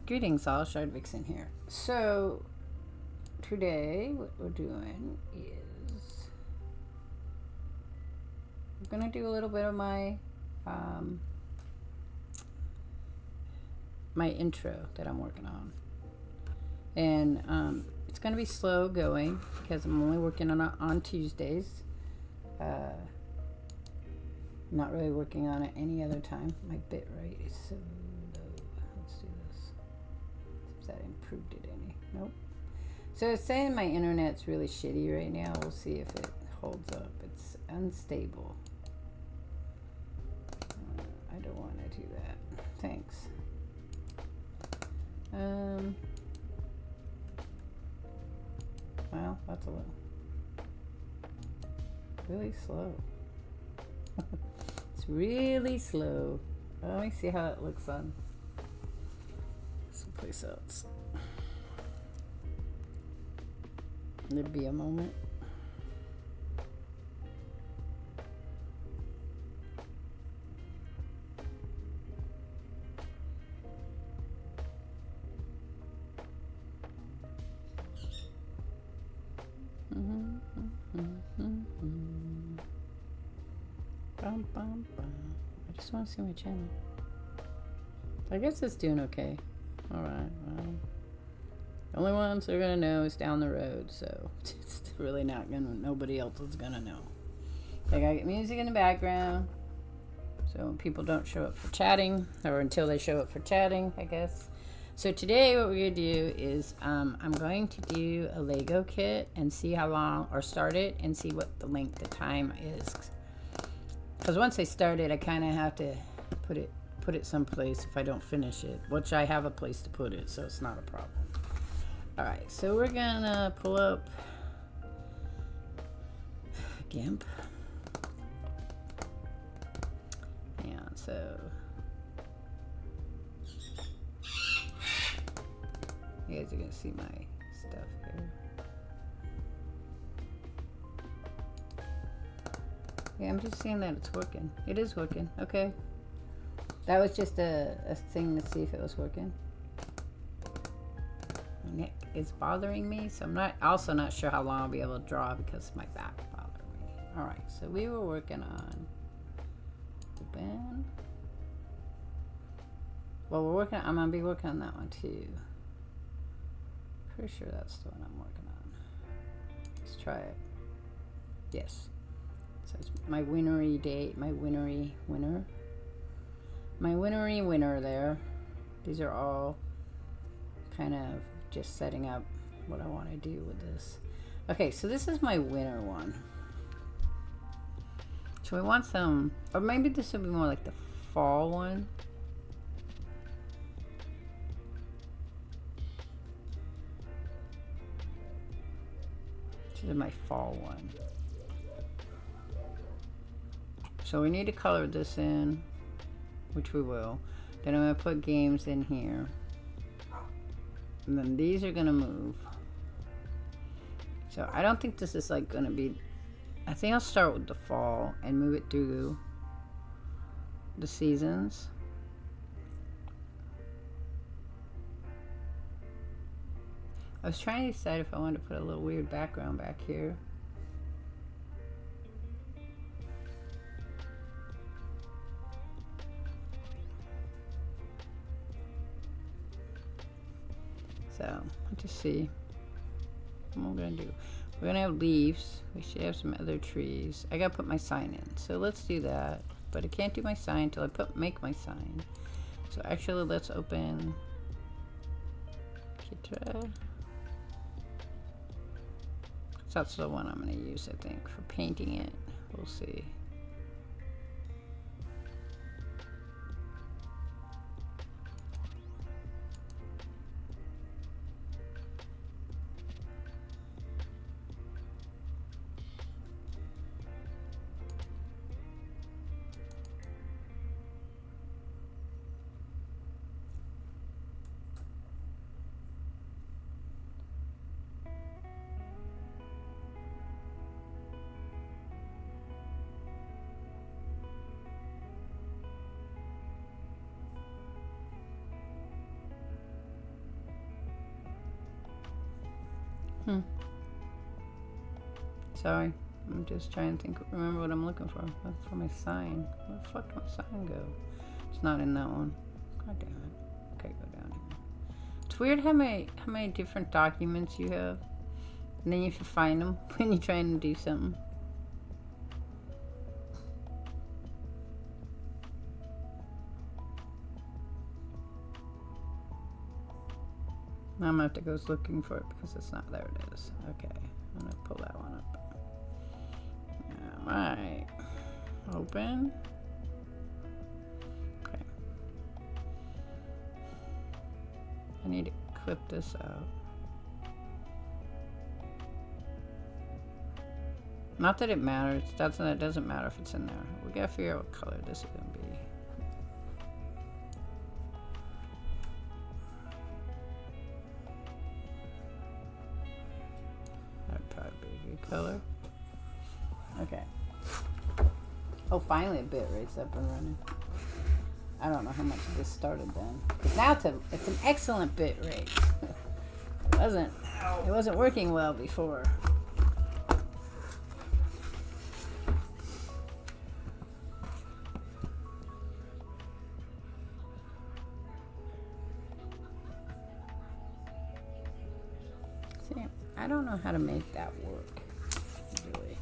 Greetings all, Shardvixen here. So, today what we're doing is I'm going to do a little bit of my my intro that I'm working on. And it's going to be slow going because I'm only working on Tuesdays. Not really working on it any other time. My bit rate is so low. Let's do this. If that improved it any. Nope. So it's saying my internet's really shitty right now. We'll see if it holds up. It's unstable. I don't want to do that. Thanks. Well, that's a little really slow. It's really slow. Let me see how it looks on someplace else. There'd be a moment. I just want to see my channel. I guess it's doing okay. Alright, well. The only ones that are gonna know is down the road, so it's really not gonna, nobody else is gonna know. I gotta get music in the background so people don't show up for chatting, or until they show up for chatting, I guess. So today what we're gonna do is I'm going to do a Lego kit and see how long, or start it and see what the length of time is. Because once I start it, I kind of have to put it someplace if I don't finish it, which I have a place to put it, so it's not a problem. All right, so we're gonna pull up GIMP, and so you guys are gonna see my stuff here. Yeah, I'm just seeing that it's working. It is working. Okay. That was just a thing to see if it was working. My neck is bothering me, so I'm also not sure how long I'll be able to draw because my back bothered me. Alright, so we were working on open. Well, I'm gonna be working on that one too. Pretty sure that's the one I'm working on. Let's try it. Yes. So it's my winnery date, my winnery winner there. These are all kind of just setting up what I want to do with this. Okay, so this is my winter one. So we want some, or maybe this would be more like the fall one. This is my fall one. So we need to color this in, which we will. Then I'm going to put games in here. And then these are going to move. So I don't think this is like going to be... I think I'll start with the fall and move it through the seasons. I was trying to decide if I wanted to put a little weird background back here. So, let's just see what we're going to do. We're going to have leaves. We should have some other trees. I got to put my sign in. So let's do that. But I can't do my sign until I make my sign. So actually, let's open Kitra. That's the one I'm going to use, I think, for painting it. We'll see. Sorry. I'm just trying to think, remember what I'm looking for. That's for my sign. Where the fuck did my sign go? It's not in that one. God damn it. Okay, go down here. It's weird how many different documents you have. And then you have to find them when you're trying to do something. Now I'm gonna have to go looking for it because it's not there. It is. Okay, I'm gonna pull that one up. Alright. Open. Okay. I need to clip this out. Not that it matters. It doesn't matter if it's in there. We gotta figure out what color this is gonna be. That'd probably be a good color. Okay. Oh, finally a bit rate's up and running. I don't know how much this started then. Because now it's an excellent bit rate. It wasn't working well before. See, I don't know how to make that work. Really.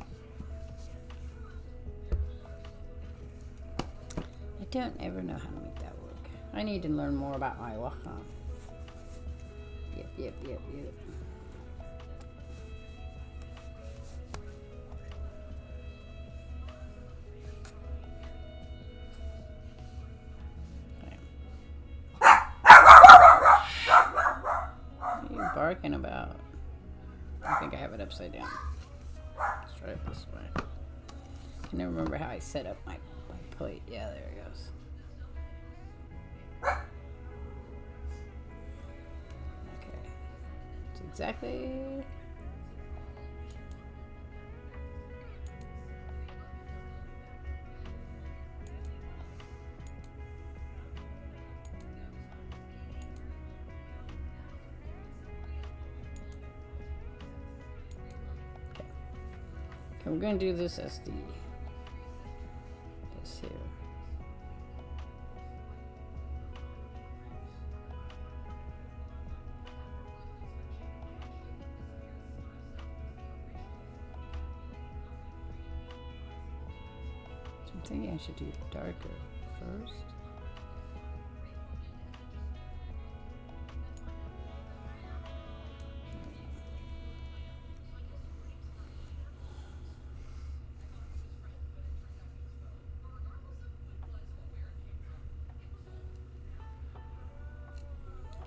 I don't ever know how to make that work. I need to learn more about my Wacom. Yep. What are you barking about? I think I have it upside down. Let's try it this way. I can never remember how I set up my plate. Yeah, there it goes. Okay. It's exactly... Okay, we're going to do this SD. This here. So I'm thinking I should do darker first.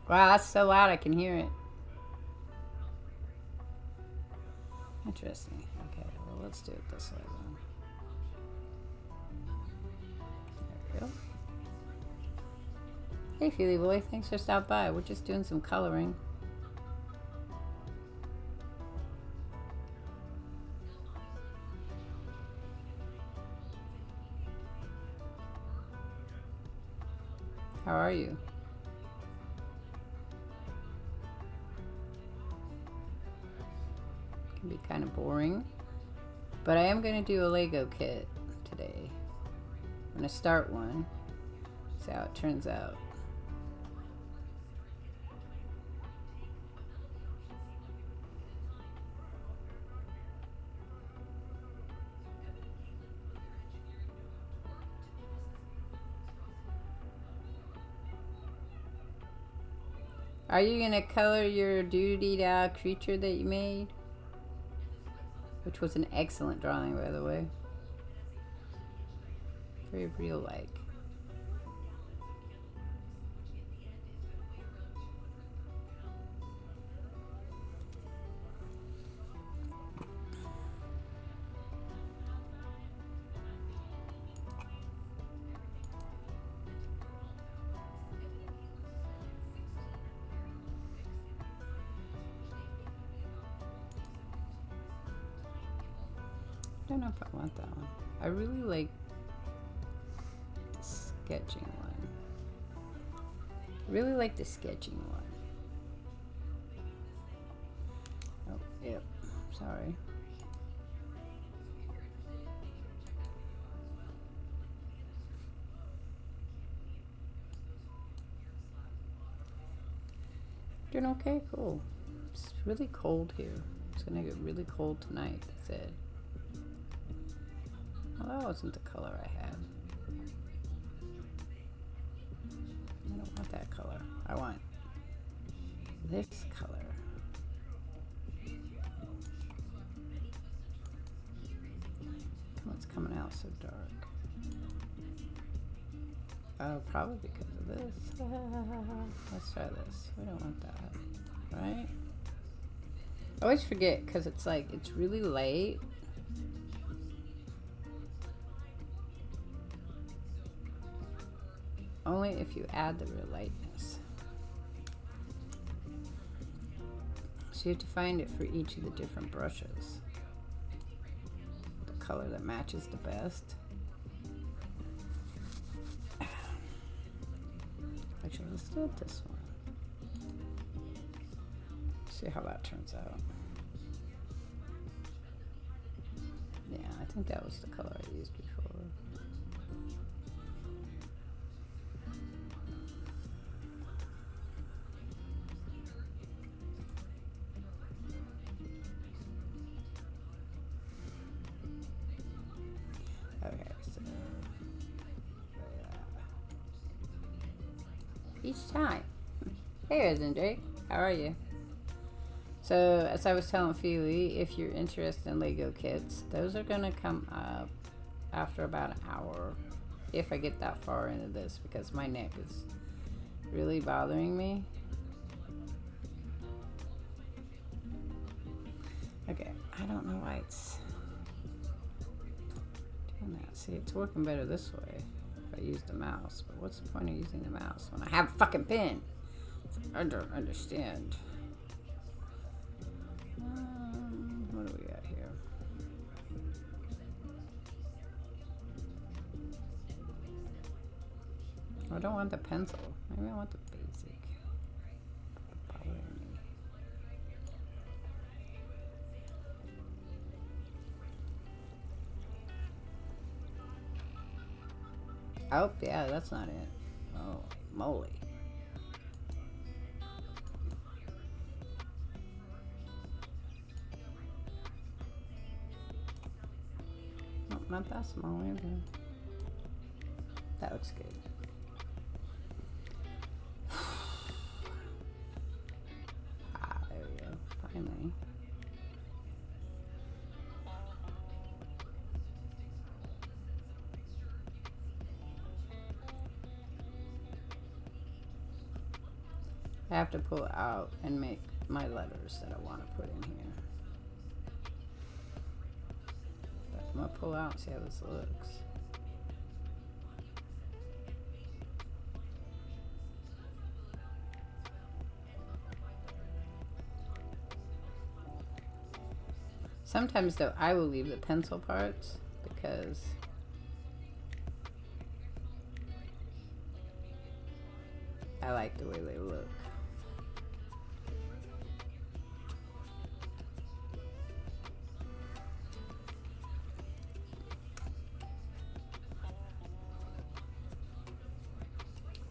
Wow, that's so loud I can hear it. Interesting. Okay, well, let's do it this way then. There we go. Hey, Feely Boy, thanks for stopping by. We're just doing some coloring. How are you? Be kind of boring, but I am going to do a Lego kit today. I'm going to start one, see how it turns out. Are you going to color your doodly-da creature that you made? Which was an excellent drawing, by the way. Very real-like. I don't know if I want that one. I really like the sketching one. I really like the sketching one. Oh, Yep. Sorry. Doing okay? Cool. It's really cold here. It's gonna get really cold tonight, they said. Well, that wasn't the color I had. I don't want that color. I want this color. What's coming out so dark? Oh, probably because of this. Let's try this. We don't want that, right? I always forget because it's like, it's really late. Only if you add the real lightness. So you have to find it for each of the different brushes. The color that matches the best. Actually, let's do it this one. See how that turns out. Yeah, I think that was the color I used before. Okay, so each time. Hey, Resident Drake, how are you? So, as I was telling Feely, if you're interested in Lego kits, those are gonna come up after about an hour, if I get that far into this, because my neck is really bothering me. Okay, I don't know why it's doing that. See, it's working better this way if I use the mouse, but what's the point of using the mouse when I have a fucking pen? I don't understand. What do we got here? I don't want the pencil. Maybe I want the basic. Bothering me. Oh, yeah, that's not it. Oh, moly. Not that small either. That looks good. Ah, there we go. Finally. I have to pull out and make my letters that I want to put in here. I'm gonna pull out and see how this looks. Sometimes though, I will leave the pencil parts because I like the way they look.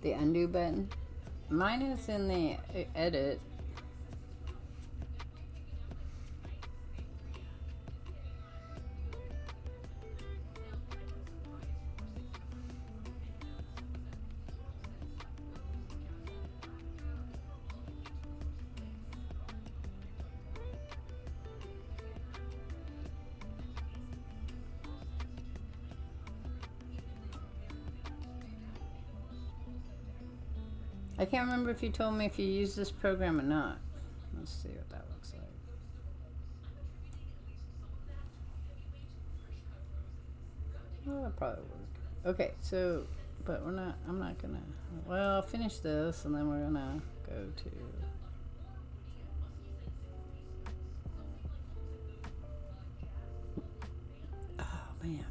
The undo button. Mine is in the edit. I can't remember if you told me if you use this program or not. Let's see what that looks like. Well, that'll probably work. Okay, so, but I'm not gonna, well, finish this and then we're gonna go to, oh man.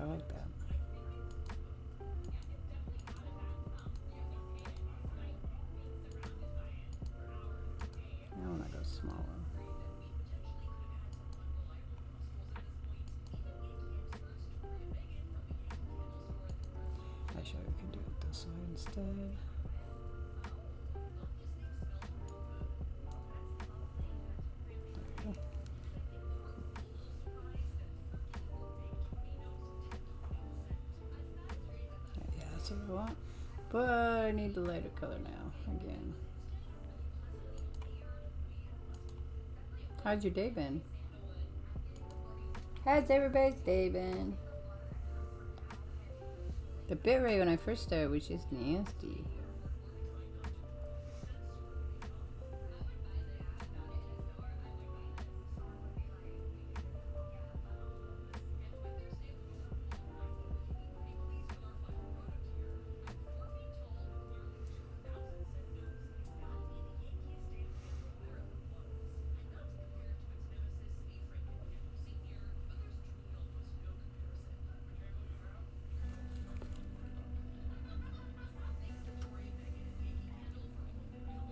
I like that. I want to go smaller. Actually, we can do it this way instead. Yeah, that's what I want. But I need the lighter color now, again. How's your day been? How's everybody's day been? The bitrate when I first started was just nasty.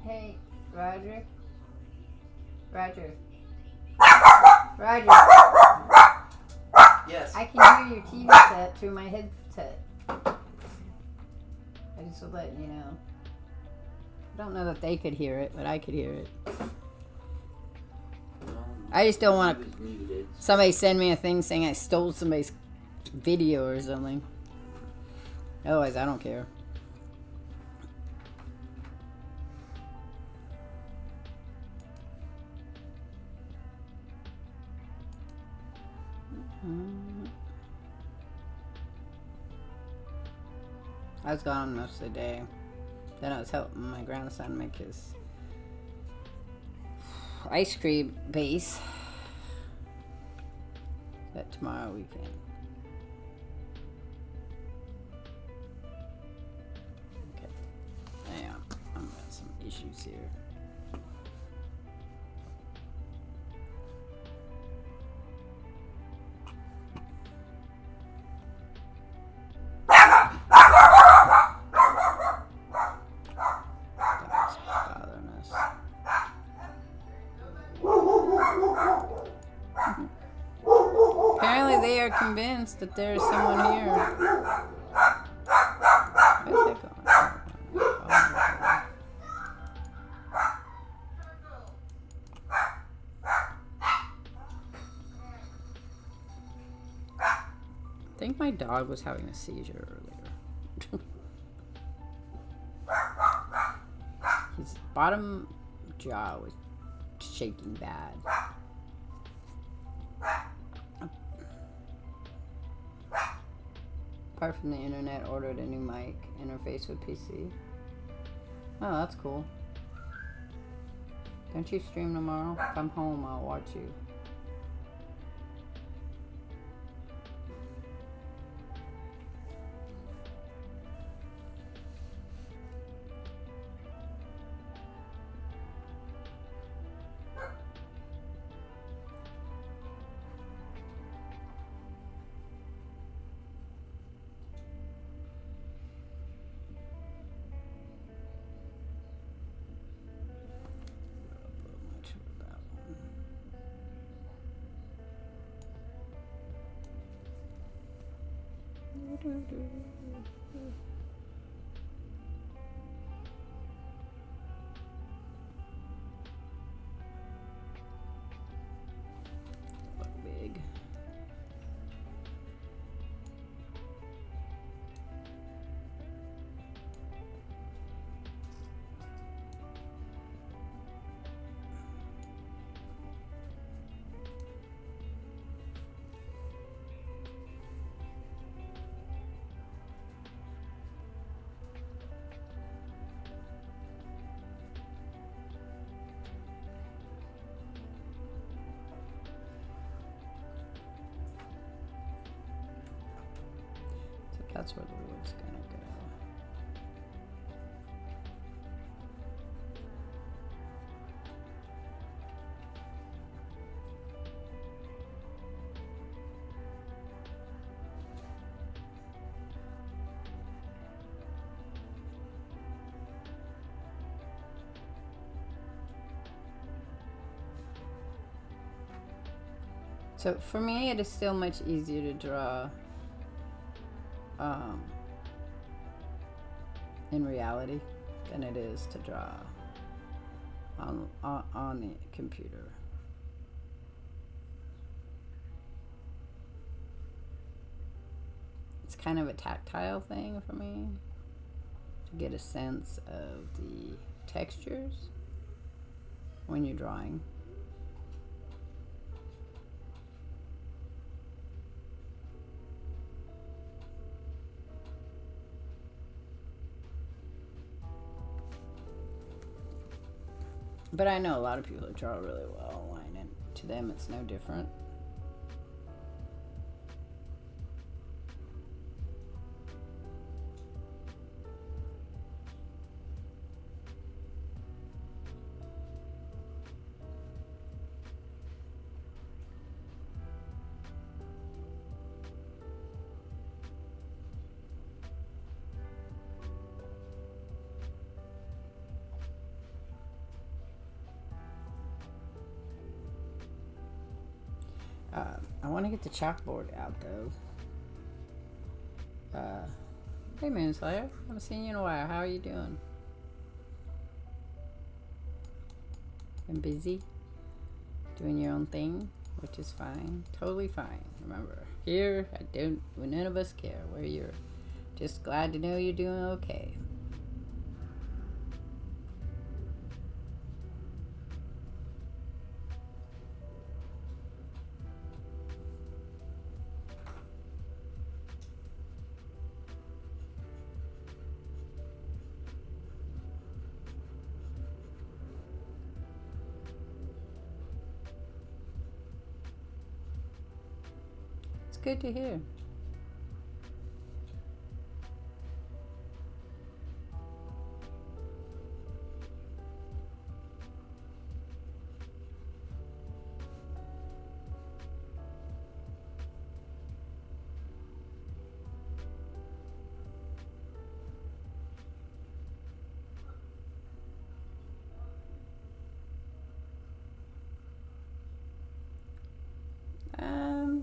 Hey, Roger. Roger. Roger. Yes. I can hear your TV set through my headset. I just would let you know. I don't know that they could hear it, but I could hear it. I just don't want somebody send me a thing saying I stole somebody's video or something. Otherwise, I don't care. I was gone most of the day. Then I was helping my grandson make his ice cream base. But tomorrow we can. Okay. Yeah, I'm got some issues here. Apparently they are convinced that there is someone here. Where's that going? I think my dog was having a seizure earlier. His bottom jaw was shaking bad. Apart from the internet, ordered a new mic interface with PC. Oh, that's cool. Don't you stream tomorrow? If I'm home, I'll watch you. Big. That's where the wood's gonna go. So for me, it is still much easier to draw in reality than it is to draw on the computer. It's kind of a tactile thing for me to get a sense of the textures when you're drawing. But I know a lot of people that draw really well, and to them it's no different. I want to get the chalkboard out though. Hey Moonslayer, haven't seen you in a while. How are you doing? Been busy doing your own thing, which is fine, totally fine. Remember, here none of us care. Where you're just glad to know you're doing okay. Good to hear.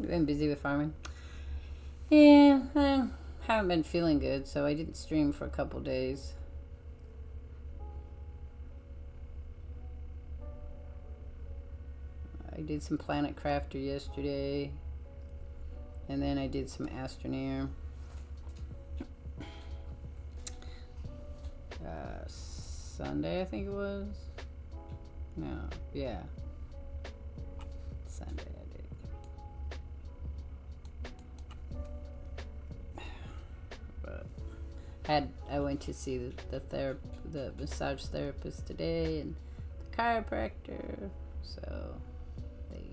Been busy with farming. Yeah, haven't been feeling good, so I didn't stream for a couple days. I did some Planet Crafter yesterday, and then I did some Astroneer. Sunday, I think it was. No, yeah. Sunday. I went to see the massage therapist today and the chiropractor, so they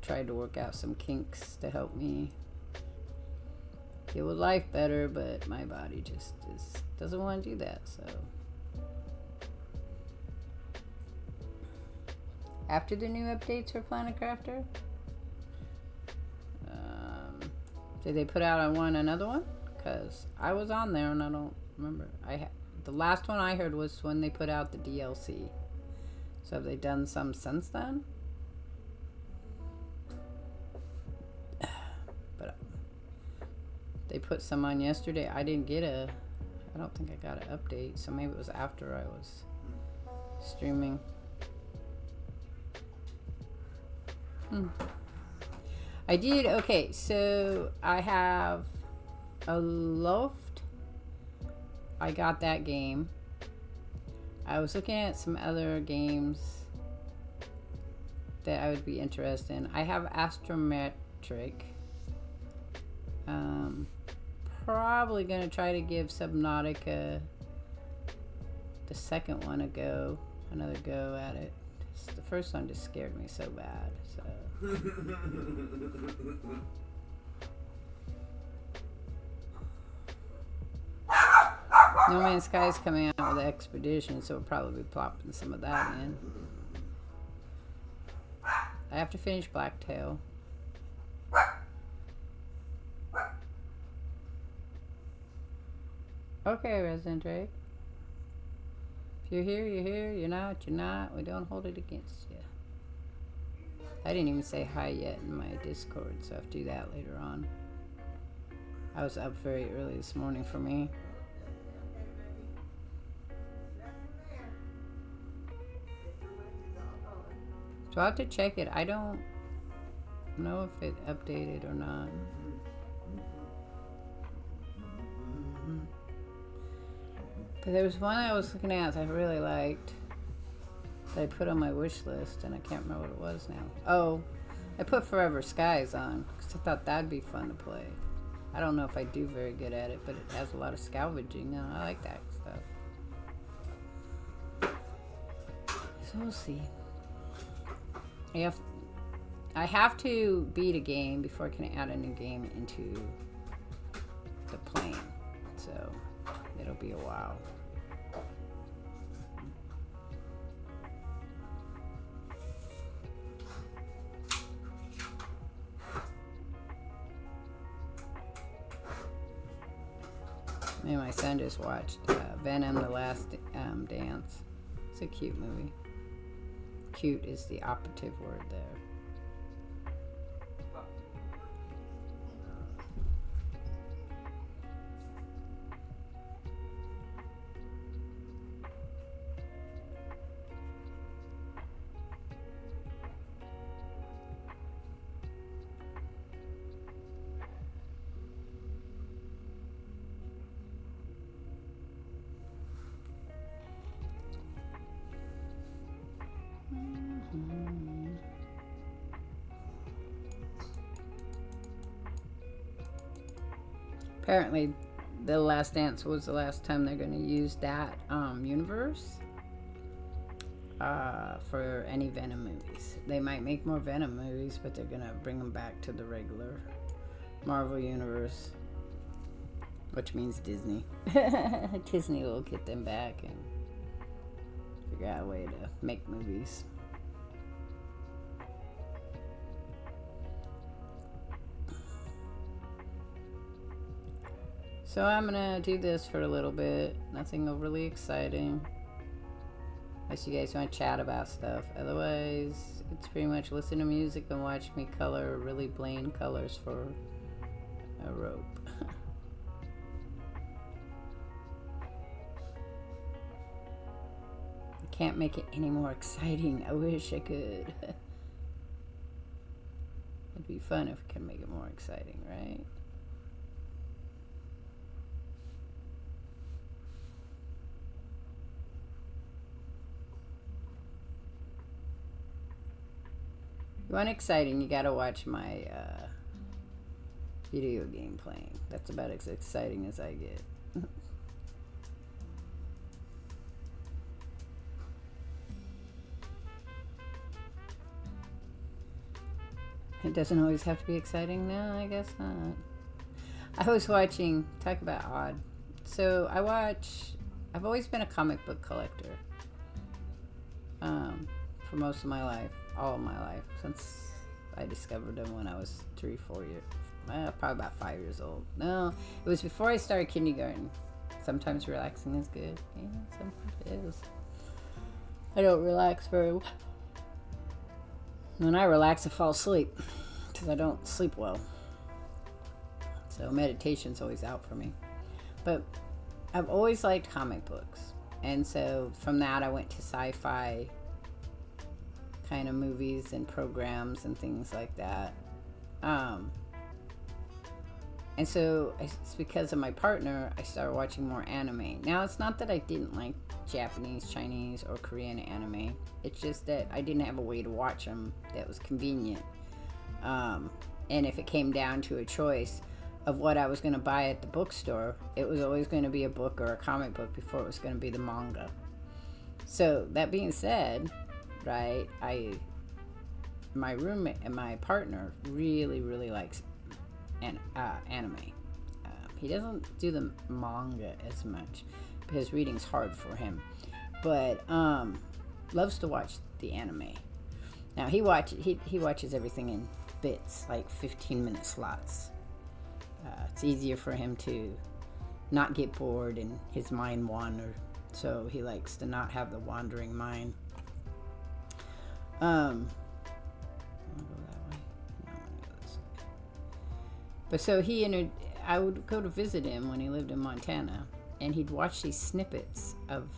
tried to work out some kinks to help me deal with life better, but my body just doesn't want to do that. So after the new updates for Planet Crafter, did they put out another one? Because I was on there and I don't remember. The last one I heard was when they put out the DLC. So have they done some since then? But they put some on yesterday. I don't think I got an update. So maybe it was after I was streaming. I did. Okay, so I have Alot. I got that game. I was looking at some other games that I would be interested in. I have Astrometric. Probably gonna try to give Subnautica, the second one, another go at it. The first one just scared me so bad. So. No Man's Sky is coming out with Expedition, so we'll probably be plopping some of that in. I have to finish Blacktail. Okay, Resident Drake. If you're here, you're here. You're not, you're not. We don't hold it against you. I didn't even say hi yet in my Discord, so I have to do that later on. I was up very early this morning for me. So I'll have to check it. I don't know if it updated or not. But there was one I was looking at that I really liked that I put on my wish list, and I can't remember what it was now. Oh, I put Forever Skies on because I thought that'd be fun to play. I don't know if I do very good at it, but it has a lot of salvaging, and I like that stuff. So we'll see. I have to beat a game before I can add a new game into the plane, so it'll be a while. Me and my son just watched Venom: The Last Dance. It's a cute movie. Cute is the operative word there. Apparently, The Last Dance was the last time they're going to use that universe for any Venom movies. They might make more Venom movies, but they're going to bring them back to the regular Marvel universe, which means Disney. Disney will get them back and figure out a way to make movies. So I'm gonna do this for a little bit. Nothing overly exciting. Unless you guys want to chat about stuff. Otherwise, it's pretty much listen to music and watch me color really plain colors for a rope. I can't make it any more exciting. I wish I could. It'd be fun if I could make it more exciting, right? You want exciting, you gotta watch my video game playing. That's about as exciting as I get. It doesn't always have to be exciting. No, I guess not. I was watching, talk about odd. So I've always been a comic book collector. For most of my life, all of my life, since I discovered them when I was 3-4 years, probably about 5 years old. No, it was before I started kindergarten. Sometimes relaxing is good. Yeah, sometimes it is. I don't relax very well. When I relax, I fall asleep because I don't sleep well. So meditation's always out for me. But I've always liked comic books. And so from that, I went to sci-fi kind of movies and programs and things like that. And so it's because of my partner, I started watching more anime. Now, it's not that I didn't like Japanese, Chinese, or Korean anime. It's just that I didn't have a way to watch them that was convenient. And if it came down to a choice of what I was going to buy at the bookstore, it was always going to be a book or a comic book before it was going to be the manga. So that being said, right, my roommate and my partner really likes anime. He doesn't do the manga as much because reading's hard for him, but loves to watch the anime. Now he watches everything in bits, like 15-minute slots. It's easier for him to not get bored and his mind wander, so he likes to not have the wandering mind. But so I would go to visit him when he lived in Montana, and he'd watch these snippets of,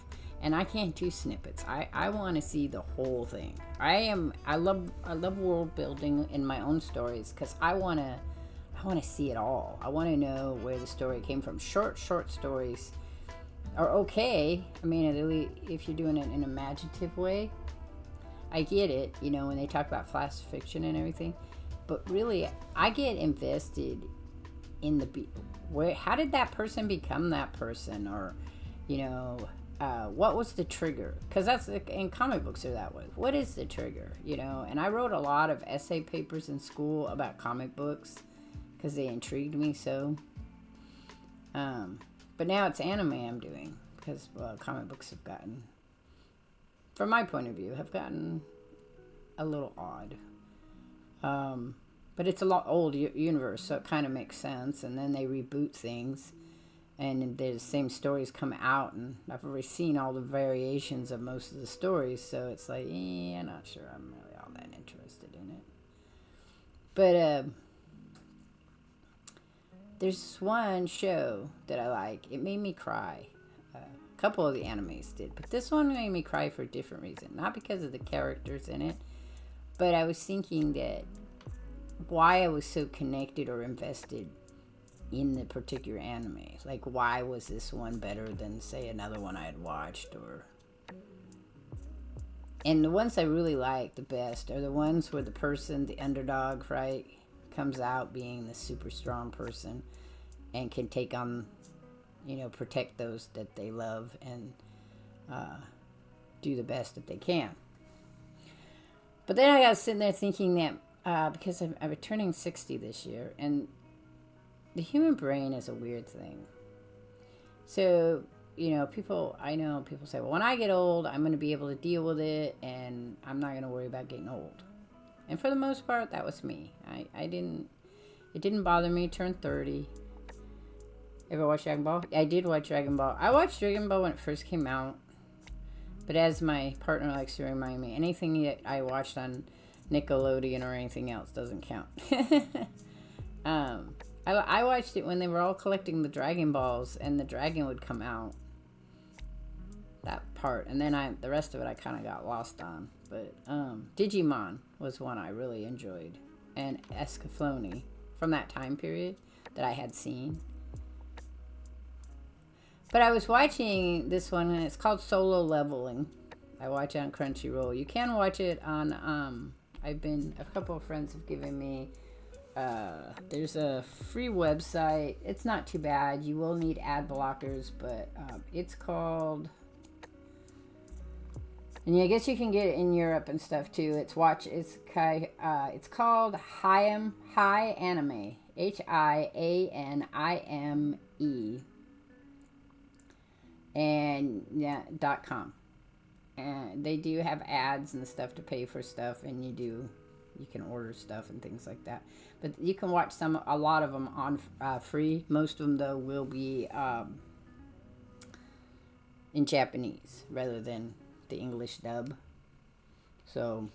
and I can't do snippets. I want to see the whole thing. I love world building in my own stories, because I want to see it all. I want to know where the story came from. Short stories are okay. I mean, if you're doing it in an imaginative way, I get it, when they talk about flash fiction and everything. But really, I get invested in how did that person become that person? Or, what was the trigger? Because that's, in comic books are that way. What is the trigger? And I wrote a lot of essay papers in school about comic books, because they intrigued me so. But now it's anime I'm doing, because comic books have gotten, from my point of view, a little odd. But it's a lot old universe, so it kind of makes sense. And then they reboot things, and the same stories come out, and I've already seen all the variations of most of the stories, so it's like, I'm not sure I'm really all that interested in it. But there's this one show that I like. It made me cry. A couple of the animes did, but this one made me cry for a different reason. Not because of the characters in it, but I was thinking that why I was so connected or invested in the particular anime. Like, why was this one better than, say, another one I had watched? And the ones I really like the best are the ones where the underdog, right, comes out being the super strong person and can take on, protect those that they love and do the best that they can. But then I got sitting there thinking that because I'm turning 60 this year, and the human brain is a weird thing. So, people say, well, when I get old, I'm going to be able to deal with it, and I'm not going to worry about getting old. And for the most part, that was me. It didn't bother me to turn 30. Ever watch Dragon Ball? I did watch Dragon Ball. I watched Dragon Ball when it first came out. But as my partner likes to remind me, anything that I watched on Nickelodeon or anything else doesn't count. I watched it when they were all collecting the Dragon Balls and the dragon would come out. That part. And then the rest of it I kind of got lost on. But Digimon was one I really enjoyed. And Escaflowne from that time period that I had seen. But I was watching this one, and it's called Solo Leveling. I watch it on Crunchyroll. You can watch it on, a couple of friends have given me, there's a free website. It's not too bad. You will need ad blockers, but it's called, and I guess you can get it in Europe and stuff too. It's called Hi Anime, HIANIME, and .com. And they do have ads and stuff to pay for stuff, and you can order stuff and things like that. But you can watch a lot of them on free. Most of them though will be in Japanese rather than the English dub. So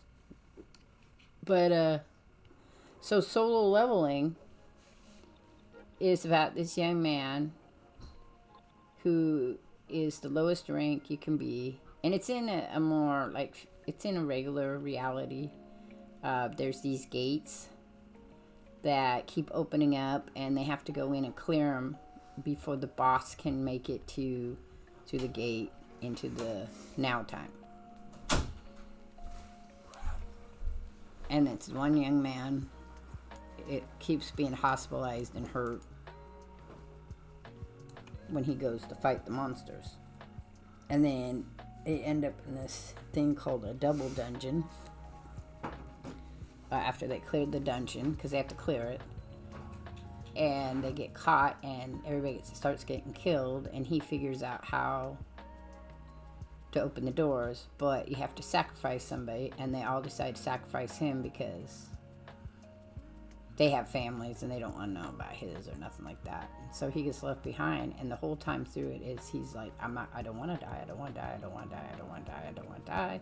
Solo Leveling is about this young man who is the lowest rank you can be, and it's in it's in a regular reality. There's these gates that keep opening up, and they have to go in and clear them before the boss can make it to the gate into the now time. And it's one young man. It keeps being hospitalized and hurt when he goes to fight the monsters. And then they end up in this thing called a double dungeon. After they cleared the dungeon, because they have to clear it. And they get caught, and everybody starts getting killed, and he figures out how to open the doors, but you have to sacrifice somebody, and they all decide to sacrifice him because they have families and they don't want to know about his or nothing like that. So he gets left behind, and the whole time through it is he's like, I don't want to die, I don't want to die, I don't want to die, I don't want to die, I don't want to die,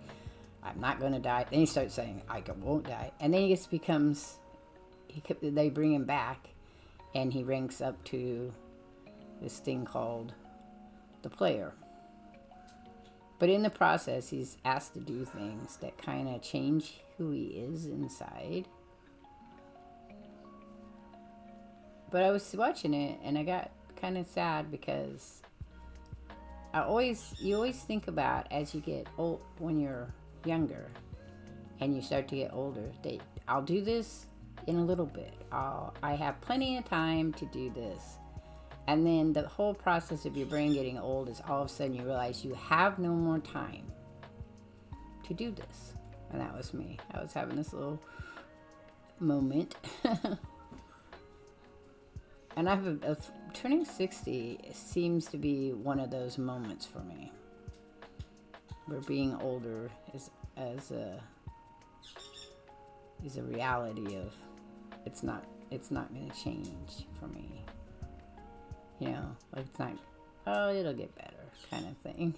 I'm not going to die. Then he starts saying, I won't die. And then they bring him back, and he ranks up to this thing called the player. But in the process, he's asked to do things that kind of change who he is inside. But I was watching it, and I got kind of sad because you always think about as you get old, when you're younger and you start to get older, I'll do this in a little bit. I have plenty of time to do this. And then the whole process of your brain getting old is all of a sudden you realize you have no more time to do this. And that was me. I was having this little moment. And turning 60 seems to be one of those moments for me, where being older is a reality of it's not going to change for me. You know, like it's not, oh, it'll get better kind of thing.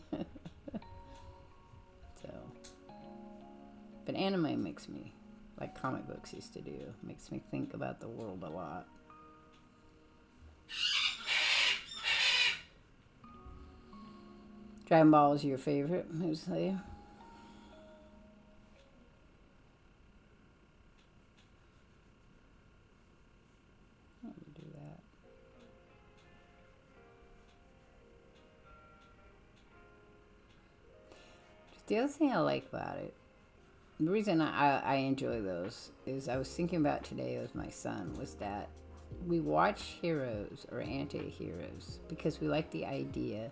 So, but anime makes me, like comic books used to do, makes me think about the world a lot. Dragon Ball is your favorite, who's there? Let me do that. The other thing I like about it, the reason I enjoy those is I was thinking about today with my son, was that we watch heroes or anti-heroes because we like the idea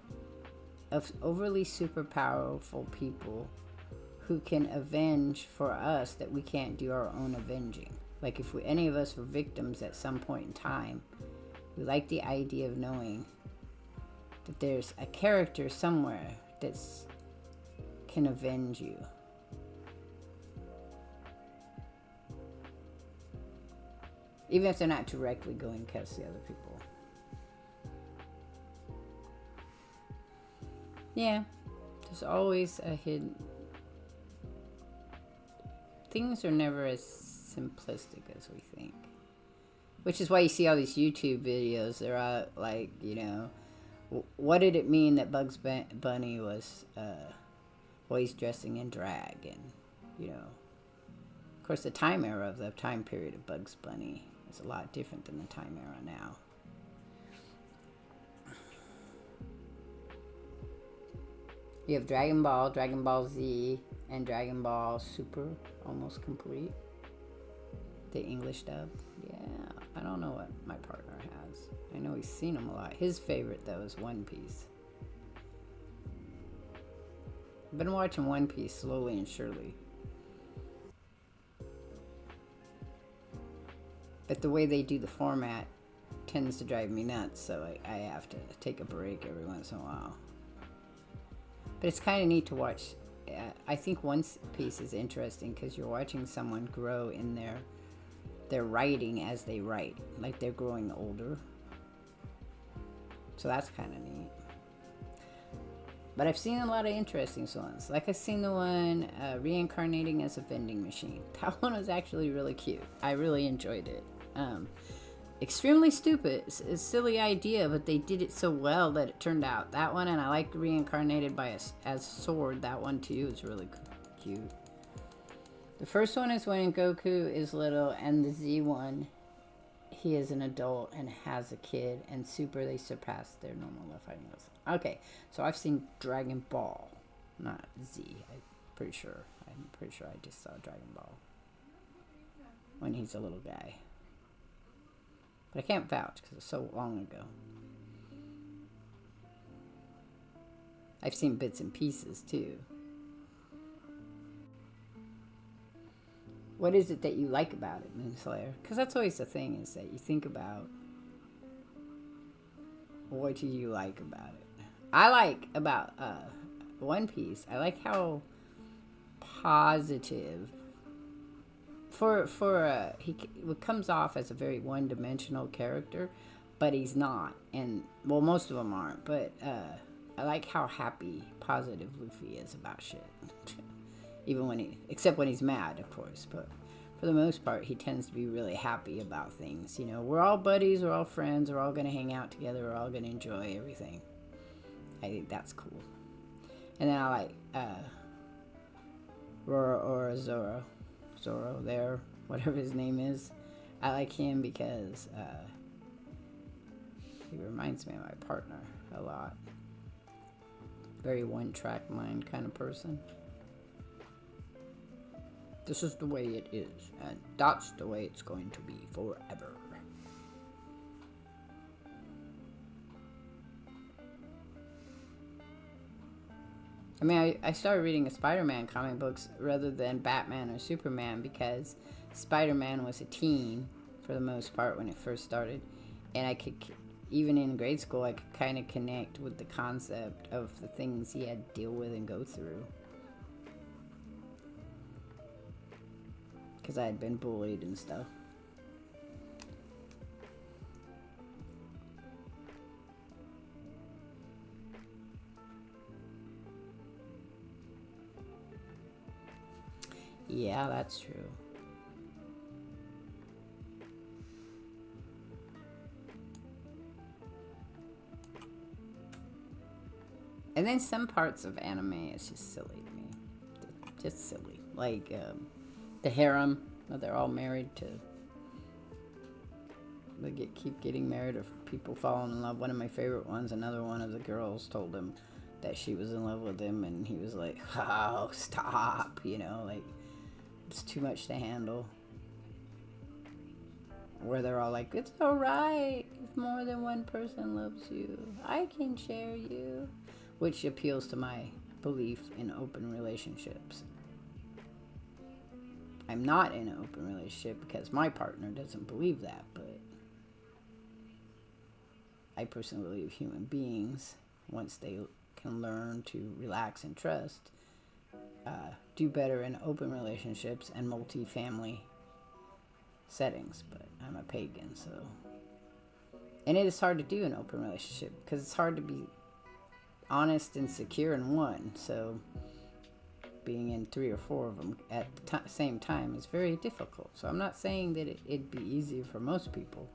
of overly super powerful people who can avenge for us that we can't do our own avenging. Like if any of us were victims at some point in time, we like the idea of knowing that there's a character somewhere that's can avenge you. Even if they're not directly going to catch the other people. Yeah, there's always a hidden... Things are never as simplistic as we think. Which is why you see all these YouTube videos. They're out like, you know, what did it mean that Bugs Bunny was always dressing in drag? And, you know, of course the time era of the time period of Bugs Bunny is a lot different than the time era now. You have Dragon Ball, Dragon Ball Z, and Dragon Ball Super, almost complete. The English dub. Yeah, I don't know what my partner has. I know he's seen them a lot. His favorite, though, is One Piece. I've been watching One Piece slowly and surely. But the way they do the format tends to drive me nuts, so I have to take a break every once in a while. But it's kind of neat to watch. I think One Piece is interesting because you're watching someone grow in their writing as they write. Like they're growing older. So that's kind of neat. But I've seen a lot of interesting ones. Like I've seen the one reincarnating as a vending machine. That one was actually really cute. I really enjoyed it. Extremely stupid. It's a silly idea, but they did it so well that it turned out. That one, and I like reincarnated by as sword. That one too is really cute. The first one is when Goku is little, and the Z one, he is an adult and has a kid, and Super, they surpass their normal fighting levels. Okay, so I've seen Dragon Ball, not Z. I'm pretty sure I just saw Dragon Ball when he's a little guy. But I can't vouch because it's so long ago. I've seen bits and pieces too. What is it that you like about it, Moonslayer? Because that's always the thing, is that you think about what do you like about it. I like about One Piece, I like how positive he comes off as a very one-dimensional character, but he's not, and well, most of them aren't. But I like how happy, positive Luffy is about shit. Even when except when he's mad, of course. But for the most part, he tends to be really happy about things. You know, we're all buddies, we're all friends, we're all going to hang out together, we're all going to enjoy everything. I think that's cool. And then I like Zorro there, whatever his name is. I like him because he reminds me of my partner a lot. Very one-track mind kind of person. This is the way it is, and that's the way it's going to be forever. I mean, I started reading Spider-Man comic books rather than Batman or Superman because Spider-Man was a teen for the most part when it first started, and I could, even in grade school, I could kind of connect with the concept of the things he had to deal with and go through. Because I had been bullied and stuff. Yeah, that's true. And then some parts of anime is just silly to me. Just silly. Like, the harem, they're all married to... They keep getting married or people falling in love. One of my favorite ones, another one of the girls told him that she was in love with him, and he was like, oh, stop, you know, like, it's too much to handle. Where they're all like, it's alright if more than one person loves you. I can share you. Which appeals to my belief in open relationships. I'm not in an open relationship because my partner doesn't believe that, but I personally believe human beings, once they can learn to relax and trust, do better in open relationships and multi-family settings. But I'm a pagan, so... And it is hard to do an open relationship because it's hard to be honest and secure in one, so being in 3 or 4 of them at the same time is very difficult. So I'm not saying that it'd be easy for most people.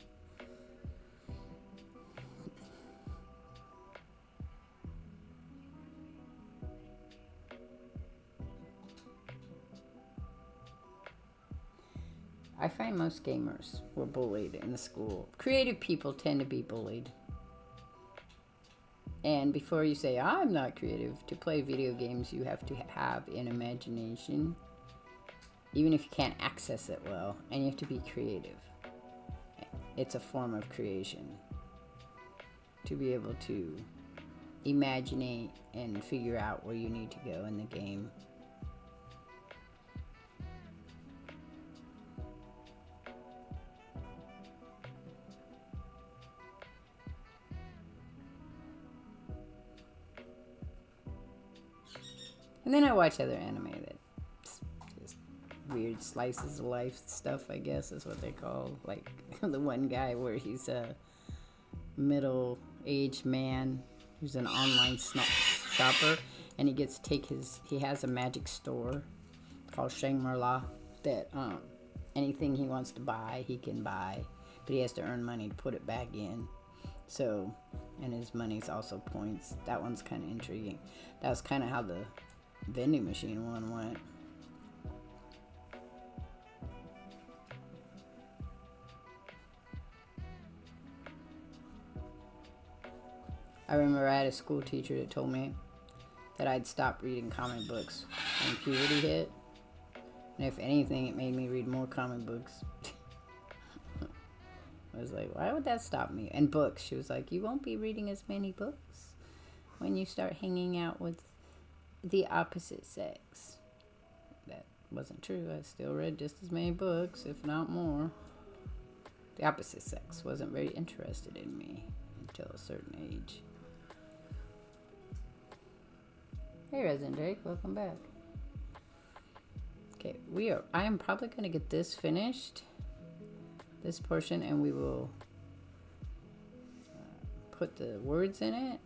I find most gamers were bullied in the school. Creative people tend to be bullied. And before you say, I'm not creative, to play video games, you have to have an imagination, even if you can't access it well, and you have to be creative. It's a form of creation. To be able to imagine and figure out where you need to go in the game. And then I watch other anime that's just weird slices of life stuff, I guess is what they call. Like the one guy where he's a middle-aged man who's an online shopper, and he gets to take he has a magic store called Shangri-La that anything he wants to buy, he can buy, but he has to earn money to put it back in. So, and his money's also points. That one's kind of intriguing. That was kind of how the vending machine one went. I remember I had a school teacher that told me that I'd stop reading comic books when puberty hit. And if anything, it made me read more comic books. I was like, why would that stop me? And books. She was like, you won't be reading as many books when you start hanging out with the opposite sex. That wasn't true. I still read just as many books, if not more. The opposite sex wasn't very interested in me until a certain age. Hey, Resident Drake, welcome back. Okay, I am probably going to get this finished, this portion, and we will put the words in it.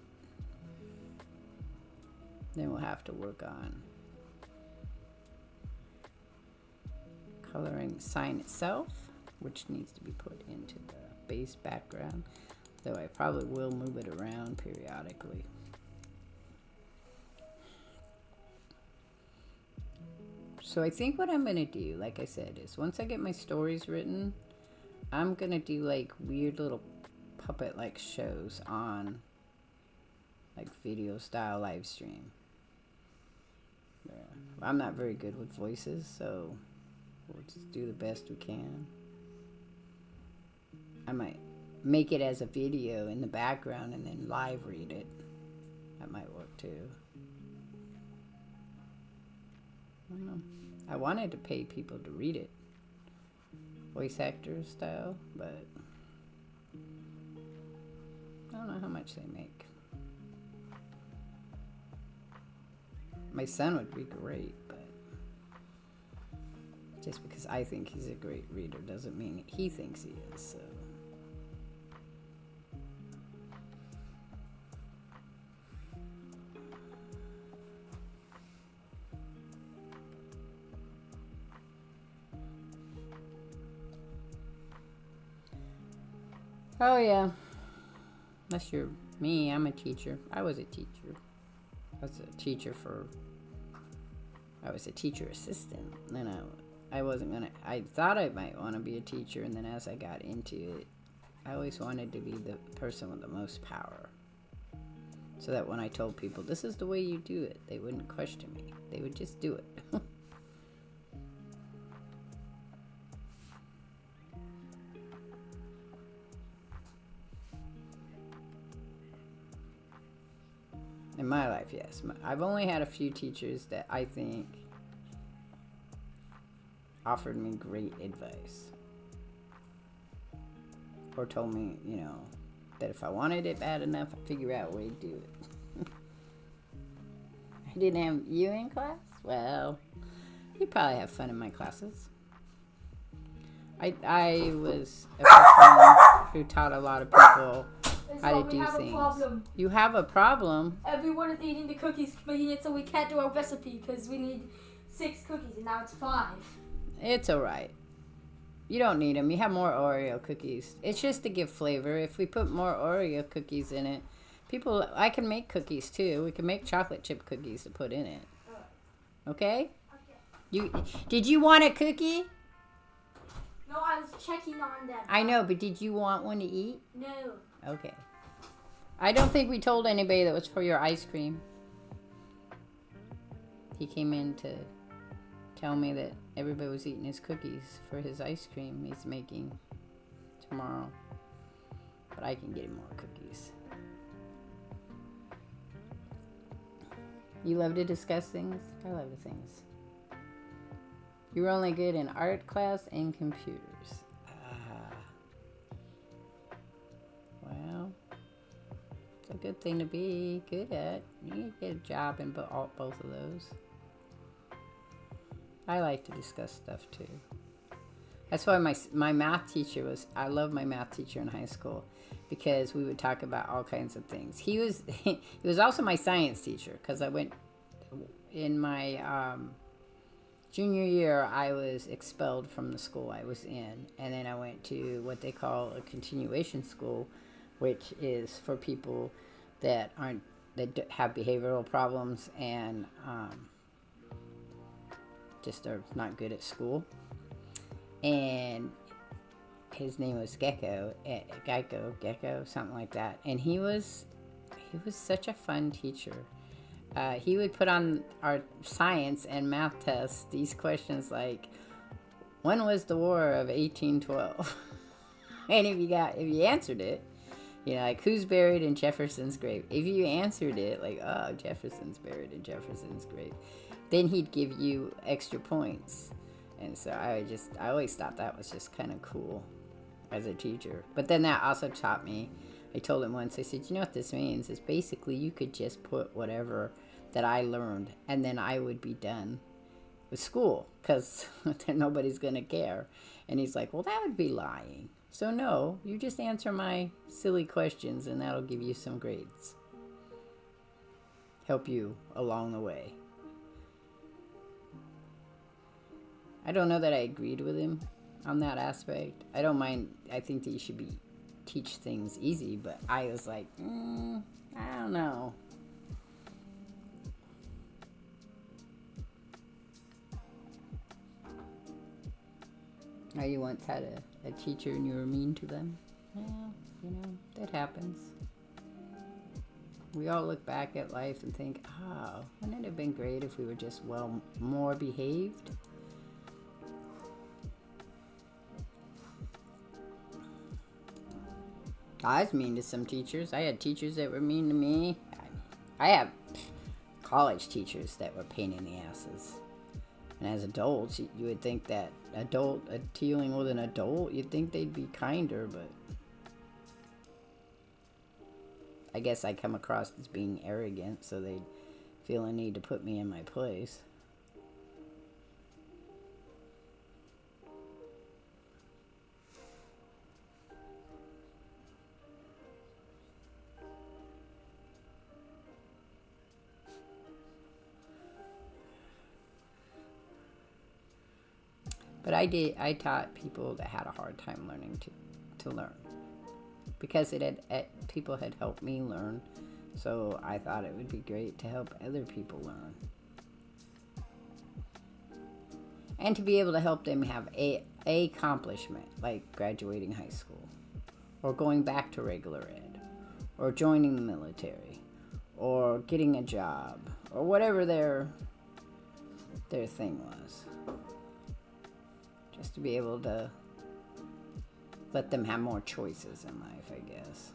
Then we'll have to work on coloring the sign itself, which needs to be put into the base background, though I probably will move it around periodically. So I think what I'm going to do, like I said, is once I get my stories written, I'm going to do like weird little puppet-like shows on like video style live stream. Yeah. I'm not very good with voices, so we'll just do the best we can. I might make it as a video in the background and then live read it. That might work too. I don't know. I wanted to pay people to read it, voice actor style, but I don't know how much they make. My son would be great, but just because I think he's a great reader doesn't mean he thinks he is, so. Oh yeah, unless you're me, I'm a teacher. I was a teacher. I was a teacher assistant. And I wasn't gonna, I thought I might want to be a teacher, and then as I got into it, I always wanted to be the person with the most power. So that when I told people, this is the way you do it, they wouldn't question me. They would just do it. In my life, yes. I've only had a few teachers that I think offered me great advice. Or told me, you know, that if I wanted it bad enough, I'd figure out a way to do it. I didn't have you in class? Well, you probably have fun in my classes. I was a person who taught a lot of people how to do things. Problem. You have a problem? Everyone is eating the cookies, making it so we can't do our recipe because we need 6 cookies and now it's 5. It's alright. You don't need them. You have more Oreo cookies. It's just to give flavor. If we put more Oreo cookies in it, I can make cookies too. We can make chocolate chip cookies to put in it. Okay? Did you want a cookie? No, I was checking on them. I know, but did you want one to eat? No. Okay. I don't think we told anybody that was for your ice cream. He came in to tell me that everybody was eating his cookies for his ice cream he's making tomorrow. But I can get him more cookies. You love to discuss things? I love the things. You were only good in art class and computers. Well, it's a good thing to be good at. You need to get a job in both of those. I like to discuss stuff too. That's why my math teacher was, I love my math teacher in high school because we would talk about all kinds of things. He was also my science teacher because I went in my junior year, I was expelled from the school I was in, and then I went to what they call a continuation school, which is for people that have behavioral problems and just are not good at school. And his name was Gecko, something like that. And he was such a fun teacher. He would put on our science and math tests these questions like, when was the War of 1812? And if you answered it, you know, like, who's buried in Jefferson's grave? If you answered it, like, oh, Jefferson's buried in Jefferson's grave, then he'd give you extra points. And so I always thought that was just kind of cool as a teacher. But then that also taught me, I told him once, I said, you know what this means? Is basically you could just put whatever that I learned and then I would be done with school because nobody's going to care. And he's like, well, that would be lying. So no, you just answer my silly questions and that'll give you some grades. Help you along the way. I don't know that I agreed with him on that aspect. I don't mind. I think that you should teach things easy, but I was like, I don't know. Oh, you once had a teacher and you were mean to them? Well, you know, that happens. We all look back at life and think, oh, wouldn't it have been great if we were just, well, more behaved? I was mean to some teachers. I had teachers that were mean to me. I have college teachers that were pain in the asses. And as adults, you would think that dealing with an adult, you'd think they'd be kinder, but I guess I come across as being arrogant, so they'd feel a need to put me in my place. But I taught people that had a hard time learning to learn. Because people had helped me learn. So I thought it would be great to help other people learn. And to be able to help them have a accomplishment, like graduating high school, or going back to regular ed, or joining the military, or getting a job, or whatever their thing was. Just to be able to let them have more choices in life, I guess.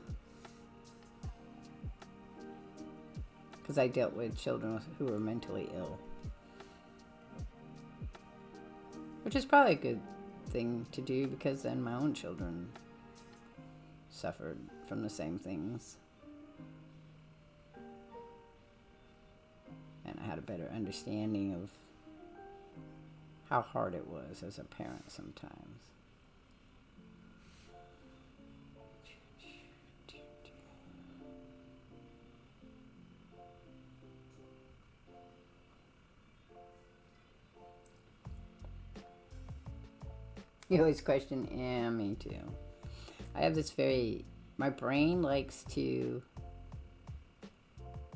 Because I dealt with children who were mentally ill. Which is probably a good thing to do, because then my own children suffered from the same things. And I had a better understanding of how hard it was as a parent sometimes. You always question, yeah, me too. I have this my brain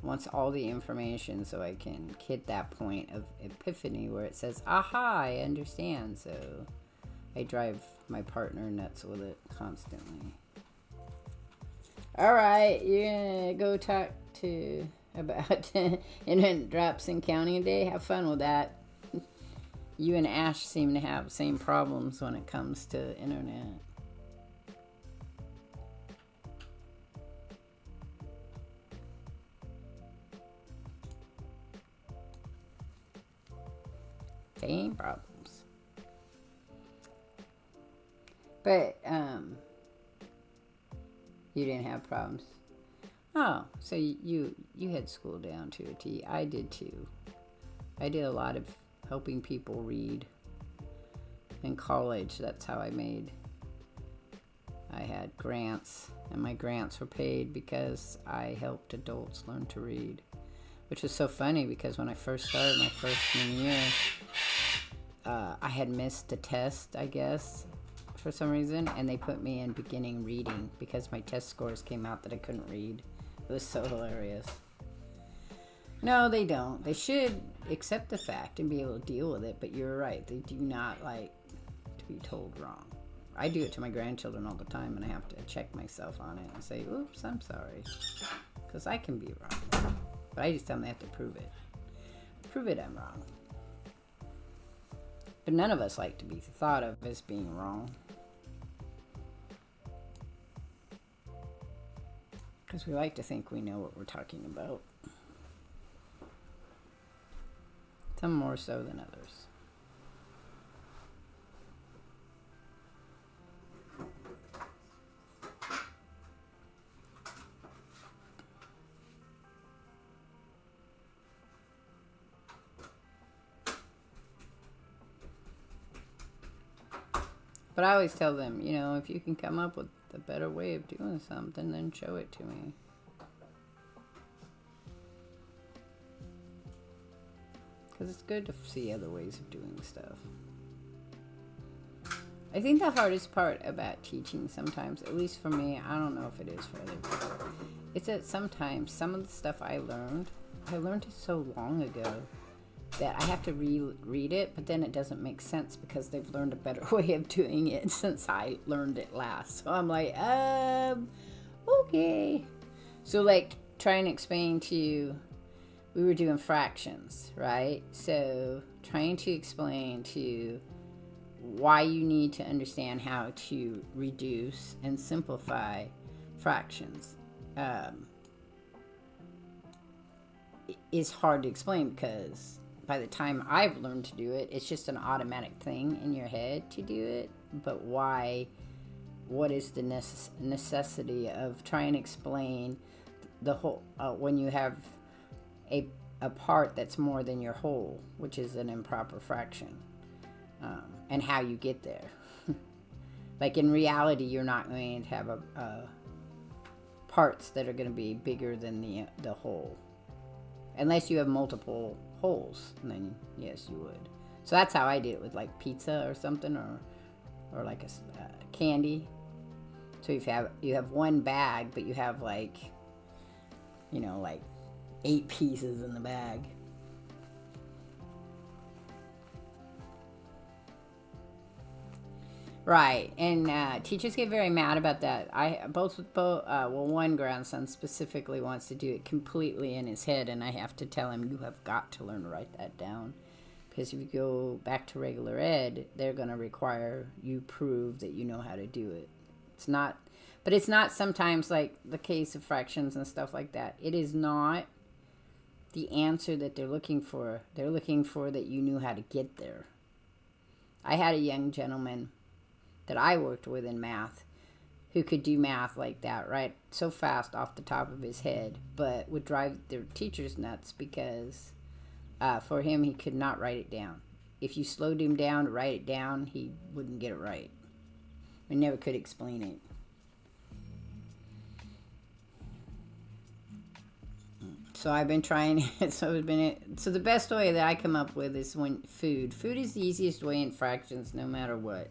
wants all the information so I can hit that point of epiphany where it says, aha, I understand. So I drive my partner nuts with it constantly. All right, you're gonna go talk about internet drops in counting today. Have fun with that. You and Ash seem to have the same problems when it comes to internet. Same problems. But, you didn't have problems. Oh, so you had school down to a T. I did too. I did a lot of helping people read in college. That's how I had grants, and my grants were paid because I helped adults learn to read. Which was so funny, because when I first started my freshman year, I had missed a test, I guess, for some reason, and they put me in beginning reading because my test scores came out that I couldn't read. It was so hilarious. No, they don't. They should accept the fact and be able to deal with it, but you're right. They do not like to be told wrong. I do it to my grandchildren all the time, and I have to check myself on it and say, oops, I'm sorry. Because I can be wrong. But I just tell them they have to prove it. Prove it I'm wrong. But none of us like to be thought of as being wrong. Because we like to think we know what we're talking about. Some more so than others. But I always tell them, you know, if you can come up with a better way of doing something, then show it to me. Because it's good to see other ways of doing stuff. I think the hardest part about teaching sometimes, at least for me, I don't know if it is for other people, it's that sometimes some of the stuff I learned it so long ago that I have to reread it, but then it doesn't make sense because they've learned a better way of doing it since I learned it last. So I'm like, okay. So like, try and explain to you, we were doing fractions, right? So trying to explain to you why you need to understand how to reduce and simplify fractions is hard to explain because by the time I've learned to do it, it's just an automatic thing in your head to do it. But why? What is the necessity of trying to explain the whole when you have a part that's more than your whole, which is an improper fraction, and how you get there? Like in reality, you're not going to have parts that are going to be bigger than the whole, unless you have multiple wholes. And then yes, you would. So that's how I did it with like pizza or something, or like a candy. So if you have one bag, but you have like, like 8 pieces in the bag. Right, and teachers get very mad about that. One grandson specifically wants to do it completely in his head, and I have to tell him, you have got to learn to write that down. Because if you go back to regular ed, they're going to require you prove that you know how to do it. But it's not sometimes like the case of fractions and stuff like that. It is not the answer that they're looking for. They're looking for that you knew how to get there. I had a young gentleman that I worked with in math who could do math like that, right? So fast off the top of his head, but would drive their teachers nuts because for him, he could not write it down. If you slowed him down to write it down, he wouldn't get it right. We never could explain it. So I've been trying. So the best way that I come up with is food. Food is the easiest way in fractions, no matter what,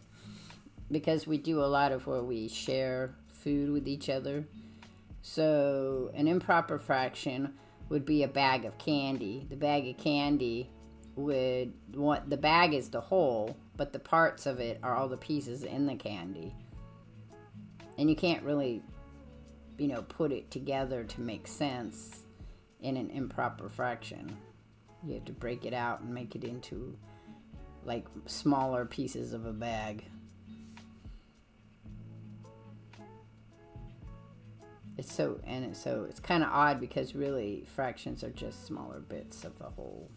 because we do a lot of where we share food with each other. So an improper fraction would be a bag of candy. The bag of candy the bag is the whole, but the parts of it are all the pieces in the candy. And you can't really, put it together to make sense in an improper fraction. You have to break it out and make it into like smaller pieces of a bag. It's kind of odd because really fractions are just smaller bits of the whole.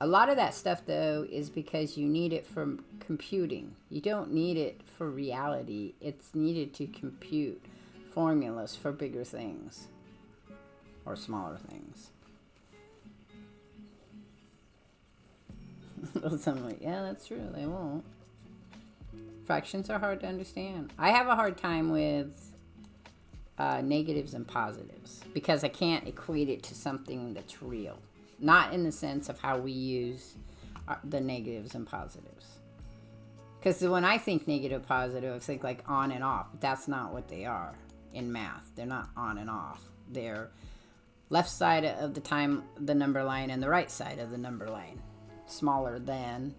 A lot of that stuff though is because you need it for computing. You don't need it for reality. It's needed to compute formulas for bigger things or smaller things. I'm like, yeah, that's true. They won't. Fractions are hard to understand. I have a hard time with negatives and positives because I can't equate it to something that's real. Not in the sense of how we use the negatives and positives. Because when I think negative, positive, I think like on and off. That's not what they are in math. They're not on and off. They're left side of the number line and the right side of the number line. Smaller than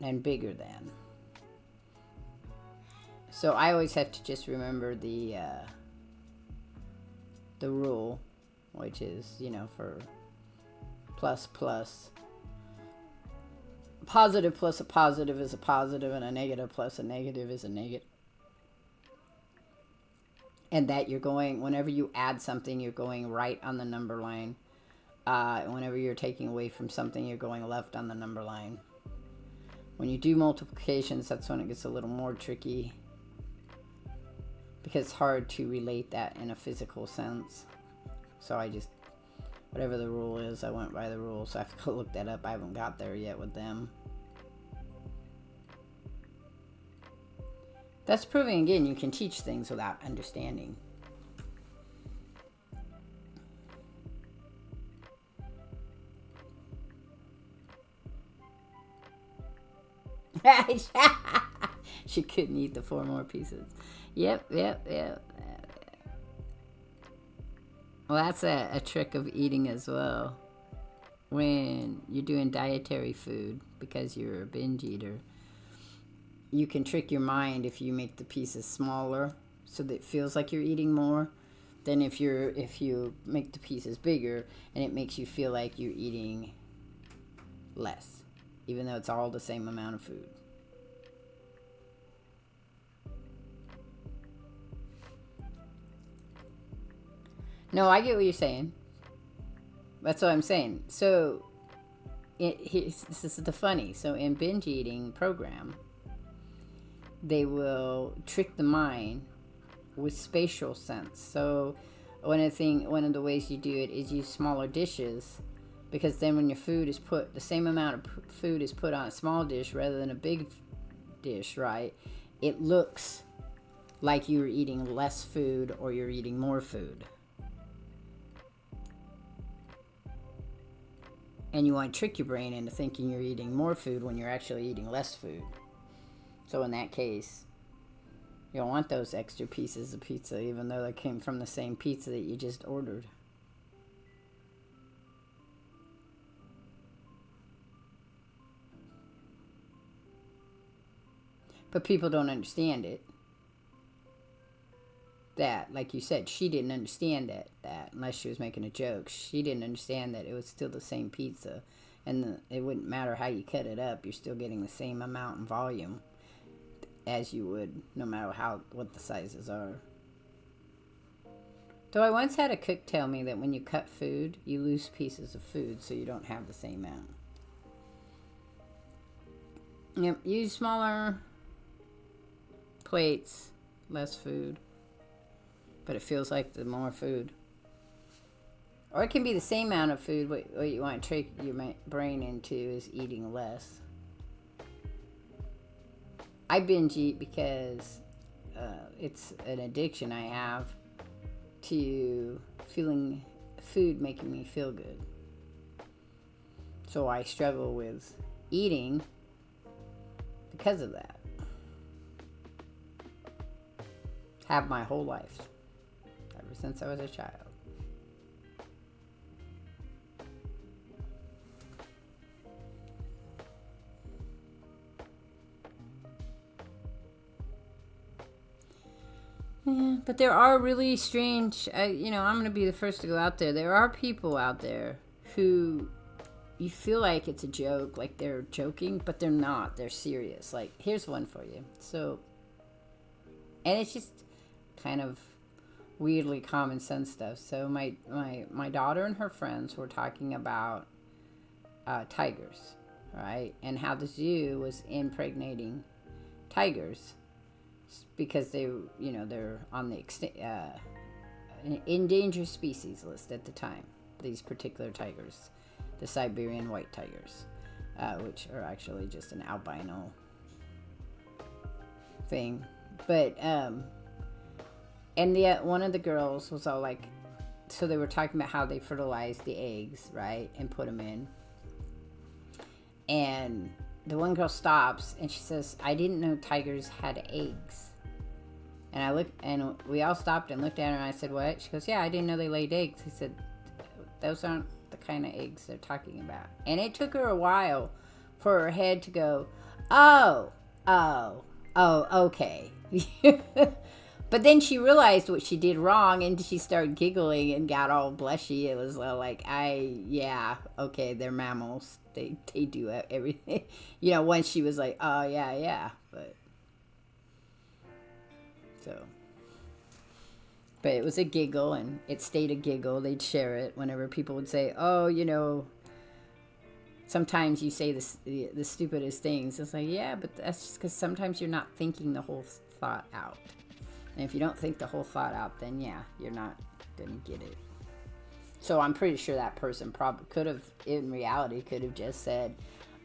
and bigger than. So I always have to just remember the rule, which is, for plus. Positive plus a positive is a positive, and a negative plus a negative is a negative. And that whenever you add something, you're going right on the number line. Whenever you're taking away from something, you're going left on the number line. When you do multiplications, that's when it gets a little more tricky, because it's hard to relate that in a physical sense. So I just, whatever the rule is, I went by the rule. So I have to go look that up. I haven't got there yet with them. That's proving, again, you can teach things without understanding. She couldn't eat the 4 more pieces. Yep. Well, that's a trick of eating as well. When you're doing dietary food, because you're a binge eater, you can trick your mind if you make the pieces smaller so that it feels like you're eating more than if you make the pieces bigger and it makes you feel like you're eating less, even though it's all the same amount of food. No, I get what you're saying. That's what I'm saying. So, this is the funny. So, in binge eating program, they will trick the mind with spatial sense. So, one of the ways you do it is use smaller dishes, because then when your food is put, the same amount of food is put on a small dish rather than a big dish, right? It looks like you're eating less food or you're eating more food. And you want to trick your brain into thinking you're eating more food when you're actually eating less food. So in that case, you don't want those extra pieces of pizza, even though they came from the same pizza that you just ordered. But people don't understand it. That, like you said, she didn't understand that unless she was making a joke. She didn't understand that it was still the same pizza, and it wouldn't matter how you cut it up. You're still getting the same amount in volume as you would, no matter what the sizes are. Though I once had a cook tell me that when you cut food, you lose pieces of food, so you don't have the same amount. Yep, use smaller plates, less food. But it feels like the more food. Or it can be the same amount of food. What you want to trick your brain into is eating less. I binge eat because it's an addiction I have to feeling food making me feel good. So I struggle with eating because of that. Have my whole life. Ever since I was a child. Yeah, but there are really strange, I'm going to be the first to go out there. There are people out there who you feel like it's a joke, like they're joking, but they're not. They're serious. Like, here's one for you. So, and it's just kind of weirdly common sense stuff. So my daughter and her friends were talking about tigers, right? And how the zoo was impregnating tigers because they're on the endangered species list at the time. These particular tigers, the Siberian white tigers, which are actually just an albino thing, but and one of the girls was all like, so they were talking about how they fertilized the eggs, right, and put them in. And the one girl stops and she says, "I didn't know tigers had eggs." And I looked, and we all stopped and looked at her, and I said, "What?" She goes, "Yeah, I didn't know they laid eggs." He said, "Those aren't the kind of eggs they're talking about." And it took her a while for her head to go, oh, okay. But then she realized what she did wrong, and she started giggling and got all blushy. It was like, okay, they're mammals. They do everything. Once she was like, oh, yeah. But it was a giggle, and it stayed a giggle. They'd share it whenever people would say, oh, sometimes you say the stupidest things. It's like, yeah, but that's just because sometimes you're not thinking the whole thought out. And if you don't think the whole thought out, then yeah, you're not going to get it. So I'm pretty sure that person probably could have just said,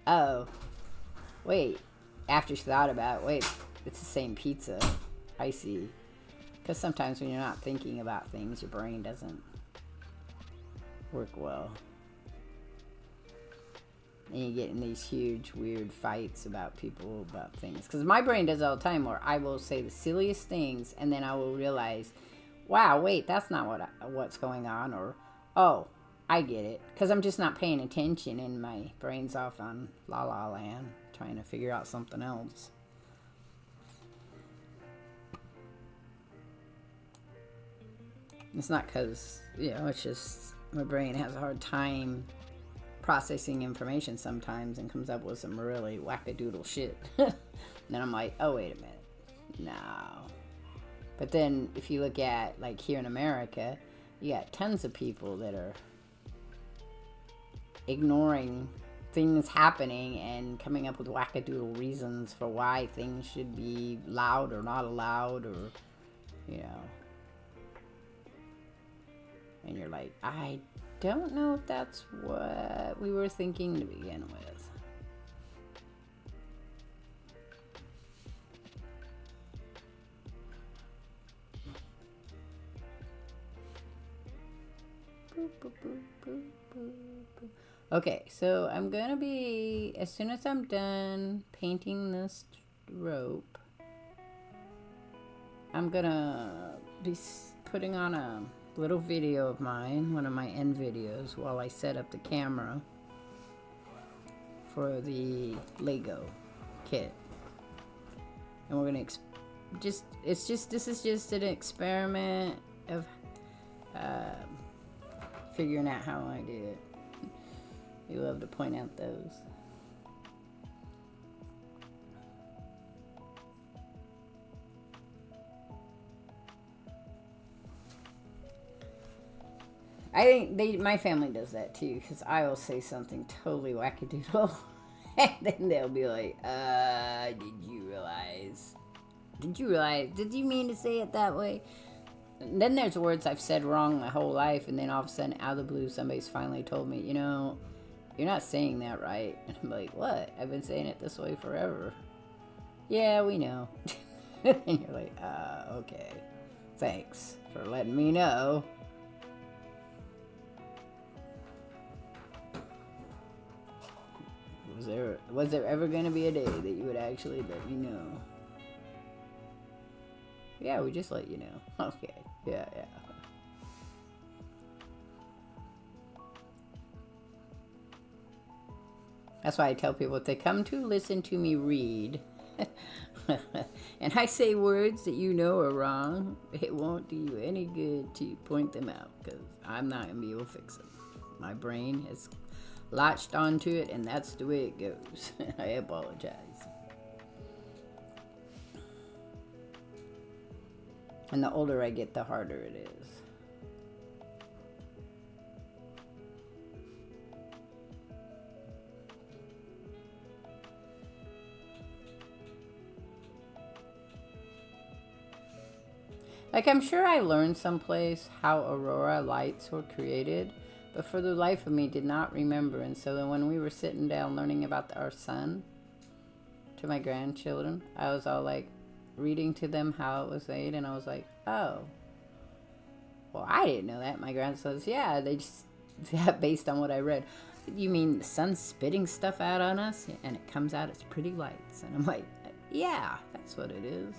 oh, wait, after she thought about it, wait, it's the same pizza. I see. Because sometimes when you're not thinking about things, your brain doesn't work well. And you get in these huge, weird fights about people, about things. Because my brain does it all the time, where I will say the silliest things, and then I will realize, wow, wait, that's not what's going on. Or, oh, I get it. Because I'm just not paying attention, and my brain's off on La La Land, trying to figure out something else. It's not because, it's just my brain has a hard time processing information sometimes and comes up with some really wackadoodle shit. Then I'm like, oh, wait a minute. No. But then if you look at, like, here in America, you got tons of people that are ignoring things happening and coming up with wackadoodle reasons for why things should be loud or not allowed, or, and you're like, I don't know if that's what we were thinking to begin with. Boop, boop, boop, boop, boop, boop. Okay, so I'm gonna be, as soon as I'm done painting this rope, I'm gonna be putting on a little video of mine, one of my end videos, while I set up the camera for the Lego kit. And we're gonna this is just an experiment of figuring out how I do it. We love to point out those. I think my family does that too, because I will say something totally wackadoodle, and then they'll be like, did you realize? Did you mean to say it that way? And then there's words I've said wrong my whole life, and then all of a sudden, out of the blue, somebody's finally told me, you're not saying that right. And I'm like, what? I've been saying it this way forever. Yeah, we know. And you're like, okay. Thanks for letting me know. Was there ever going to be a day that you would actually let me know? Yeah, we just let you know. Okay. Yeah. That's why I tell people, if they come to listen to me read, and I say words that are wrong, it won't do you any good to point them out, because I'm not going to be able to fix them. My brain has latched onto it, and that's the way it goes. I apologize. And the older I get, the harder it is. Like, I'm sure I learned someplace how aurora lights were created, but for the life of me did not remember. And so then when we were sitting down learning about our sun to my grandchildren, I was all like reading to them how it was made, and I was like, oh, well, I didn't know that. My grandson says, yeah, they just, based on what I read. You mean the sun's spitting stuff out on us and it comes out as pretty lights? And I'm like, yeah, that's what it is.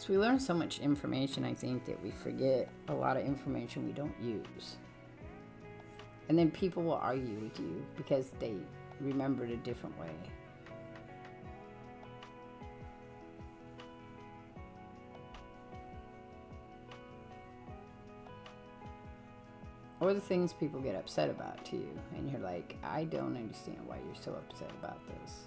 We learn so much information, I think, that we forget a lot of information we don't use. And then people will argue with you because they remembered a different way. Or the things people get upset about to you, and you're like, I don't understand why you're so upset about this.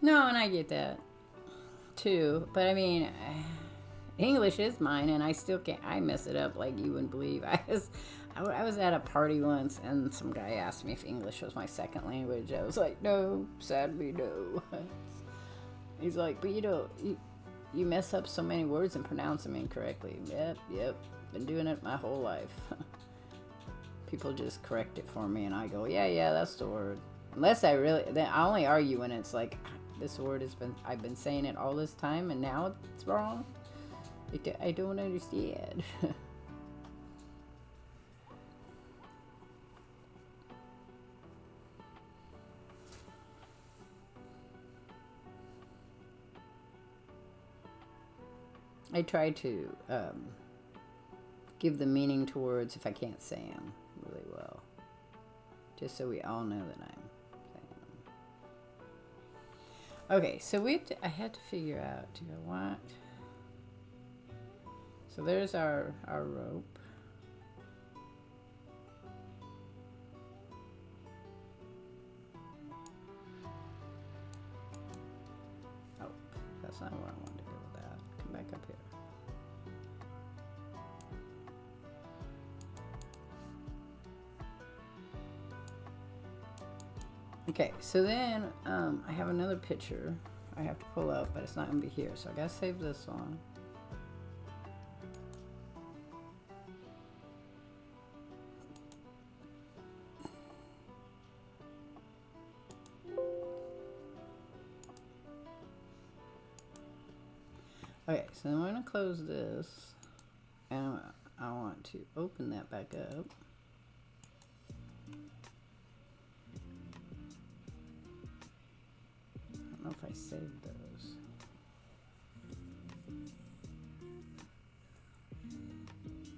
No, and I get that too, but I mean, English is mine, and I still can't. I mess it up like you wouldn't believe. I was at a party once, and some guy asked me if English was my second language. I was like, no, sadly, no. He's like, but you mess up so many words and pronounce them incorrectly. Yep. Been doing it my whole life. People just correct it for me, and I go, yeah, that's the word. Unless then I only argue when it's like, this word I've been saying it all this time, and now it's wrong. I don't understand. I try to give the meaning to words if I can't say them really well, just so we all know that I'm saying them. Okay, so I had to figure out, do I want... So there's our rope. Oh, that's not where I wanted to go with that. Come back up here. Okay, so then I have another picture I have to pull up, but it's not going to be here, so I got to save this one. Okay, so I'm going to close this, and I want to open that back up. I don't know if I saved those.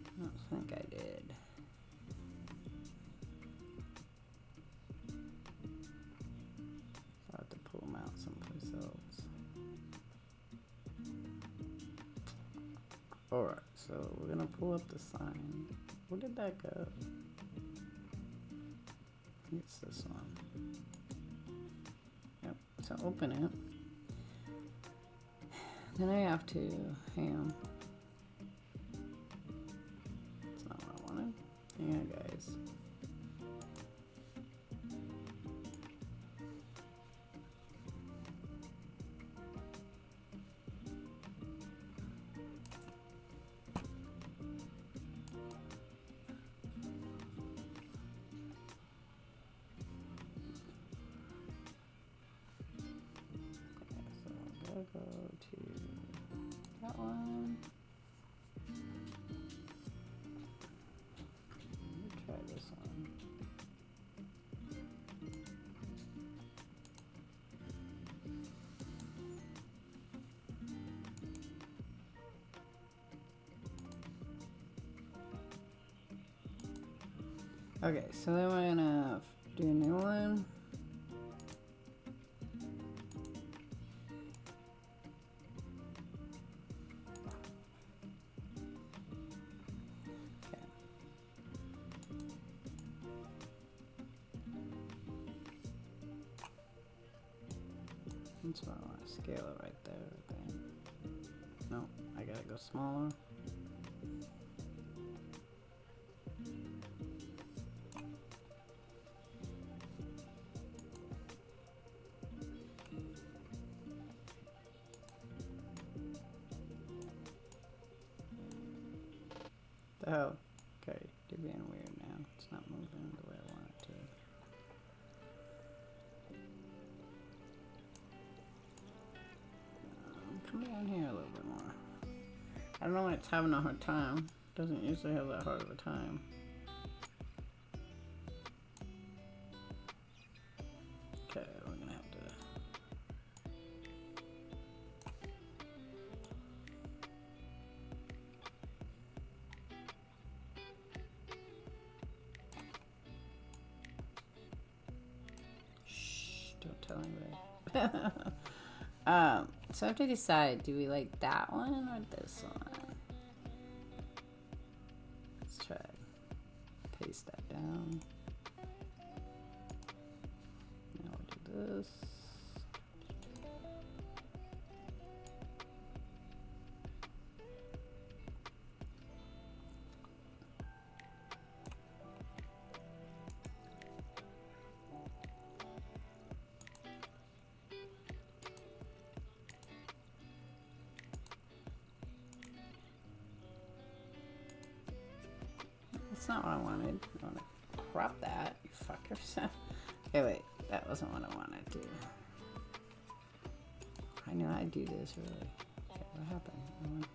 I don't think I did. I'll have to pull them out someplace else. Alright, so we're gonna pull up the sign. Where did that go? I think it's this one. Yep, so open it. Then I have to, hang on. That's not what I wanted. Hang on, guys. Go to that one. Let me try this one. Okay, so then we're gonna do a new one. So I want to scale it right there. Okay. No, I gotta go smaller. The hell? Okay, you're being weird now. It's not moving the way I want it to. Come down here a little bit more. I don't know why it's having a hard time. It doesn't usually have that hard of a time. Okay, we're gonna have to... Shh, don't tell anybody. So I have to decide, do we like that one or this one? Let's try. Paste that down. Now we'll do this. That's not what I wanted. I want to crop that. You fuckers. Okay, wait. That wasn't what I wanted to do. I knew I'd do this, really. Okay, what happened?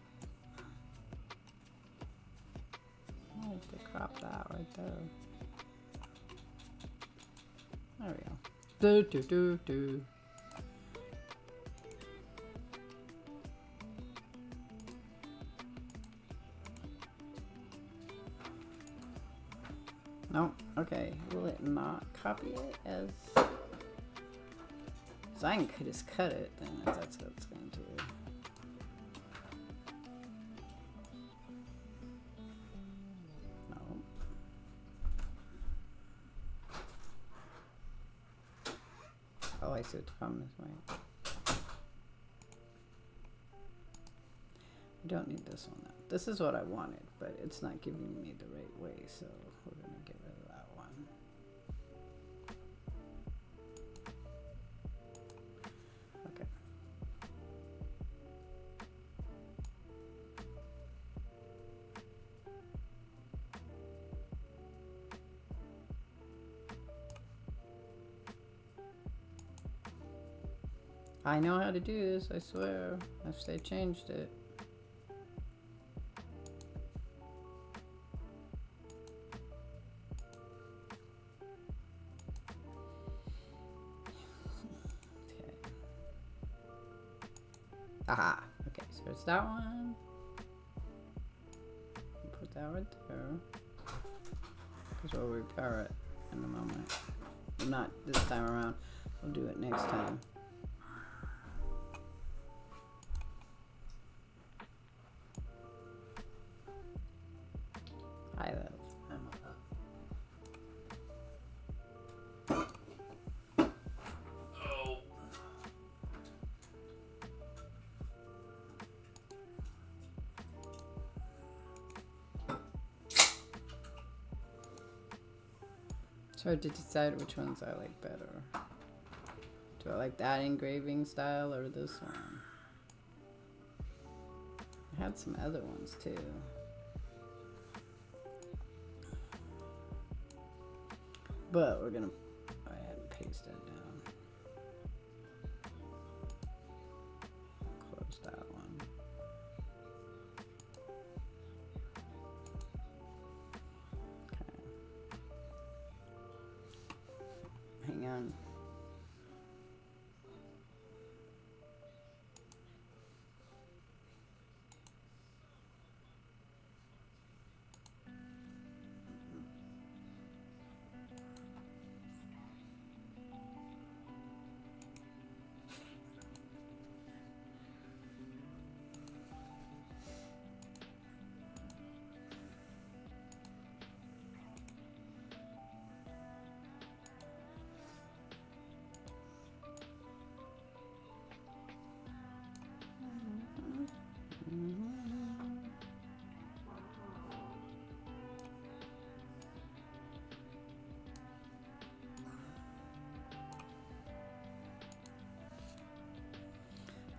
I wanted to crop that right there. There we go. Do, do, do, do. No, okay. Will it not copy it as? So I can just cut it then if that's what it's going to do. No. Oh, I see what the problem is. Wait. I don't need this one. This is what I wanted, but it's not giving me the right way, so we're going to get rid of that one. Okay. I know how to do this, I swear, if they changed it. Aha! Okay, so it's that one. Put that right there. Because we'll repair it in a moment. Not this time around. We'll do it next time. Hi, love. It's hard to decide which ones I like better. Do I like that engraving style or this one? I had some other ones too. But we're gonna go ahead and paste that down. Close that one. Hang on.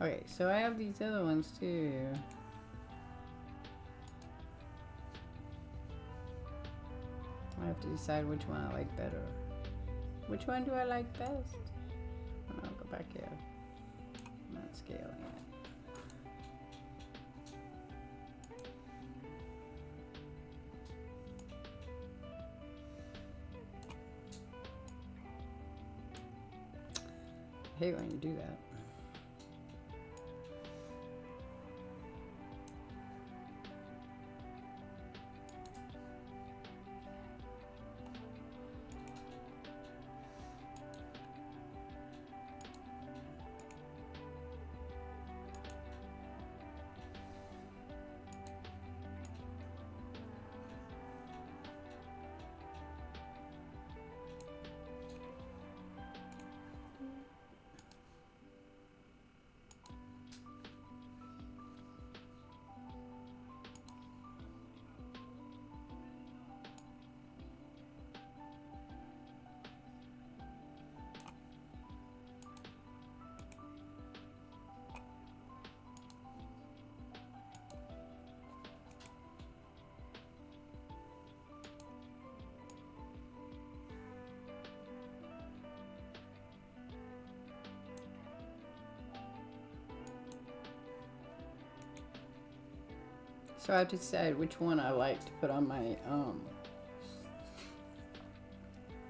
Okay, so I have these other ones too. I have to decide which one I like better. Which one do I like best? I'll go back here. I'm not scaling it. I hate when you do that. So I have to decide which one I like to put on my,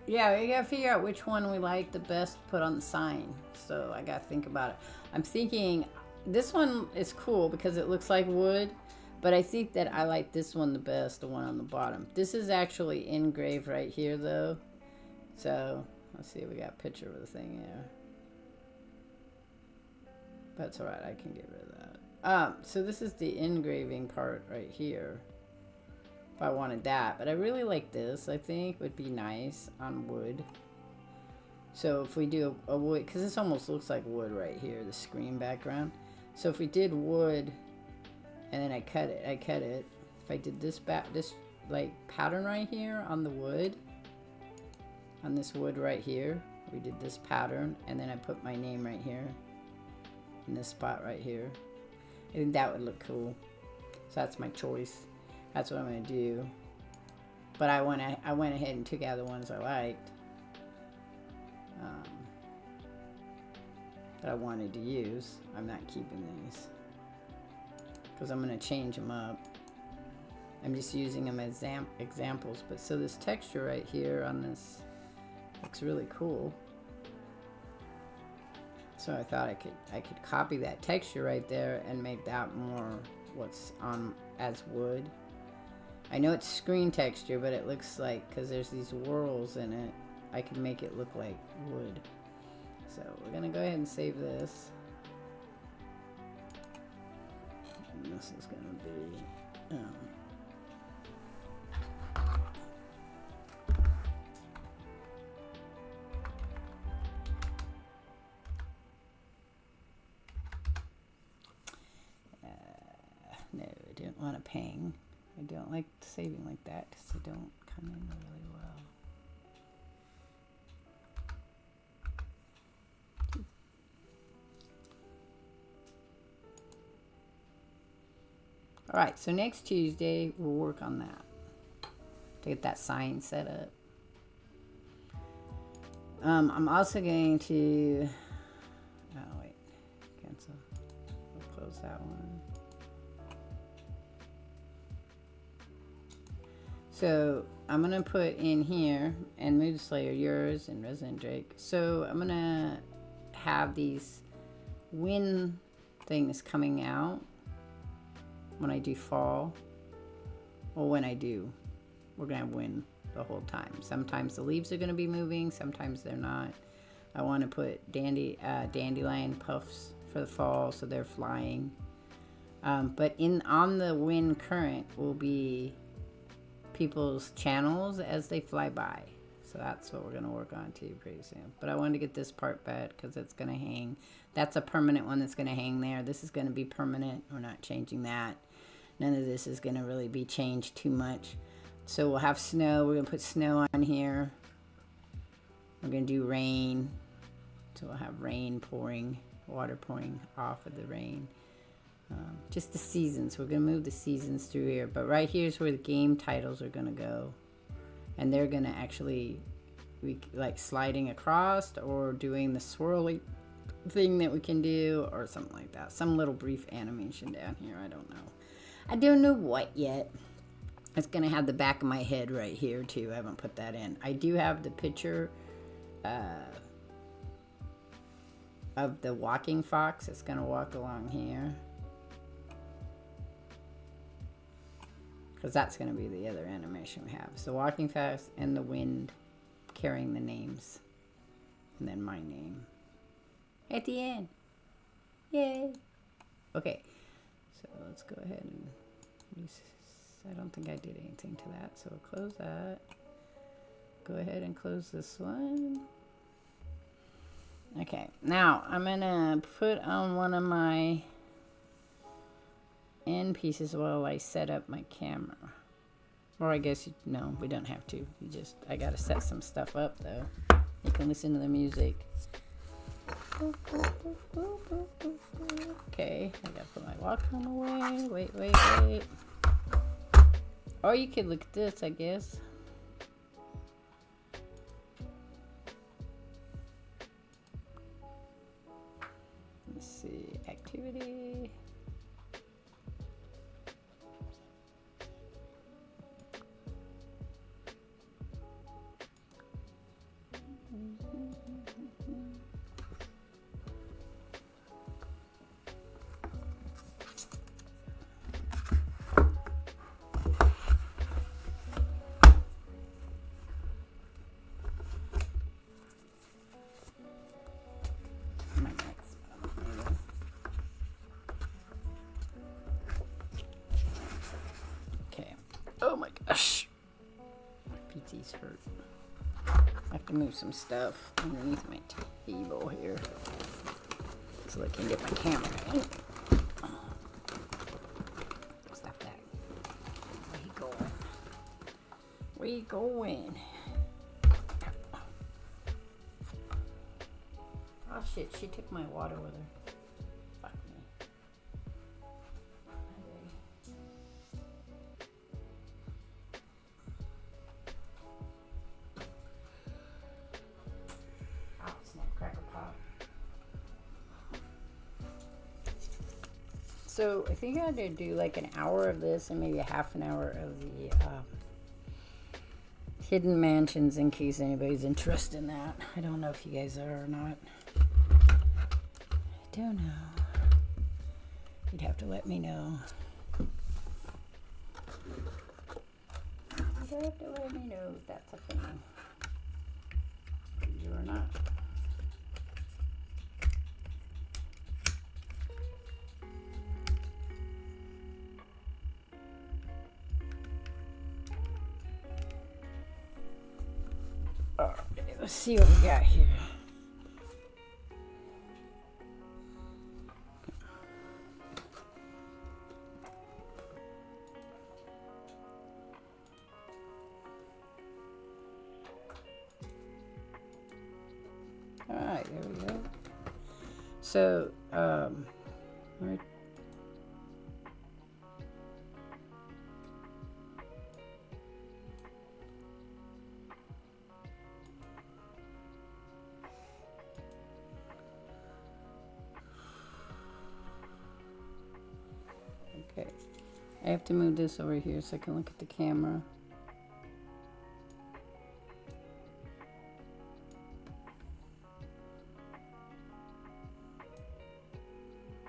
yeah, we gotta figure out which one we like the best to put on the sign. So I gotta think about it. I'm thinking this one is cool because it looks like wood, but I think that I like this one the best, the one on the bottom. This is actually engraved right here though. So let's see, we got a picture of the thing there. That's alright, I can get rid of that. So this is the engraving part right here. If I wanted that, but I really like this. I think would be nice on wood. So if we do a wood, because this almost looks like wood right here, the screen background. So if we did wood, and then I cut it. If I did this like pattern right here on the wood, on this wood right here, we did this pattern, and then I put my name right here, in this spot right here. I think that would look cool. So that's my choice. That's what I'm gonna do. But I went ahead and took out the ones I liked. That I wanted to use. I'm not keeping these. Because I'm gonna change them up. I'm just using them as examples. But so this texture right here on this looks really cool. So I thought I could copy that texture right there and make that more what's on as wood. I know it's screen texture, but it looks like, because there's these whorls in it, I can make it look like wood. So we're gonna go ahead and save this. And this is gonna be no, I didn't want to ping. I don't like saving like that because they don't come in really well. Alright, so next Tuesday we'll work on that. To get that sign set up. I'm also going to... Oh, wait. Cancel. We'll close that one. So I'm going to put in here, and Mood Slayer, yours, and Resident Drake. So I'm going to have these wind things coming out when I do fall. Well, when I do, we're going to have wind the whole time. Sometimes the leaves are going to be moving, sometimes they're not. I want to put dandelion puffs for the fall, so they're flying. But on the wind current will be people's channels as they fly by. So that's what we're going to work on too pretty soon. But I wanted to get this part back because it's going to hang. That's a permanent one that's going to hang there. This is going to be permanent. We're not changing that. None of this is going to really be changed too much. So we'll have snow. We're going to put snow on here. We're going to do rain. So we'll have rain pouring, water pouring off of the rain. Just the seasons. We're going to move the seasons through here. But right here is where the game titles are going to go. And they're going to actually be like sliding across or doing the swirly thing that we can do or something like that. Some little brief animation down here. I don't know. I don't know what yet. It's going to have the back of my head right here too. I haven't put that in. I do have the picture of the walking fox. It's going to walk along here. Because that's going to be the other animation we have. So walking fox and the wind carrying the names. And then my name. At the end. Yay. Okay. So let's go ahead and... I don't think I did anything to that. So we'll close that. Go ahead and close this one. Okay. Now I'm going to put on one of my end pieces while I set up my camera. Or I guess, no, we don't have to. I got to set some stuff up though. You can listen to the music. Okay, I gotta put my Walkman away. Wait. Or you could look at this, I guess. Let's see, activity. Oh my gosh. My PT's hurt. I have to move some stuff underneath my table here so I can get my camera in. Stop that. Where you going? Where you going? Oh shit, she took my water with her. Fuck me. Oh, snap, cracker pop. So I think I had to do like an hour of this and maybe a half an hour of the hidden mansions in case anybody's interested in that. I don't know if you guys are or not. I don't know. You'd have to let me know. You'd have to let me know if that's a thing. You or not. Alright, let's see what we got here. Alright, there we go. So, right. Okay, I have to move this over here so I can look at the camera.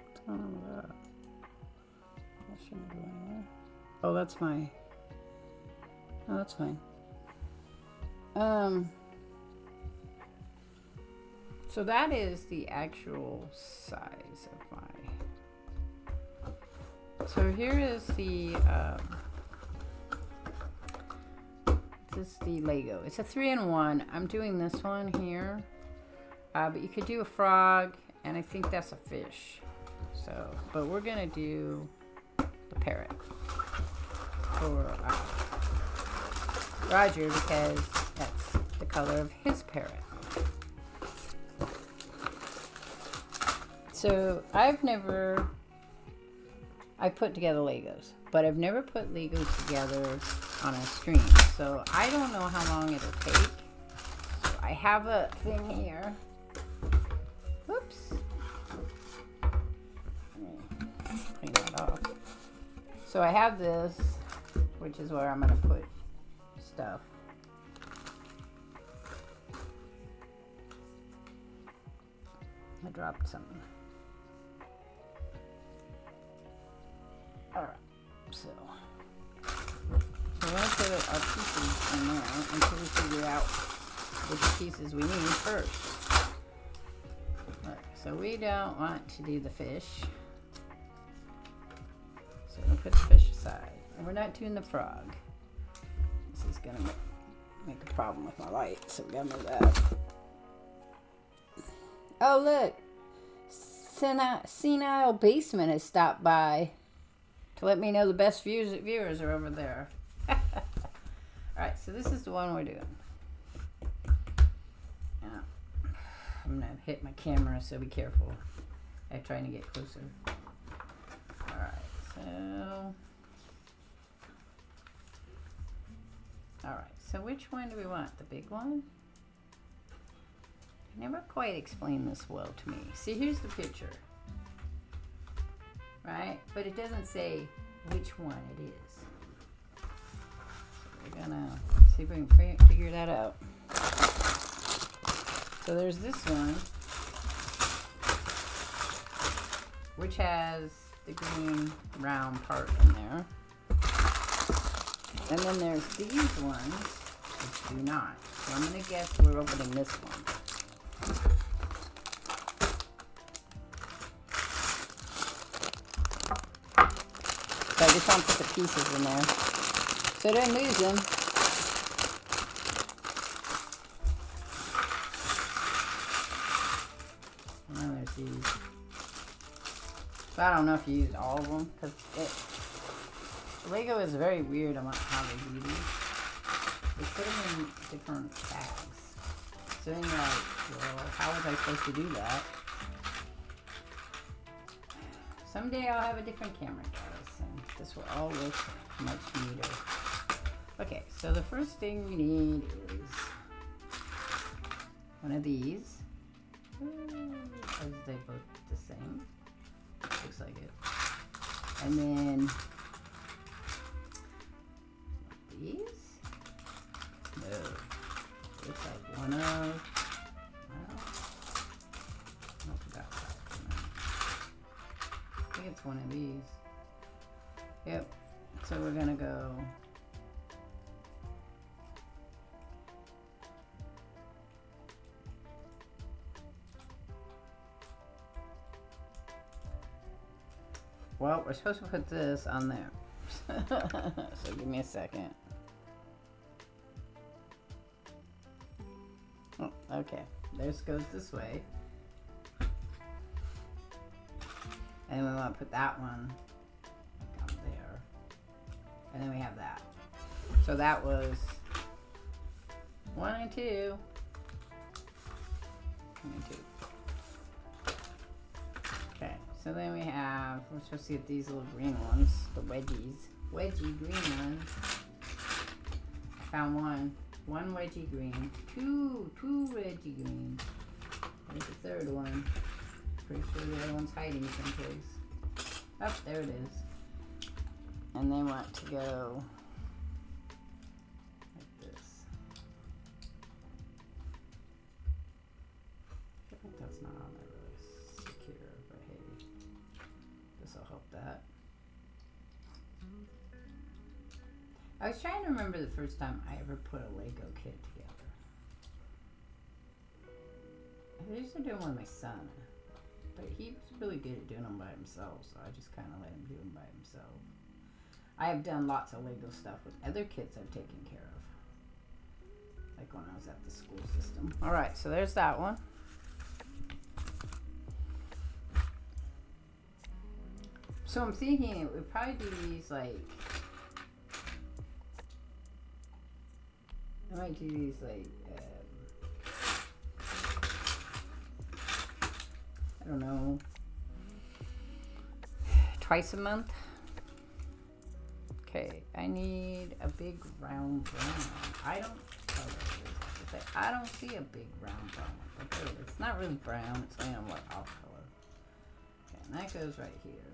What's going on with that? That shouldn't go anywhere. Oh, that's my... Oh, that's fine. So that is the actual size of my... So here is the, this is the Lego. It's a 3-in-1. I'm doing this one here, but you could do a frog, and I think that's a fish. So, but we're gonna do the parrot for Roger because that's the color of his parrot. So I put together Legos, but I've never put Legos together on a stream, so I don't know how long it'll take. So I have a thing here. Whoops. Clean that off. So I have this, which is where I'm going to put stuff. I dropped something. Alright, so we're going to put our pieces in there until we figure out which pieces we need first. Alright, so we don't want to do the fish. So we're going to put the fish aside. And we're not doing the frog. This is going to make a problem with my light, so we got to move that. Oh, look! Senile Basement has stopped by to let me know the best viewers are over there. Alright, so this is the one we're doing. Now, I'm going to hit my camera, so be careful. I'm trying to get closer. Alright, so... Alright, so which one do we want? The big one? You never quite explained this well to me. See, here's the picture. Right? But it doesn't say which one it is. So we're gonna see if we can figure that out. So there's this one, which has the green round part in there. And then there's these ones, which do not. So I'm gonna guess we're opening this one. So I just want to put the pieces in there. So I didn't lose them. And then there's these. So I don't know if you used all of them, because Lego is very weird about how they do these. They put them in different tags. So then you're like, well, how was I supposed to do that? Someday I'll have a different camera, guys, and this will all look much neater. Okay, so the first thing we need is one of these. As they both the same. Looks like it. And then these? No. Looks like one of. Well, I forgot that. I think it's one of these. Yep. So we're gonna go. Well, we're supposed to put this on there. So give me a second. Oh, okay, this goes this way. And we want to put that one like on there. And then we have that. So that was 1 and 2. 1 and 2. Okay, so then we have, we're supposed to get these little green ones, the wedgies. Wedgie green ones. I found one. One wedgie green. Two wedgie green. There's the third one. Pretty sure the other one's hiding someplace. Oh, there it is. And they want to go like this. I think that's not on there really secure, but hey, this will help that. I was trying to remember the first time I ever put a Lego kit together. I used to do them with my son, but he was really good at doing them by himself, so I just kind of let him do them by himself. I have done lots of Lego stuff with other kids I've taken care of, like when I was at the school system. All right, so there's that one. So I'm thinking it would probably do these like, I might do these like, I don't know, twice a month. Okay, I need a big round brown. I don't see a big round brown. Okay, it's not really brown, it's kind of like off color. Okay, and that goes right here.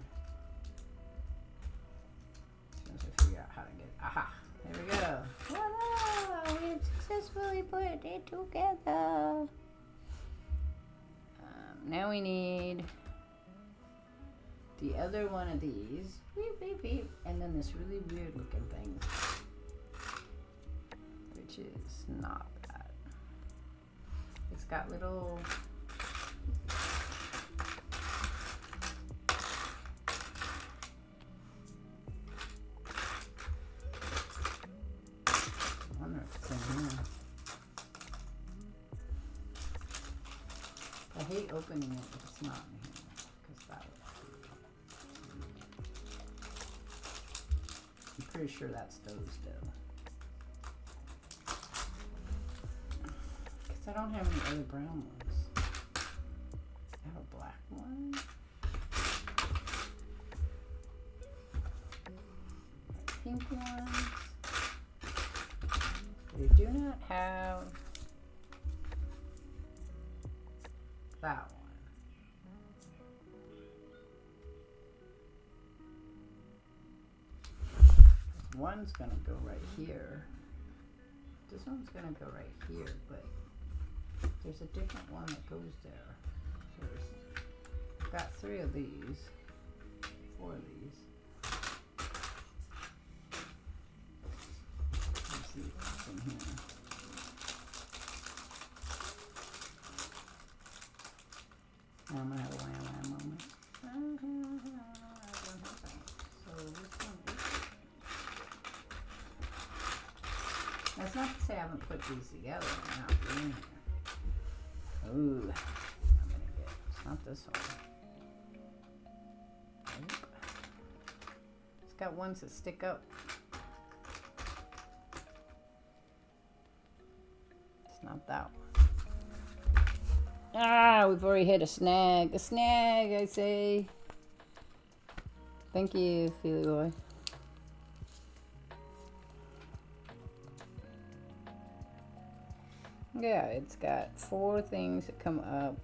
As soon as I figure out how to get, aha, there we go. Voila, we have successfully put it together. Now we need the other one of these. Beep, beep, beep. And then this really weird looking thing, which is not that. It's got little I wonder if it's in here. I hate opening it if it's not in here, because that would be... I'm pretty sure that's those though. Because I don't have any other brown ones. I have a black one. Pink ones. We do not have that one. One's gonna go right here. This one's gonna go right here, but there's a different one that goes there. So I've got 3 of these, 4 of these. Let's see what's in here. Now I'm gonna have a wham moment. So this one is. haven't put these together. They're not in here. Ooh, I'm gonna get. It's not this one. Nope. It's got ones that stick up. It's not that one. Ah, we've already hit a snag. A snag, I say. Thank you, Feely Boy. Yeah, it's got 4 things that come up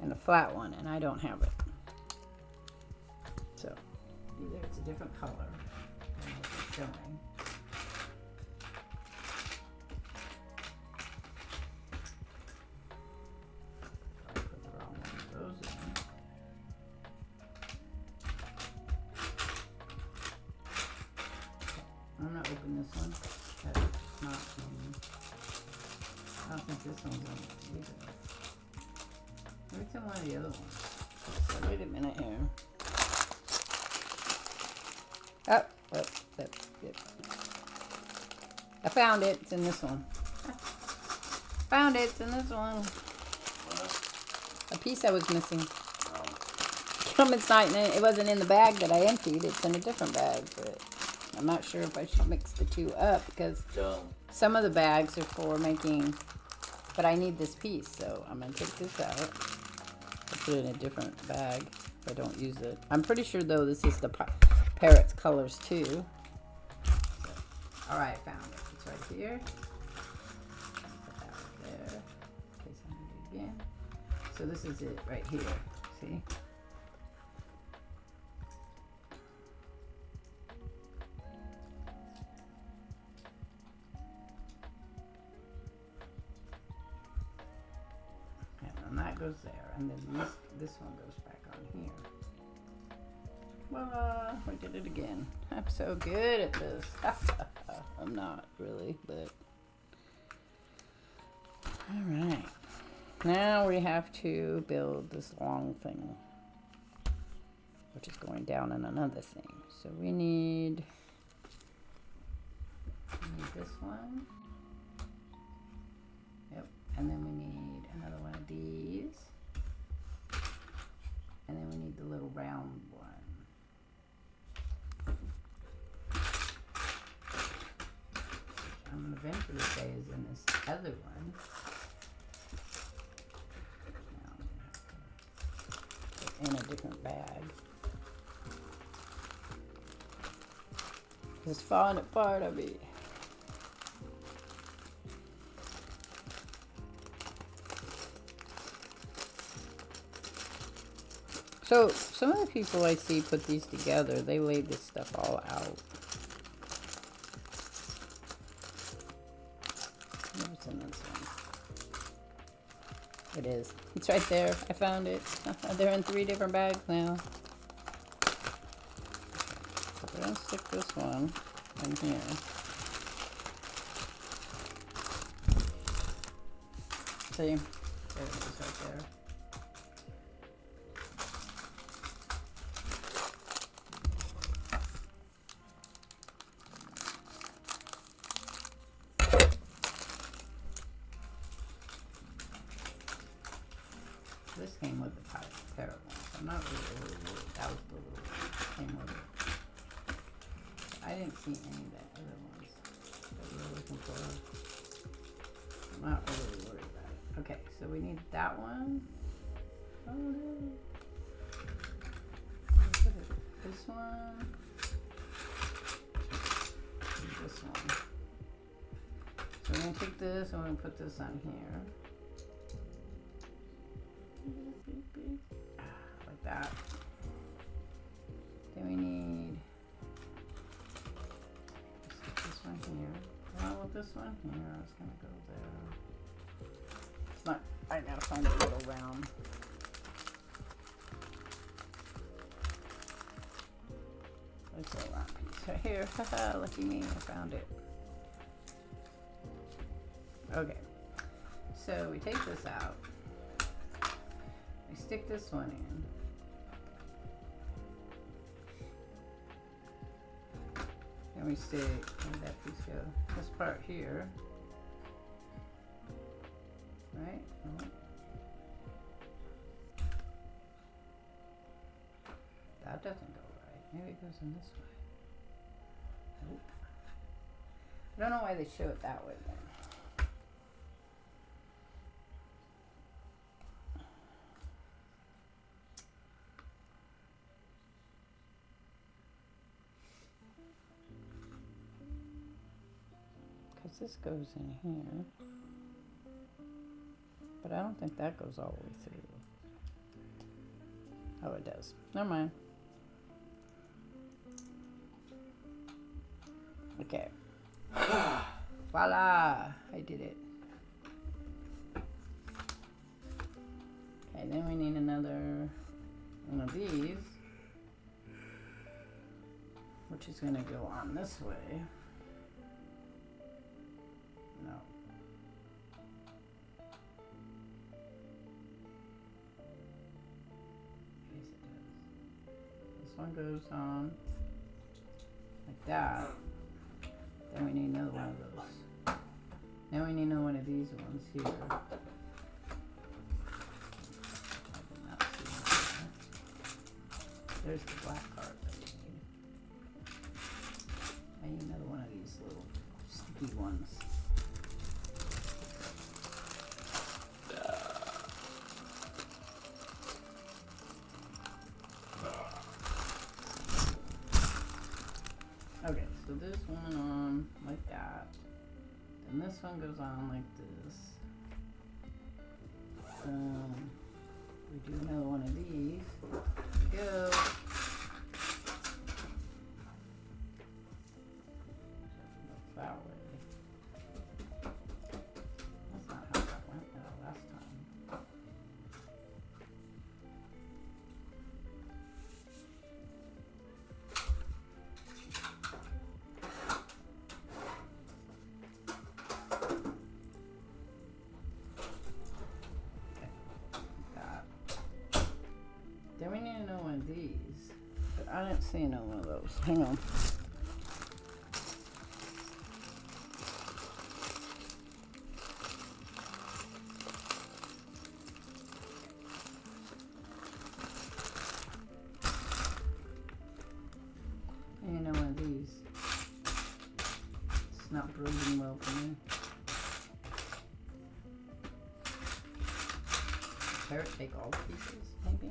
and a flat one, and I don't have it. So, either it's a different color than what it's showing. I put the wrong one of those in. I'm gonna open this one. That's not I don't think this one's on it either. Maybe it's in one of the other ones. So wait a minute here. Oh, yep. I found it. It's in this one. Found it. It's in this one. A piece I was missing. It's not in it. It wasn't in the bag that I emptied. It's in a different bag, but I'm not sure if I should mix the two up because some of the bags are for making. But I need this piece, so I'm going to take this out. I'll put it in a different bag if I don't use it. I'm pretty sure, though, this is the parrot's colors, too. So, alright, found it. It's right here. Put that right there in case I need it again. So this is it right here. See? And that goes there, and then this one goes back on here. Voila, we did it again. I'm so good at this. I'm not really, but all right. Now we have to build this long thing, which is going down in another thing. So we need this one. Yep, and then we need another one of these. And then we need the little round one. I'm going to eventually say is in this other one. Now I'm going to have to put in a different bag. It's falling apart on me. So, some of the people I see put these together, they lay this stuff all out. What's in this one? It is. It's right there. I found it. They're in 3 different bags now. So we're going to stick this one in here. See? There it is right there. This came with the parrot one, so I'm not really worried. That was the little came with it. I didn't see any of the other ones that we were looking for. I'm not really worried about it. Okay, so we need that one. Oh no. This one. And this one. So we're going to take this and we're going to put this on here. Like that. Then we need this one here. I want this one here. It's gonna go there. It's not. I gotta find a little round. It's a round piece right here. Haha, lucky me! I found it. Okay. So we take this out. We stick this one in. Let me see. Where'd that piece go? This part here. Right? No. That doesn't go right. Maybe it goes in this way. Nope. I don't know why they show it that way then. Because this goes in here. But I don't think that goes all the way through. Oh, it does. Never mind. Okay. Voila! I did it. Okay, then we need another one of these, which is going to go on this way. No. Yes, it does. This one goes on like that. Then we need another one of those. Now we need another one of these ones here. I did not see that. There's the black card that we need. I need another one of these little sticky ones. Okay, so this one on like that. Then this one goes on like this. We do another one of these. There we go. That way. That's not how that went last time. Then we need another one of these. But I didn't see another one of those. Hang on. I need another one of these. It's not brooding well for me. Carrot take all the pieces, maybe?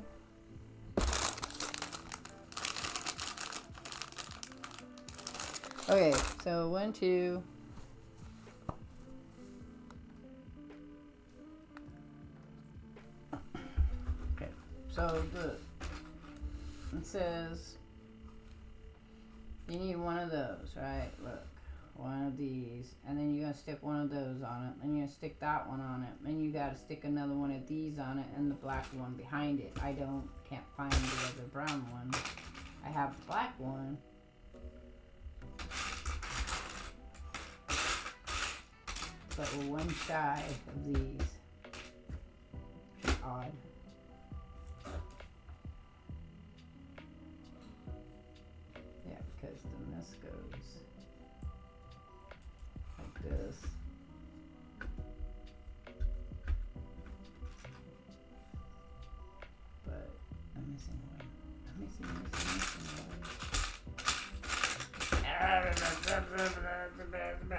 Okay, so 1, 2. Okay, so it says you need one of those, right? Look, one of these, and then you're gonna stick one of those on it, then you're gonna stick that one on it, then you gotta stick another one of these on it, and the black one behind it. I can't find the other brown one. I have the black one. But we're one shy of these. Odd. Yeah, because then this goes like this. But I'm missing one. I'm missing one.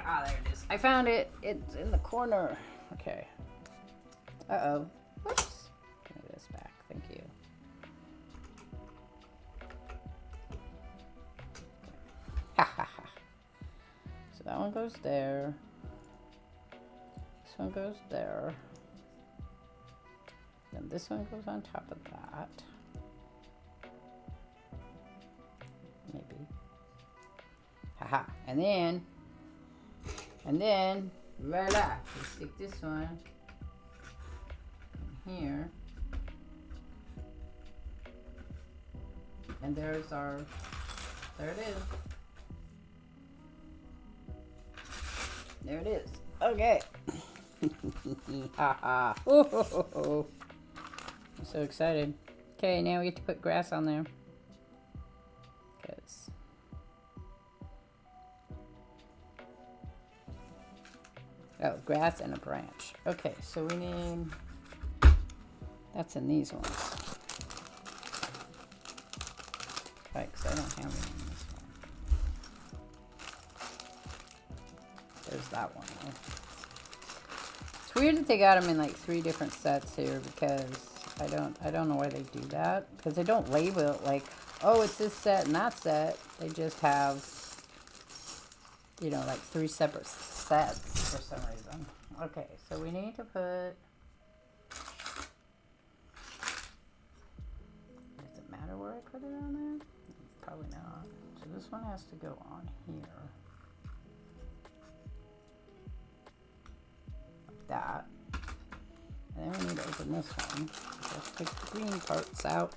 Ah, there it is. I found it. It's in the corner. Okay. Uh-oh. Whoops. Give me this back. Thank you. Ha ha ha. So that one goes there. This one goes there. Then this one goes on top of that. Maybe. Haha. And then, voila, we stick this one in here. And there it is. There it is. Okay. Haha. I'm so excited. Okay, now we get to put grass on there. Because Oh, grass and a branch. Okay, so we need... That's in these ones. Right, because I don't have any in this one. There's that one. It's weird that they got them in like 3 different sets here because I don't know why they do that. Because they don't label it like, oh, it's this set and that set. They just have, you know, like 3 separate sets for some reason. Okay, so we need to put... Does it matter where I put it on there? Probably not. So this one has to go on here. Like that. And then we need to open this one. Let's take the green parts out.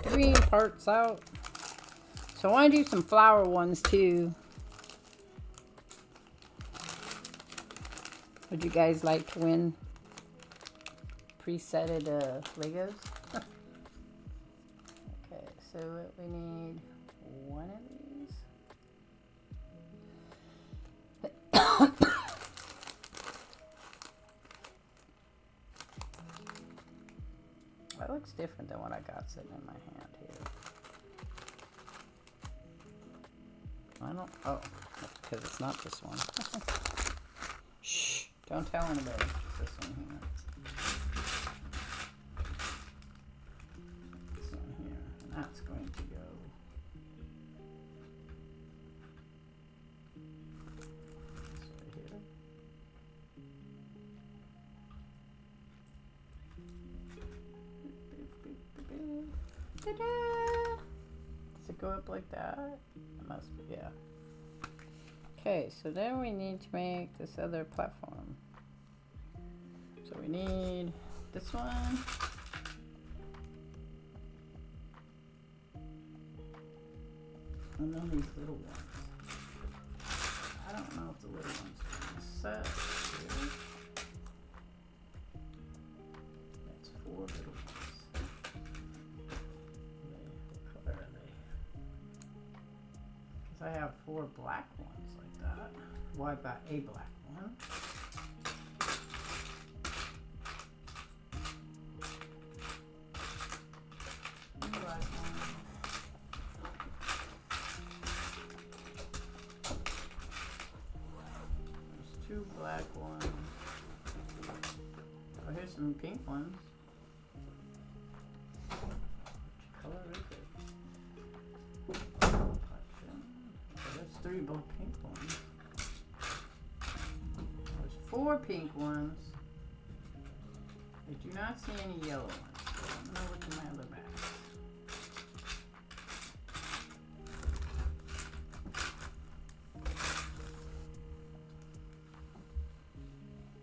Green parts out. So I want to do some flower ones too. Would you guys like to win presetted Legos? Okay, so we need one of these. That looks different than what I got sitting in my hand here. I don't, oh, because it's not this one. Shh, don't tell anybody. It's this one here. This one here, and that's going to go. This right here. Ta-da! Does it go up like that? It must be, yeah. Okay, so then we need to make this other platform. So we need this one. And then these little ones. I don't know if the little ones are in the set here. That's 4 little ones. What color are they? Because I have 4 black ones like that. Well, I've got a black one. Black one. There's 2 black ones. Oh, here's some pink ones. Which color is it? There's 3 both pink ones. There's 4 pink ones. I do not see any yellow ones. I don't know what's in my other bag.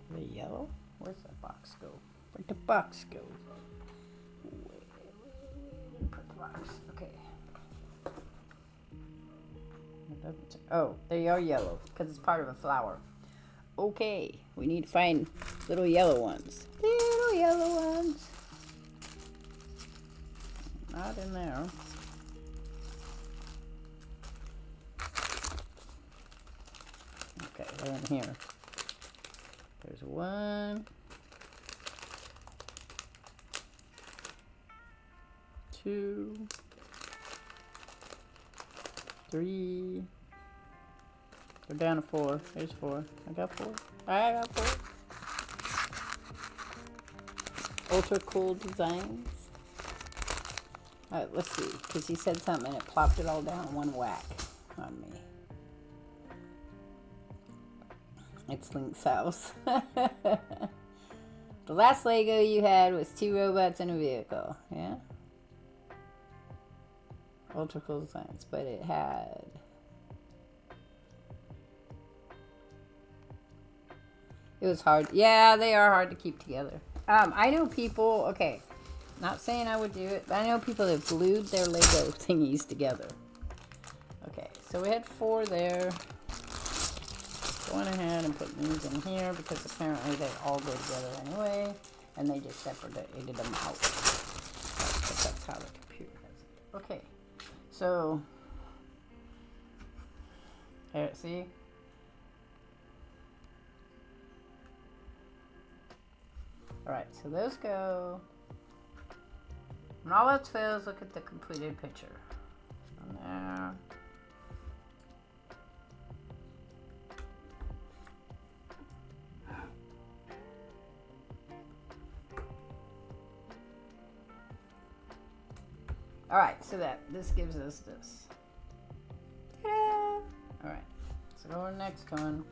The yellow? Where's that box go? Where'd the box go? Put the box. Okay. Oh, they are yellow because it's part of a flower. Okay, we need to find little yellow ones. Little yellow ones. Not in there. Okay, they're in here. There's 1, 2, 3. We're down to 4. There's 4. I got 4. I got 4. Ultra cool designs. Alright, let's see. Because he said something and it plopped it all down in one whack on me. It's Link's house. The last Lego you had was 2 robots and a vehicle. Yeah? Ultra cool designs. But it had... It was hard. Yeah, they are hard to keep together. I know people... Okay. Not saying I would do it. But I know people that glued their Lego thingies together. Okay. So we had 4 there. Going ahead and putting these in here because apparently they all go together anyway, and they just separated them out. But that's how the computer does it. Okay, so here, see, Alright, so those go. When all else fails, look at the completed picture. On there. Alright, so this gives us this. Ta-da! Alright, so go to the next one.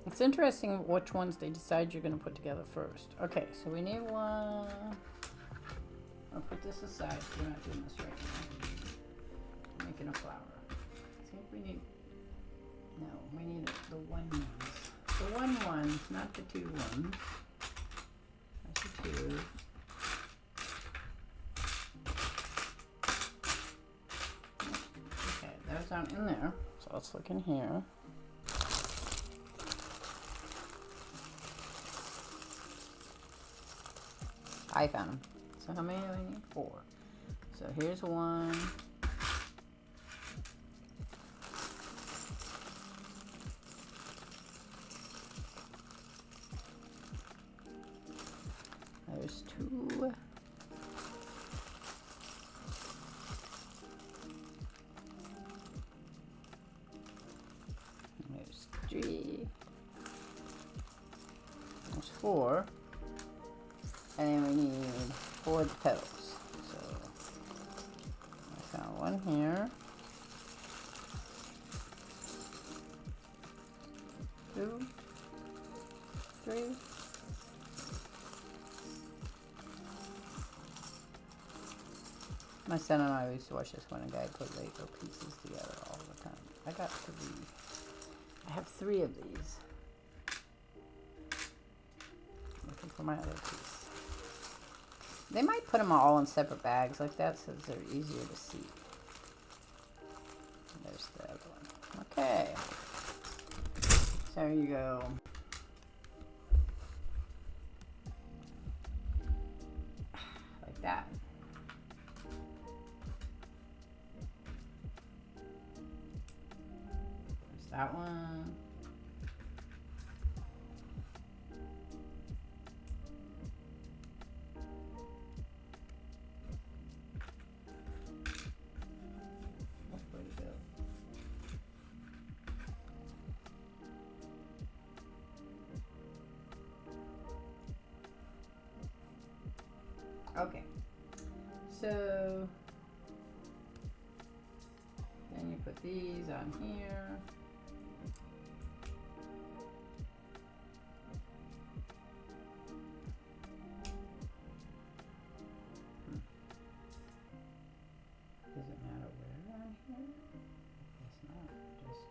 It's interesting which ones they decide you're going to put together first. Okay, so we need one. I'll put this aside so we're not doing this right now. Making a flower. I think we need, no, we need the one ones. The one ones, not the two ones. That's the two. Okay, those aren't in there. So let's look in here. I found them. So how many do I need? 4. So here's one. There's 2. There's 3. There's 4. And then we need 4 petals. So I found one here. 2, 3. My son and I used to watch this when a guy put Lego pieces together all the time. I got 3. I have 3 of these. Looking for my other piece. They might put them all in separate bags like that so they're easier to see. There's the other one. Okay. So there you go. Like that. There's that one. Okay, so then you put these on here. Does it matter where on here? It's not, just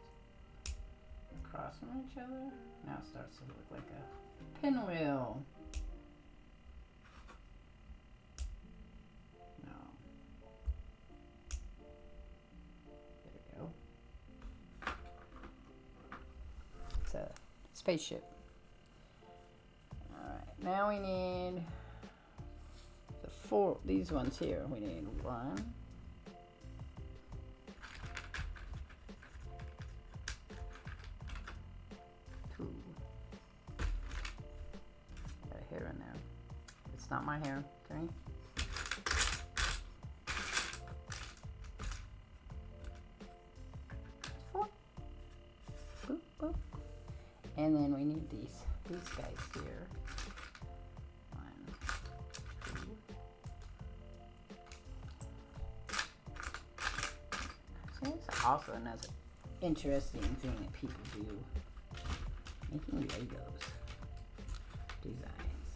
across from each other. Now it starts to look like a pinwheel. Spaceship. Alright, now we need the 4, these ones here. We need 1, 2. Got a hair in there. It's not my hair. 3. 4. Boop, boop. And then we need these guys here. 1, 2. So it's also another interesting thing that people do. Making Legos. Designs.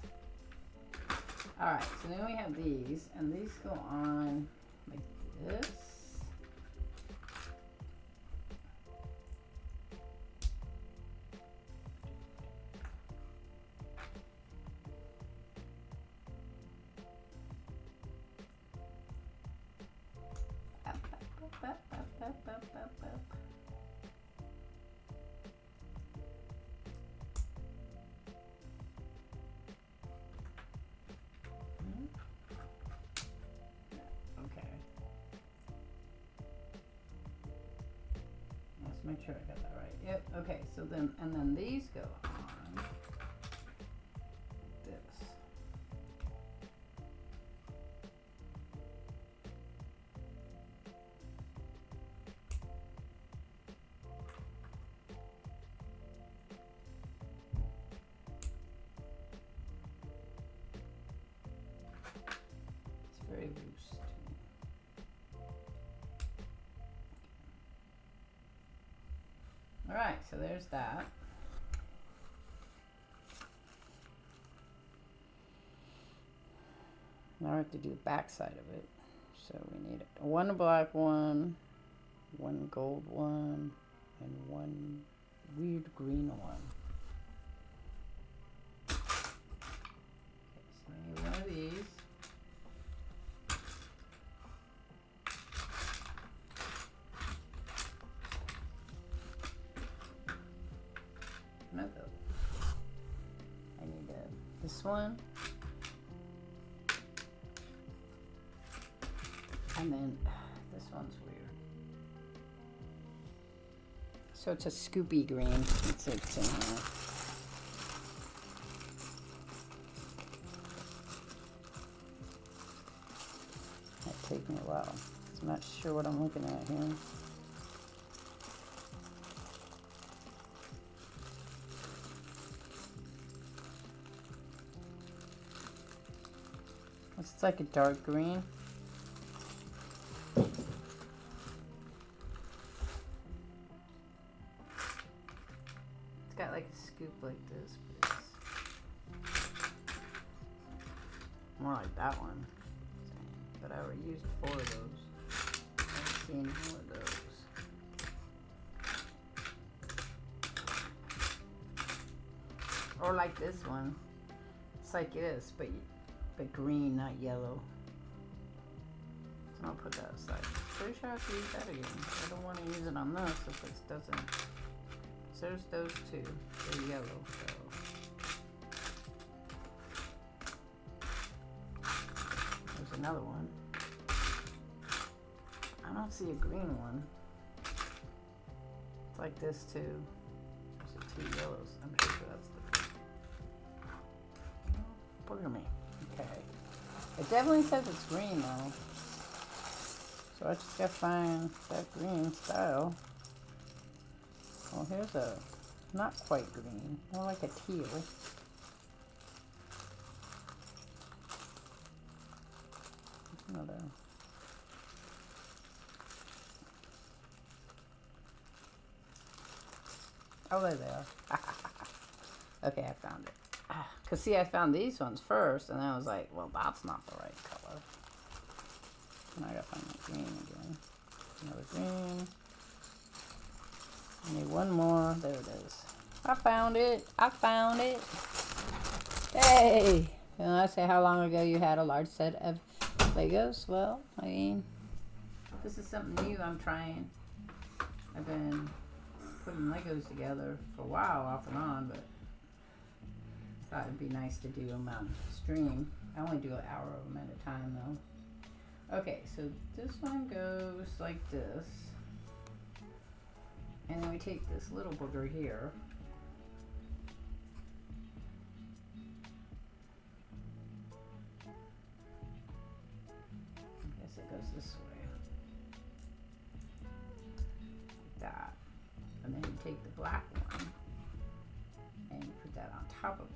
Alright, so then we have these, and these go on like this. Make sure I got that right. Yep. Okay. So then, and then these go on. so there's that. Now we have to do the back side of it. So we need one black one, one gold one, and one weird green one. Okay, so we need one of these. No, I need this one. And then this one's weird. So it's a Scoopy green. It's in here. That take me a while. I'm not sure what I'm looking at here. It's like a dark green. Got like a scoop like this, but it's more like that one. But I already used 4 of those. I haven't seen more of those. Or like this one. It's like this, but green, not yellow. So I'll put that aside. Pretty sure I have to use that again. I don't want to use it on this if it doesn't. So there's those 2. They're yellow, so. There's another one. I don't see a green one. It's like this too. There's 2 yellows. I'm pretty sure that's the booger me. Okay. It definitely says it's green though. So I just gotta find that green style. Well, here's a not quite green, more like a teal. Another. Oh, there they are. Okay, I found it. Because see, I found these ones first, and then I was like, well, that's not the right color. And I gotta find that green again. Another green. I need one more. There it is. I found it. I found it. Hey! You know, I say how long ago you had a large set of Legos? Well, I mean, this is something new I'm trying. I've been putting Legos together for a while, off and on, but thought it'd be nice to do them on stream. I only do an hour of them at a time though. Okay, so this one goes like this. And then we take this little booger here. I guess it goes this way. Like that. And then you take the black one and you put that on top of it.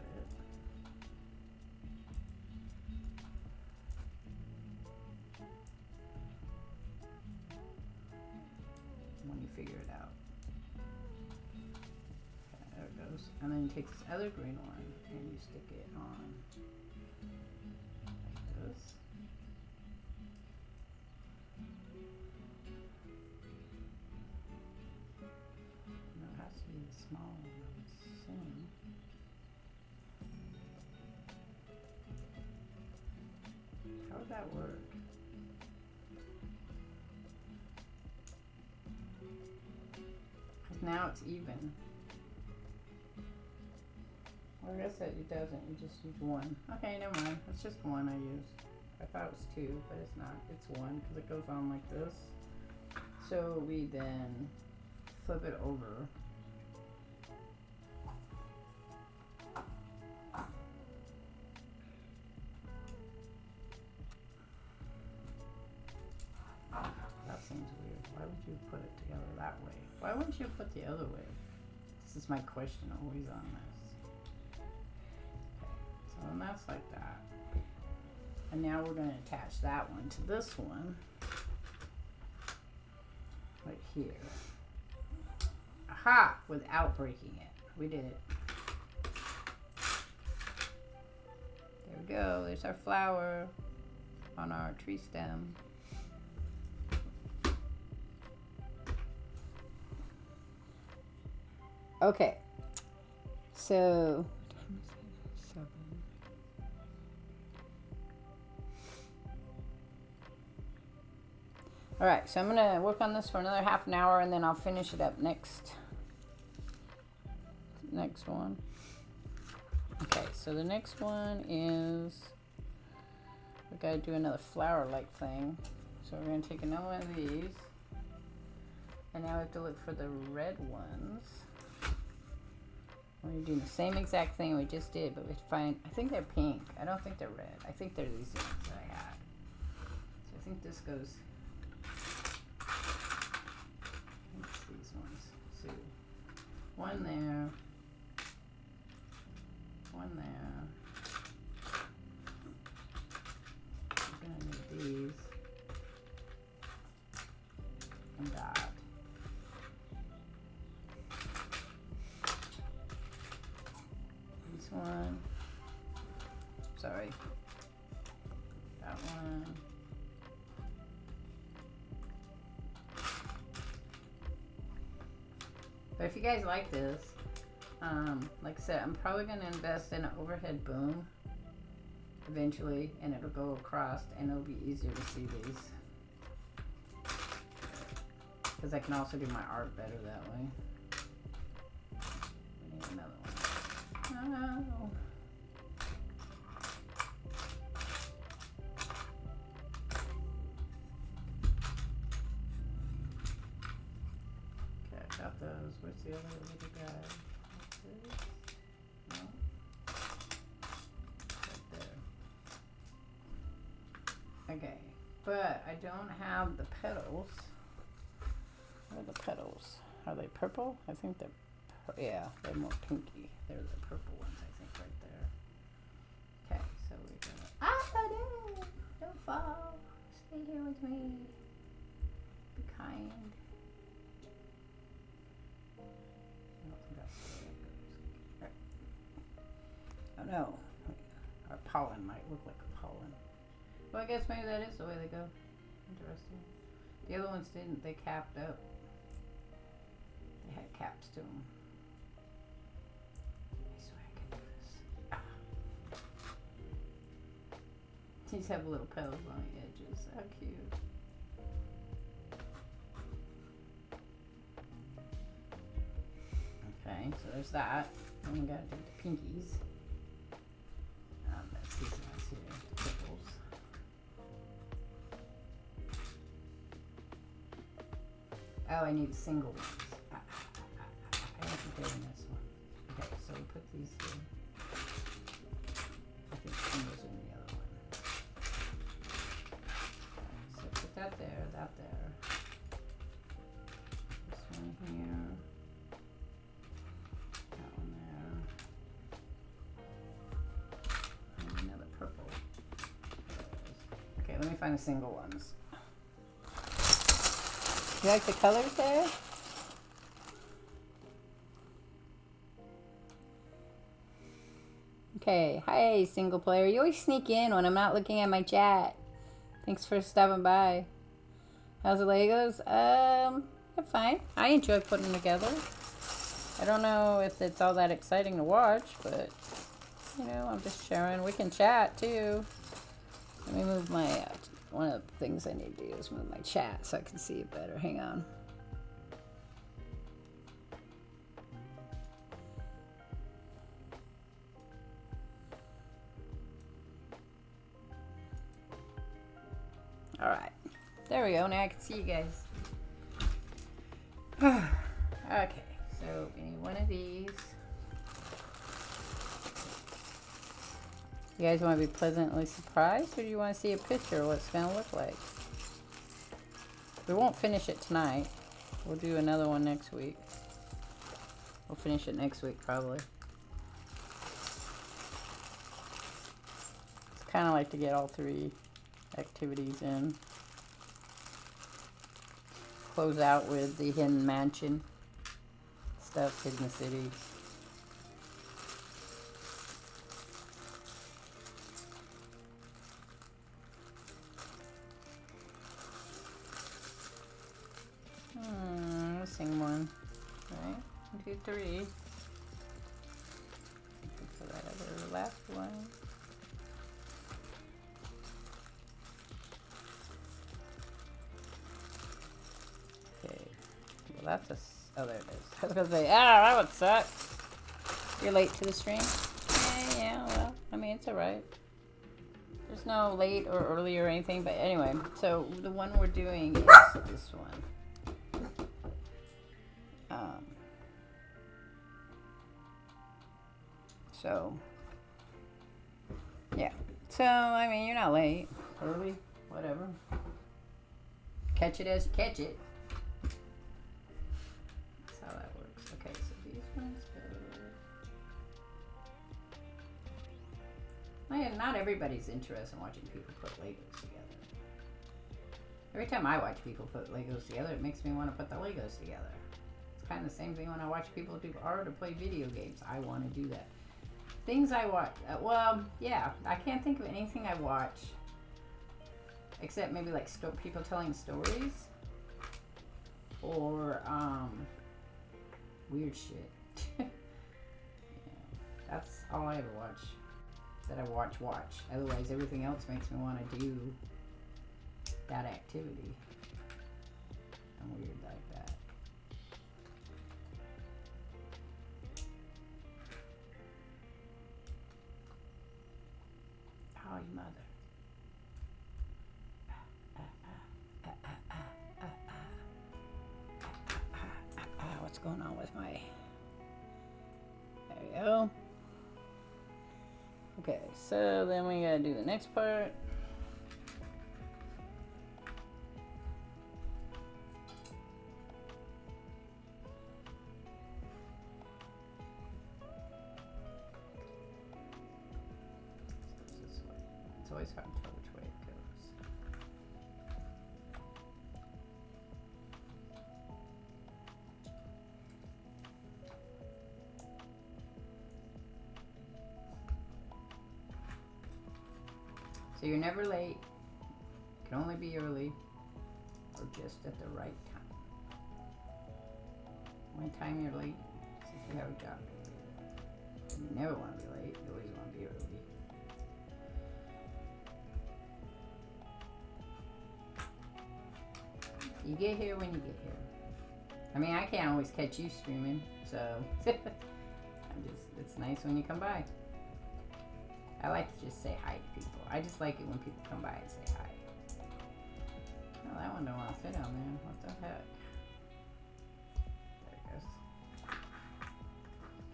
When you figure it out. Okay, there it goes. And then you take this other green one and you stick it on like this. No, it has to be the small one, I'm assuming. How would that work? Now it's even. Well, I guess that it doesn't. You just use one. Okay, never mind. It's just one I use. I thought it was 2, but it's not. It's 1 because it goes on like this. So we then flip it over. That seems weird. Why would you put it together that way? Why wouldn't you put the other way? This is my question always on this. Okay, so then that's like that. And now we're going to attach that one to this one. Right here. Ah, Ha! Without breaking it. We did it. There we go. There's our flower on our tree stem. Okay. So... Alright, so I'm going to work on this for another half an hour and then I'll finish it up next one. Okay, so the next one is we got to do another flower-like thing. So we're going to take another one of these and now we have to look for the red ones. We're doing the same exact thing we just did, but we have to find, I think they're pink. I don't think they're red. I think they're these ones that I had. So I think this goes... these ones. So one there, one there. I'm gonna need these and that. This one. Sorry. That one. But if you guys like this, like I said, I'm probably going to invest in an overhead boom eventually, and it'll go across, and it'll be easier to see these. Because I can also do my art better that way. We need another one. Oh. Got those. Where's the other little guy? No. Right there. Okay, but I don't have the petals. Where are the petals? Are they purple? I think they're, yeah, they're more pinky. They're the purple ones, I think, right there. Okay, so we're gonna, don't fall. Stay here with me. Be kind. Oh no, our pollen might look like a pollen. Well, I guess maybe that is the way they go. Interesting. The other ones didn't, they capped up. They had caps to them. I swear I can do this. These have little petals on the edges. How cute. Okay, so there's that. And we gotta do the pinkies. That's these ones here, the purples. Oh, I need single ones. I have to get in this one. Okay, so we put these here. I think singles are in the other one. Okay, so put that there, that there. This one here. That one there. And another purple. Okay, let me find the single ones. You like the colors there? Okay, hi single player. You always sneak in when I'm not looking at my chat. Thanks for stopping by. How's the Legos? They're fine. I enjoy putting them together. I don't know if it's all that exciting to watch, but you know, I'm just sharing. We can chat too. Let me move my one of the things I need to do is move my chat so I can see it better. Hang on. All right, there we go. Now I can see you guys. Okay, so we need one of these. You guys want to be pleasantly surprised, or do you want to see a picture of what it's going to look like? We won't finish it tonight. We'll do another one next week. We'll finish it next week, probably. It's kind of like to get all three activities in. Close out with the Hidden Mansion stuff, Hidden City. Missing one. Right? 1, 2, 3. So that other last one. Okay. Well, that's a. Oh, there it is. I was gonna say, that would suck. You're late to the stream. Yeah. Well, I mean, it's alright. There's no late or early or anything, but anyway. So the one we're doing is this one. So, yeah. So, I mean, you're not late. Early, whatever. Catch it as you catch it. That's how that works. Okay, so these ones go. Man, not everybody's interested in watching people put Legos together. Every time I watch people put Legos together, it makes me want to put the Legos together. It's kind of the same thing when I watch people do art or play video games. I want to do that. Things I watch, well, yeah, I can't think of anything I watch except maybe like people telling stories or weird shit. Yeah, that's all I ever watch that I watch. Otherwise, everything else makes me want to do that activity. I'm weird like that. Oh, you mother. What's going on with my... There we go. Okay, so then we gotta do the next part. It's always hard to tell which way it goes. So you're never late. You can only be early or just at the right time. One time you're late is if you have a job to do. You never want to be late. You always want to be early. You get here when you get here. I mean, I can't always catch you streaming, so it's nice when you come by. I like to just say hi to people. I just like it when people come by and say hi. Oh, that one don't want to fit on there. What the heck? There it goes.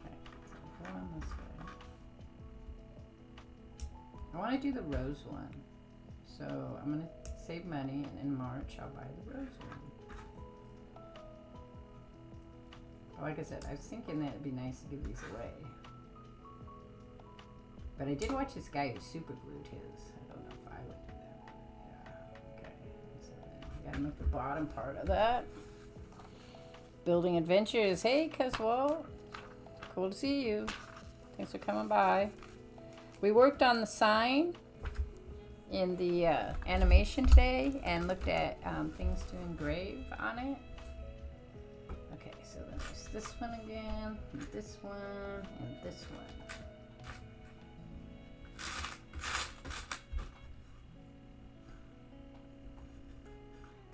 Okay, so go on this way. I want to do the rose one. So I'm going to save money, and in March I'll buy the rose one. Like I said, I was thinking that it'd be nice to give these away. But I did watch this guy who super glued his. I don't know if I would do that. Yeah, okay. So then you gotta make the bottom part of that. Building Adventures. Hey, Caswell. Cool to see you. Thanks for coming by. We worked on the sign in the animation today and looked at things to engrave on it. Okay, so then there's this one again, and this one, and this one.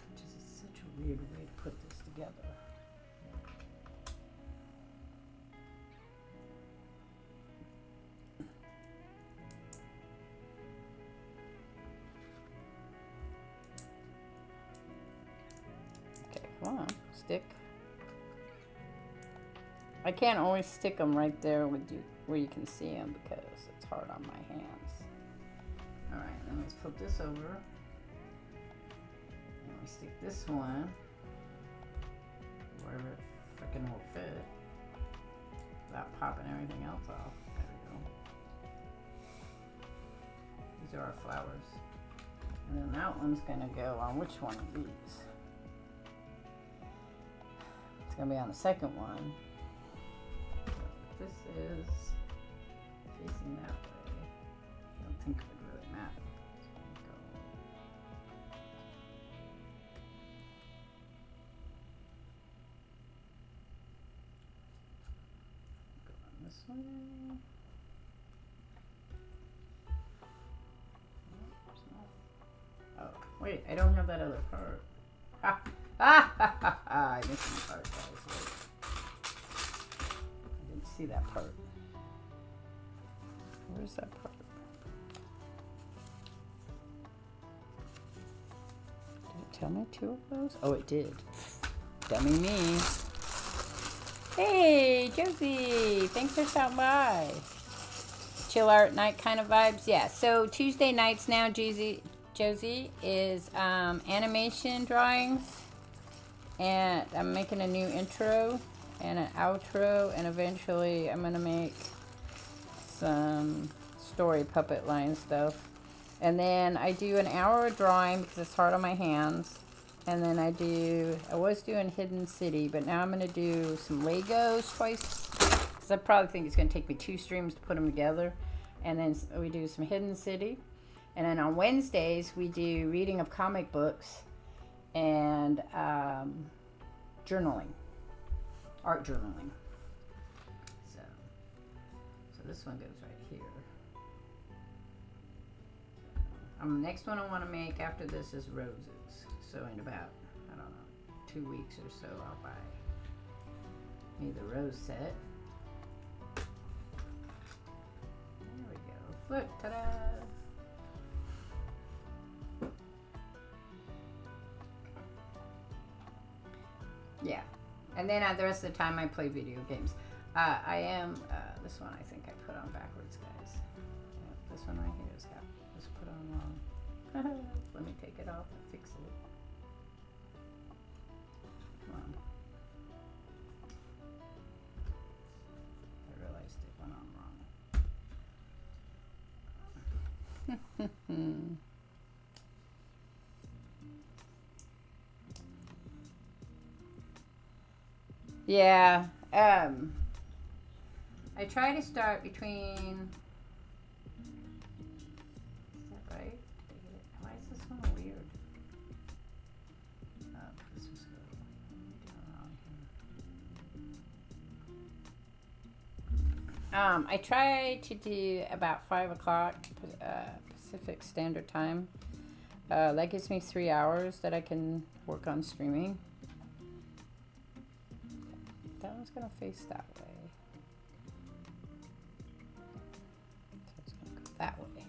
Which is such a weird way to put this together. Come on, stick. I can't always stick them right there with you, where you can see them because it's hard on my hands. All right, then let's flip this over. And we stick this one wherever it frickin' will fit without popping everything else off. There we go. These are our flowers. And then that one's gonna go on which one of these? It's gonna be on the second one. this is facing that way, I don't think it would really matter. Go on this way. Oh, wait, I don't have that other part. Ha! Ah, ha, ha, ha. I missed the part, guys. Wait. I didn't see that part. Where's that part? Did it tell me 2 of those? Oh, it did. Dummy me. Hey, Josie. Thanks for stopping by. Chill art night kind of vibes. Yeah, so Tuesday nights now, Josie is animation drawings, and I'm making a new intro and an outro, and eventually I'm gonna make some story puppet line stuff, and then I do an hour of drawing because it's hard on my hands, and then I was doing Hidden City, but now I'm gonna do some Legos twice because I probably think it's gonna take me 2 streams to put them together, and then we do some Hidden City. And then on Wednesdays, we do reading of comic books and journaling, art journaling. So this one goes right here. Next one I want to make after this is roses. So in about, I don't know, 2 weeks or so, I'll buy me the rose set. There we go. Look, ta-da! Yeah, and then the rest of the time I play video games. I am, this one I think I put on backwards, guys. Yeah, this one right here is put on wrong. Let me take it off and fix it. Come on. I realized it went on wrong. Yeah, I try to start between, is that right? Why is this one weird? This is good. What am I doing wrong here? I try to do about 5 o'clock Pacific Standard Time. That gives me 3 hours that I can work on streaming. That one's gonna face that way. So it's gonna go that way.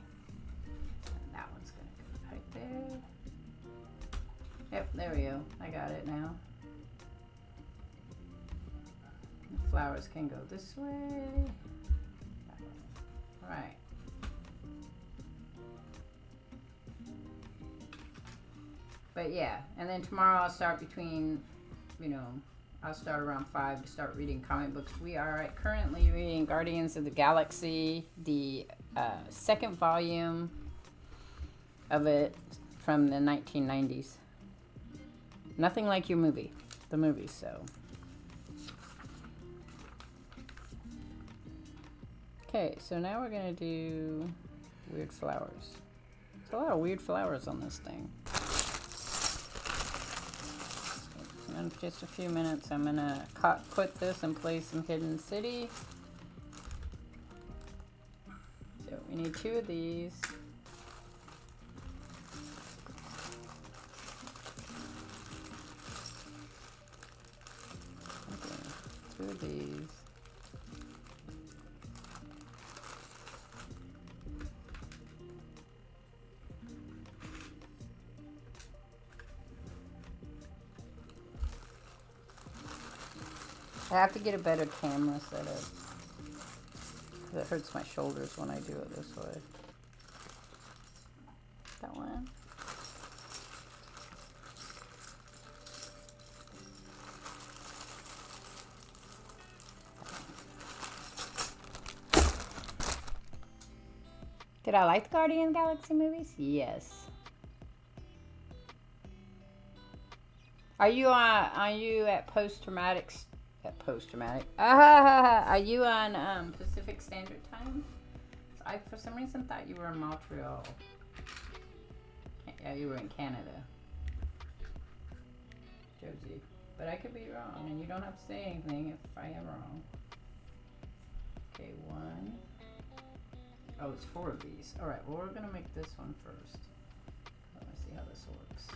And that one's gonna go right there. Yep, there we go. I got it now. The flowers can go this way. That way. Alright. But yeah, and then tomorrow I'll start between, I'll start around 5 to start reading comic books. We are currently reading Guardians of the Galaxy, the second volume of it from the 1990s. Nothing like the movie, so. Okay, so now we're gonna do weird flowers. There's a lot of weird flowers on this thing. In just a few minutes, I'm gonna quit this and play some Hidden City. So we need 2 of these. Okay, 2 of these. I have to get a better camera setup. It hurts my shoulders when I do it this way. That one. Did I like the Guardian of the Galaxy movies? Yes. Are you at post-traumatic That post-traumatic. Are you on Pacific Standard Time? So I, for some reason, thought you were in Montreal. Yeah, you were in Canada. Josie. But I could be wrong, and you don't have to say anything if I am wrong. Okay, 1. Oh, it's 4 of these. Alright, well, we're going to make this one first. Let me see how this works.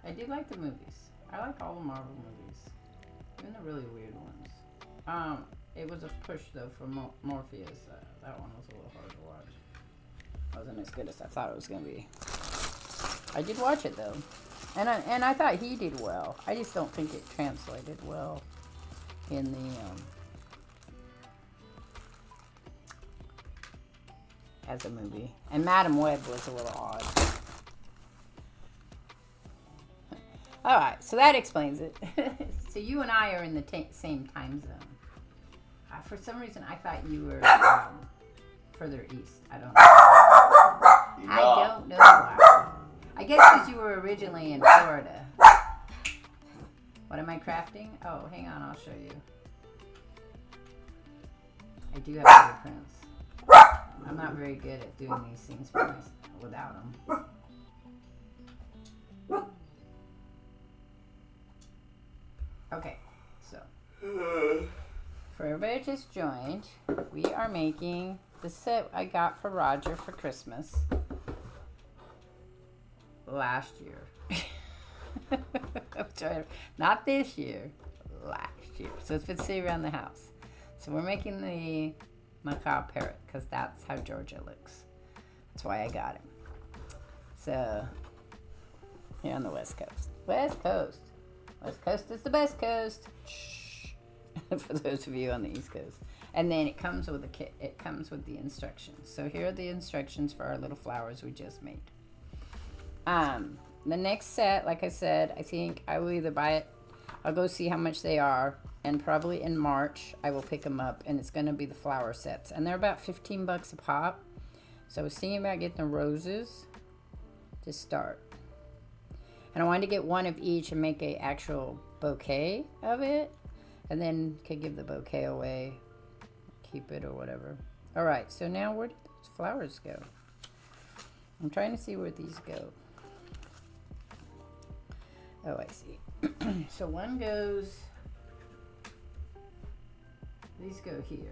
I do like the movies. I like all the Marvel movies. Even the really weird ones. It was a push, though, for Morpheus. That one was a little hard to watch. Wasn't as good as I thought it was going to be. I did watch it, though. And I thought he did well. I just don't think it translated well in the... as a movie. And Madam Web was a little odd. Alright, so that explains it. So you and I are in the same time zone. For some reason, I thought you were further east. I don't know. I don't know why. I guess because you were originally in Florida. What am I crafting? Oh, hang on, I'll show you. I do have blueprints. I'm not very good at doing these things without them. Okay, so for everybody just joined, we are making the set I got for Roger for Christmas last year. Not this year, last year. So it's been sitting around the house. So we're making the macabre parrot because that's how Georgia looks. That's why I got him. So here on the West Coast. West Coast. West Coast is the best coast. Shh. For those of you on the East Coast. And then it comes with a kit. It comes with the instructions. So here are the instructions for our little flowers we just made. The next set, like I said, I think I will either buy it. I'll go see how much they are, and probably in March I will pick them up, and it's going to be the flower sets, and they're about $15 a pop. So I was thinking about getting the roses to start. And I wanted to get one of each and make an actual bouquet of it. And then could give the bouquet away. Keep it or whatever. Alright, so now where did those flowers go? I'm trying to see where these go. Oh, I see. So one goes... These go here.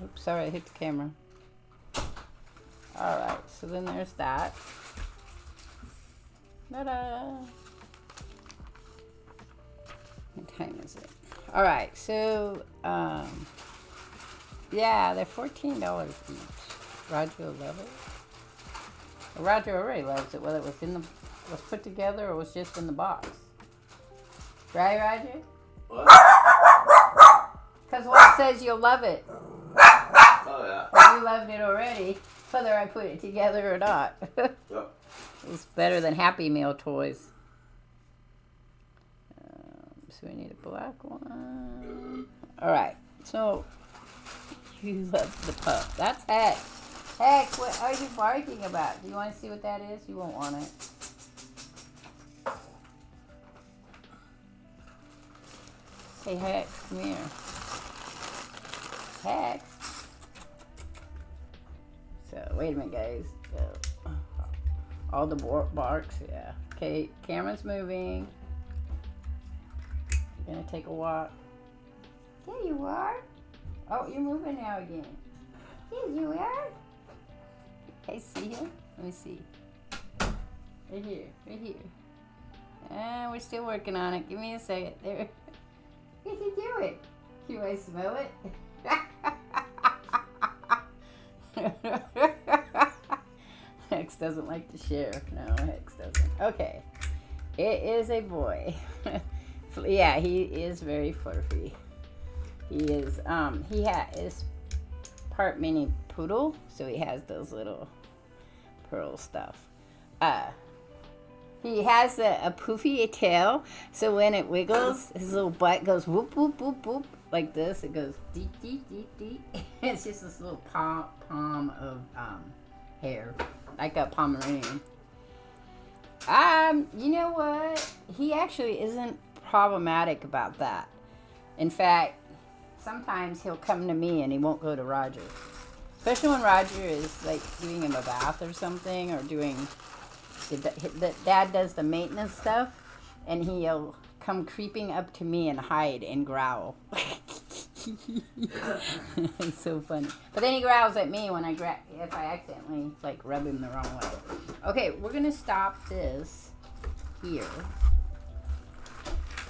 Oops, sorry, I hit the camera. Alright, so then there's that. Ta-da! What time is it? Alright, so, yeah, they're $14 each. Roger will love it. Well, Roger already loves it, whether it was put together or was just in the box. Right, Roger? What? Because what says you'll love it? Oh, yeah. Well, you loved it already, whether I put it together or not. Yep. It's better than Happy Meal toys. So we need a black one. Alright, so you love the pup. That's Heck. Heck, what are you barking about? Do you want to see what that is? You won't want it. Hey, Heck, come here. Heck. So, wait a minute, guys. So, all the barks, yeah. Okay, camera's moving. You're gonna take a walk. There you are. Oh, you're moving now again. There you are. Okay, see him? Let me see. Right here, right here. And we're still working on it. Give me a second. There. What you doing? You want to smell it? Hex doesn't like to share. No, Hex doesn't. Okay. It is a boy. Yeah, he is very fluffy. He is is part mini poodle, so he has those little pearl stuff. He has a poofy tail, so when it wiggles, his little butt goes whoop, whoop, whoop, whoop, like this. It goes deep, deep, deep, deep. It's just this little palm of hair, like a Pomeranian. You know what? He actually isn't problematic about that. In fact, sometimes he'll come to me and he won't go to Roger. Especially when Roger is like giving him a bath or something, or doing... The dad does the maintenance stuff, and he'll come creeping up to me and hide and growl. It's so funny. But then he growls at me when if I accidentally like rub him the wrong way. Okay, we're gonna stop this here,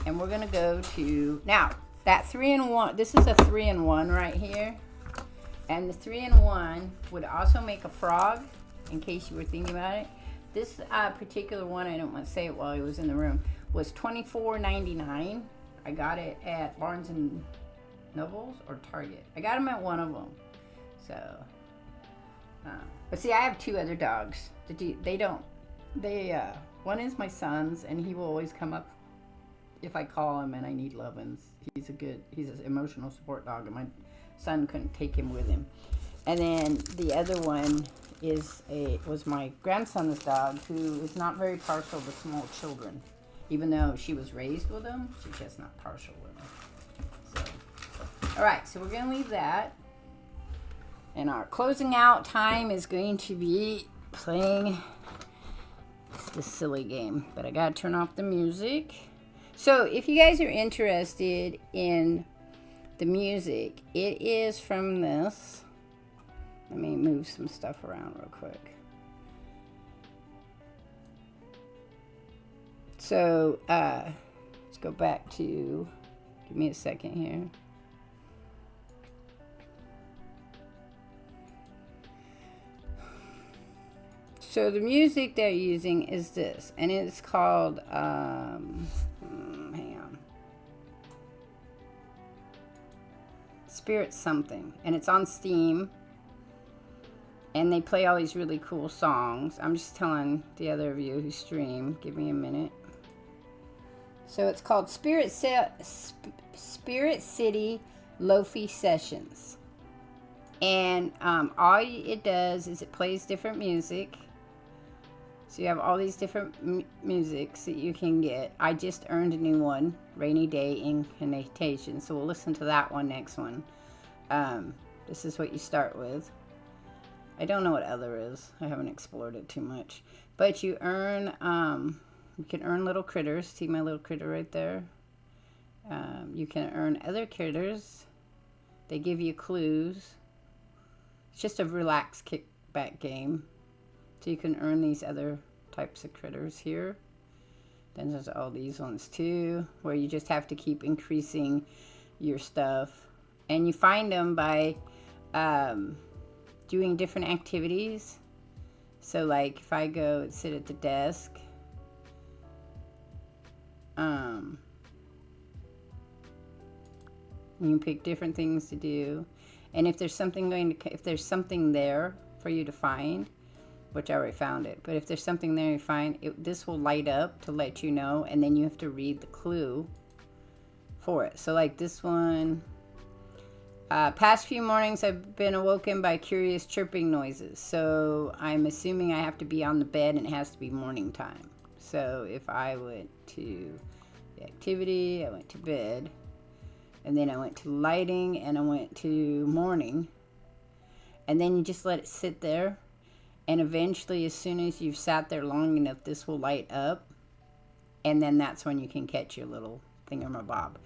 and we're gonna go to now that 3-in-1. This is a 3-in-1 right here, and the 3-in-1 would also make a frog. In case you were thinking about it. This particular one, I don't want to say it while he was in the room, was $24.99. I got it at Barnes and Nobles or Target. I got them at one of them. So, but see, I have 2 other dogs. One is my son's, and he will always come up if I call him and I need lovin's. He's an emotional support dog, and my son couldn't take him with him. And then the other one was my grandson's dog, who is not very partial to small children. Even though she was raised with them, she's just not partial with them. So, all right, so we're going to leave that. And our closing out time is going to be playing this silly game. But I got to turn off the music. So if you guys are interested in the music, it is from this. Let me move some stuff around real quick. So, let's go back to, give me a second here. So the music they're using is this, and it's called, hang on. Spirit something, and it's on Steam. And they play all these really cool songs. I'm just telling the other of you who stream. Give me a minute. So it's called Spirit City Lofi Sessions. And all it does is it plays different music. So you have all these different musics that you can get. I just earned a new one, Rainy Day Incantation. So we'll listen to that one next one. This is what you start with. I don't know what other is. I haven't explored it too much. But you earn, you can earn little critters. See my little critter right there? You can earn other critters. They give you clues. It's just a relaxed kickback game. So you can earn these other types of critters here. Then there's all these ones too, where you just have to keep increasing your stuff. And you find them by... doing different activities. So like if I go and sit at the desk, you can pick different things to do. And if there's something there for you to find, which I already found it, but if there's something there you find, this will light up to let you know, and then you have to read the clue for it. So like this one, past few mornings I've been awoken by curious chirping noises. So I'm assuming I have to be on the bed and it has to be morning time. So if I went to the activity, I went to bed, and then I went to lighting, and I went to morning, and then you just let it sit there, and eventually as soon as you've sat there long enough, this will light up, and then that's when you can catch your little thingamabob.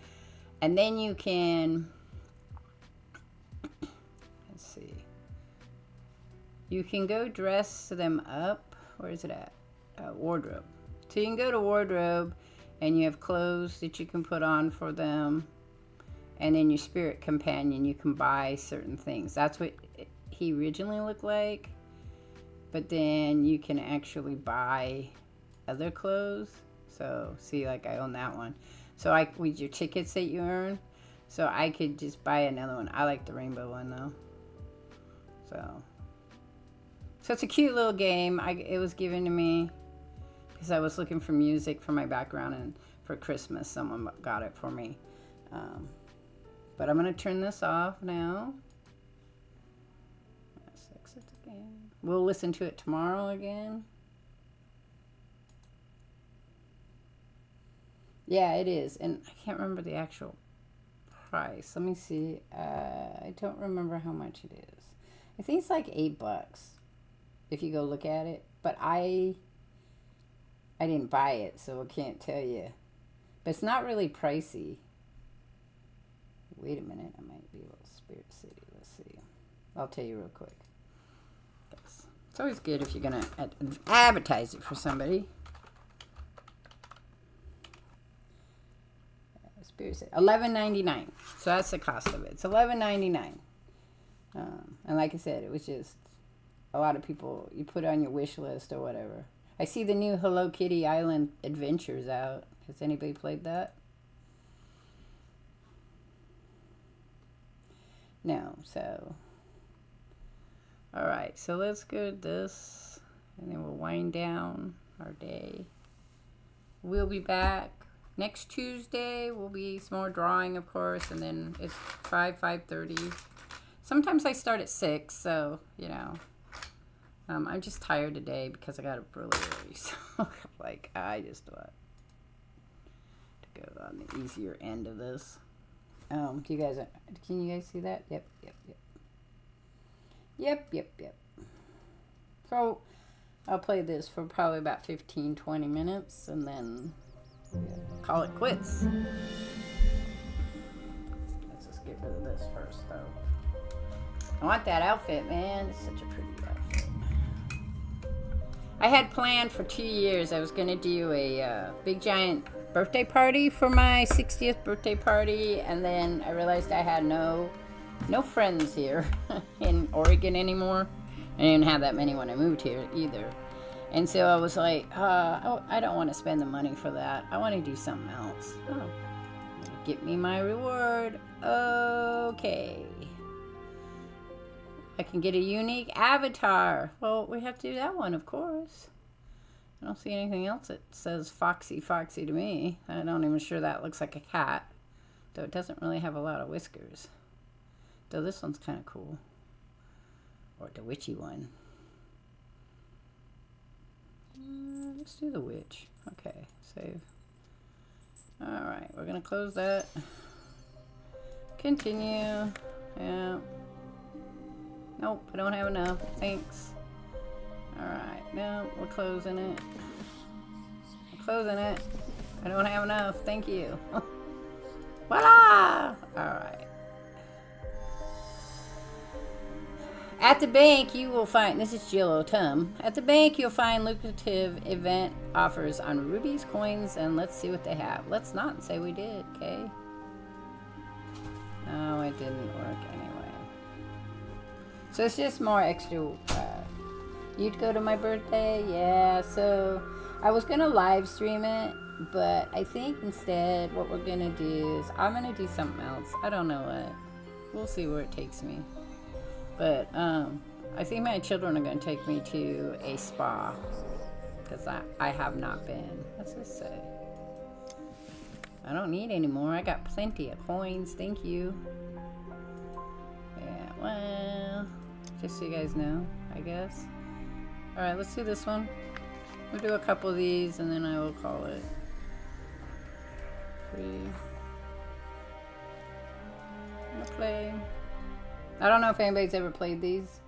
And then you can... You can go dress them up. Where is it at? Wardrobe. So you can go to wardrobe, and you have clothes that you can put on for them. And then your spirit companion, you can buy certain things. That's what he originally looked like. But then you can actually buy other clothes. So see, like I own that one. So with your tickets that you earn. So I could just buy another one. I like the rainbow one though. So So it's a cute little game. It was given to me because I was looking for music for my background, and for Christmas someone got it for me. But I'm going to turn this off now. 6 again. We'll listen to it tomorrow again. Yeah, it is. And I can't remember the actual price. Let me see. I don't remember how much it is. I think it's like $8 if you go look at it. But I didn't buy it, so I can't tell you. But it's not really pricey. Wait a minute. I might be able to Spirit City. Let's see. I'll tell you real quick. It's always good if you're going to advertise it for somebody. $11.99. So that's the cost of it. It's $11.99. And like I said, it was just a lot of people, you put it on your wish list or whatever. I see the new Hello Kitty Island Adventures out. Has anybody played that? No, so. Alright, so let's go to this. And then we'll wind down our day. We'll be back. Next Tuesday will be some more drawing, of course, and then it's 5:30. Sometimes I start at 6, so, you know. I'm just tired today because I got up really early. So, like, I just want to go on the easier end of this. Do you guys, can you guys see that? Yep. So, I'll play this for probably about 15-20 minutes, and then call it quits. Let's just get rid of this first, though. I want that outfit, man. It's such a pretty outfit. I had planned for 2 years I was going to do a big giant birthday party for my 60th birthday party, and then I realized I had no friends here in Oregon anymore. I didn't have that many when I moved here either. And so I was like, I don't want to spend the money for that. I want to do something else. Oh, get me my reward. Okay. I can get a unique avatar. Well, we have to do that one, of course. I don't see anything else that says Foxy to me. I'm not even sure that looks like a cat. Though it doesn't really have a lot of whiskers. Though this one's kind of cool. Or the witchy one. Let's do the witch. Okay, save. Alright, we're going to close that. Continue. Yeah. Nope, I don't have enough. Thanks. Alright, no, we're closing it. We're closing it. I don't have enough. Thank you. Voila! Alright. At the bank, you will find, this is Jill O'Tum. At the bank, you'll find lucrative event offers on rubies, coins, and let's see what they have. Let's not say we did, okay? No, it didn't work anyway. So it's just more extra. You'd go to my birthday? Yeah, so I was going to live stream it, but I think instead what we're going to do is I'm going to do something else. I don't know what. We'll see where it takes me. But I think my children are going to take me to a spa because I have not been. What's this say? I don't need any more. I got plenty of coins. Thank you. Yeah, well, just so you guys know, I guess. Alright, let's do this one. We'll do a couple of these and then I will call it free. I'm gonna play. I don't know if anybody's ever played these.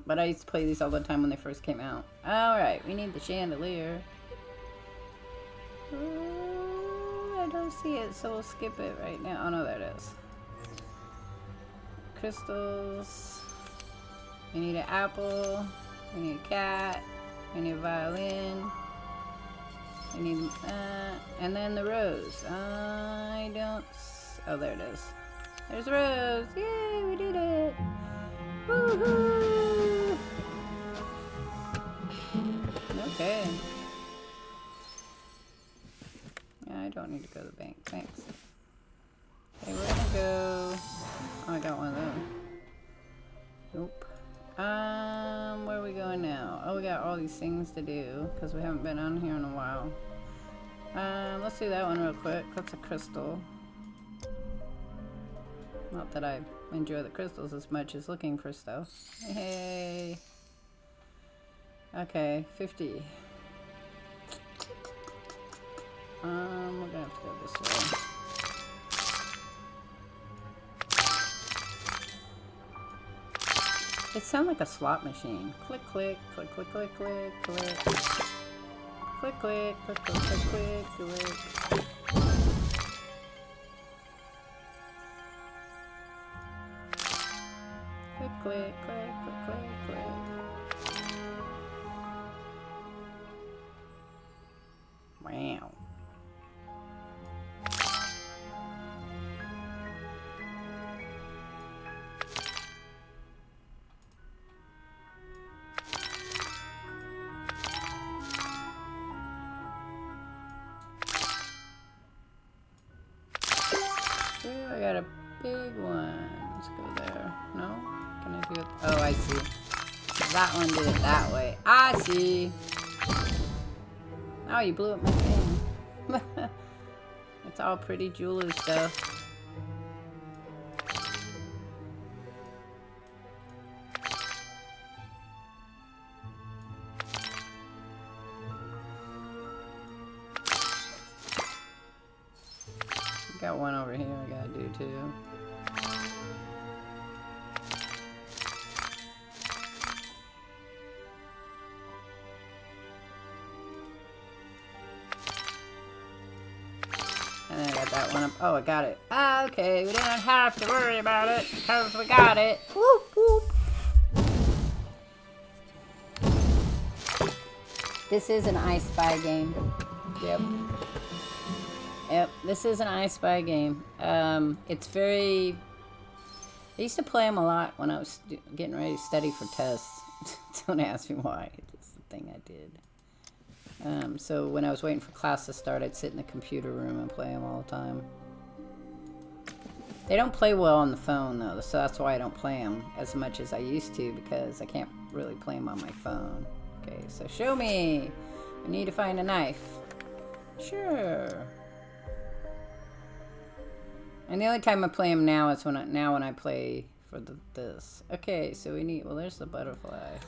But I used to play these all the time when they first came out. Alright, we need the chandelier. I don't see it, so we'll skip it right now. Oh no, there it is. Crystals. We need an apple. We need a cat. We need a violin. We need and then the rose. I don't. Oh, there it is. There's a rose. Yay, we did it. Woohoo! Okay. Yeah, I don't need to go to the bank. Thanks. Okay, we're gonna go. Oh, I got one of those. Nope. Where are we going now? Oh, we got all these things to do because we haven't been on here in a while. Let's do that one real quick. That's a crystal. Not that I enjoy the crystals as much as looking for stuff. Hey. Okay, 50. We're gonna have to go this way. It sounds like a slot machine. Click, click, click, click, click, click, click. Click, click, click, click, click, click, click. Click, click, click, click, click, click. Wow. I got a big one. Let's go there. No? Can I do it? Oh, I see. That one did it that way. I see. Oh, you blew up my thing. It's all pretty jewelry stuff. Got one over here I gotta do too. And then I got that one up. Oh, I got it. Ah, okay. We didn't have to worry about it because we got it. Whoop, whoop. This is an I Spy game. Yep. Yep, this is an I Spy game. It's very... I used to play them a lot when I was getting ready to study for tests. Don't ask me why. It's the thing I did. So when I was waiting for class to start, I'd sit in the computer room and play them all the time. They don't play well on the phone, though, so that's why I don't play them as much as I used to, because I can't really play them on my phone. Okay, so show me! I need to find a knife. Sure. And the only time I play them now is when I play for this. Okay, so we need... Well, there's the butterfly.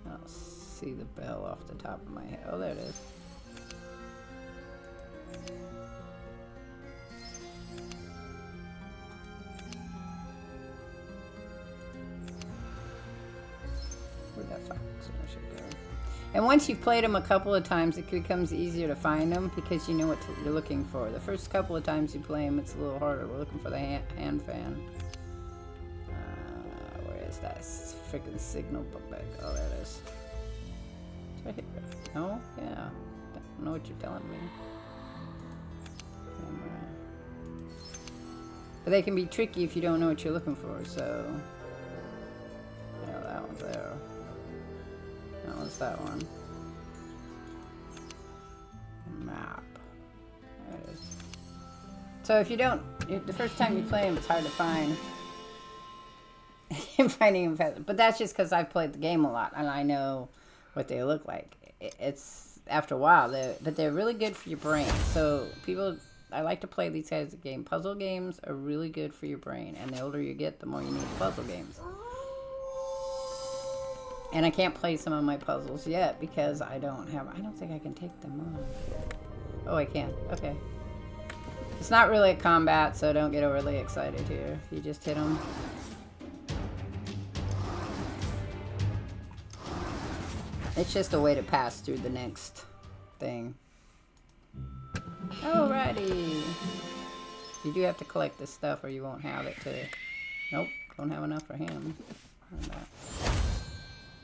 I'll see the bell off the top of my head. Oh, there it is. Where'd that fox should go? And once you've played them a couple of times, it becomes easier to find them because you know what you're looking for. The first couple of times you play them, it's a little harder. We're looking for the hand fan. Where is that? It's freaking signal book back. Oh, there it is. It's right here. No? Yeah. Don't know what you're telling me. Camera. But they can be tricky if you don't know what you're looking for, so... Yeah, that one's there. That was that one. Map. There it is. So if you don't, the first time you play them, it's hard to find. Finding them fast. But that's just because I've played the game a lot and I know what they look like. It's after a while, but they're really good for your brain. So people, I like to play these kinds of games. Puzzle games are really good for your brain, and the older you get, the more you need puzzle games. And I can't play some of my puzzles yet because I don't think I can take them on. Oh, I can. Okay. It's not really a combat, so don't get overly excited here. You just hit them. It's just a way to pass through the next thing. Alrighty. You do have to collect this stuff or you won't have it to... Nope, don't have enough for him.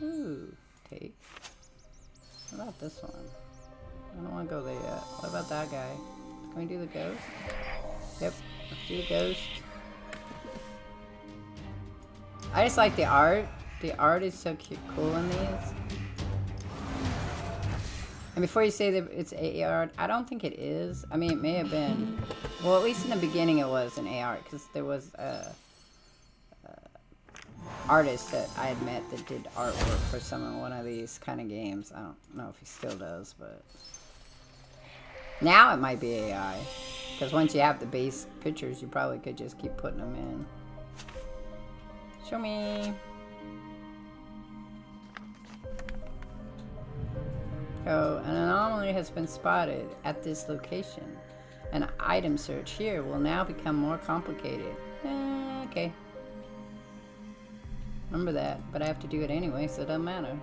Ooh, take. What about this one? I don't want to go there yet. What about that guy? Can we do the ghost? Yep, let's do the ghost. I just like the art. The art is so cute, cool in these. And before you say that it's AR, I don't think it is. I mean, it may have been. Well, at least in the beginning it was an AR, because there was artist that I had met that did artwork for one of these kind of games. I don't know if he still does, but now it might be AI. Because once you have the base pictures, you probably could just keep putting them in. Show me. Oh, an anomaly has been spotted at this location. An item search here will now become more complicated. Okay. Remember that, but I have to do it anyway, so it doesn't matter.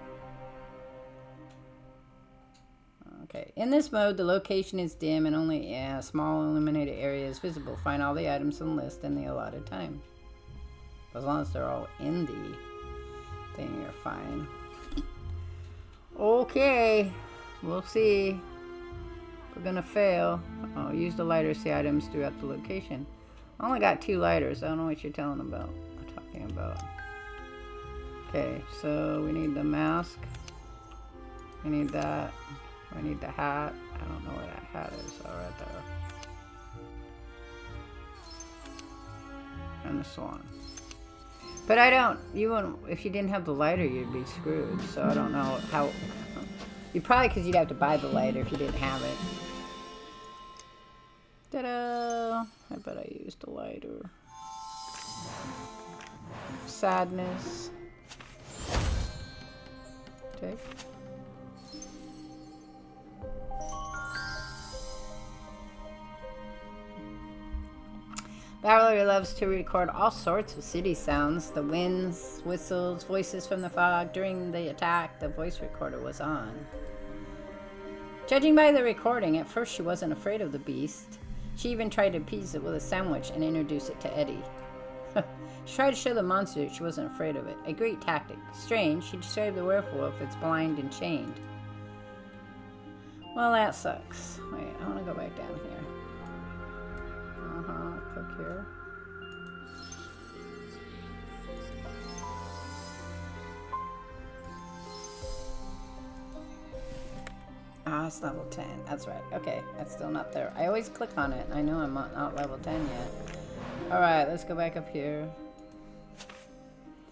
Okay. In this mode, the location is dim and only a small illuminated area is visible. Find all the items on the list in the allotted time. As long as they're all in the thing, you're fine. Okay. We'll see. We're gonna fail. Oh, use the lighter to see items throughout the location. I only got 2 lighters. I don't know what you're talking about. Okay, so we need the mask. We need that. We need the hat. I don't know where that hat is. Oh, right there. And the swan. But I don't. You wouldn't. If you didn't have the lighter, you'd be screwed. So I don't know how. You probably, because you'd have to buy the lighter if you didn't have it. Ta-da! I bet I used a lighter. Sadness. Okay. Valerie loves to record all sorts of city sounds. The winds, whistles, voices from the fog. During the attack, the voice recorder was on. Judging by the recording, at first she wasn't afraid of the beast. She even tried to appease it with a sandwich and introduce it to Eddie. She tried to show the monster that she wasn't afraid of it. A great tactic. Strange, she described the werewolf as blind and chained. Well, that sucks. Wait, I want to go back down here. Click here. Ah, it's level 10. That's right. Okay, that's still not there. I always click on it. I know I'm not level 10 yet. Alright, let's go back up here.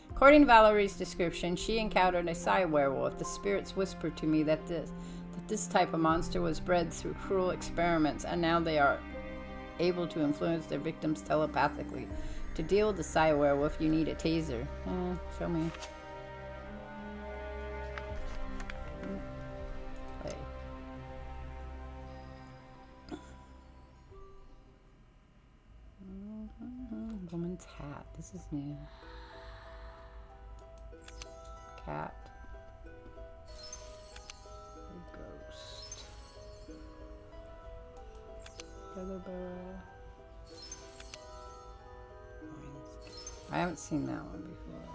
According to Valerie's description, she encountered a Psy werewolf. The spirits whispered to me that this type of monster was bred through cruel experiments, and now they are able to influence their victims telepathically. To deal with the Psy werewolf, you need a taser. Show me. Play. Woman's hat. This is new. Cat. Ghost. Feather barrel. I haven't seen that one before.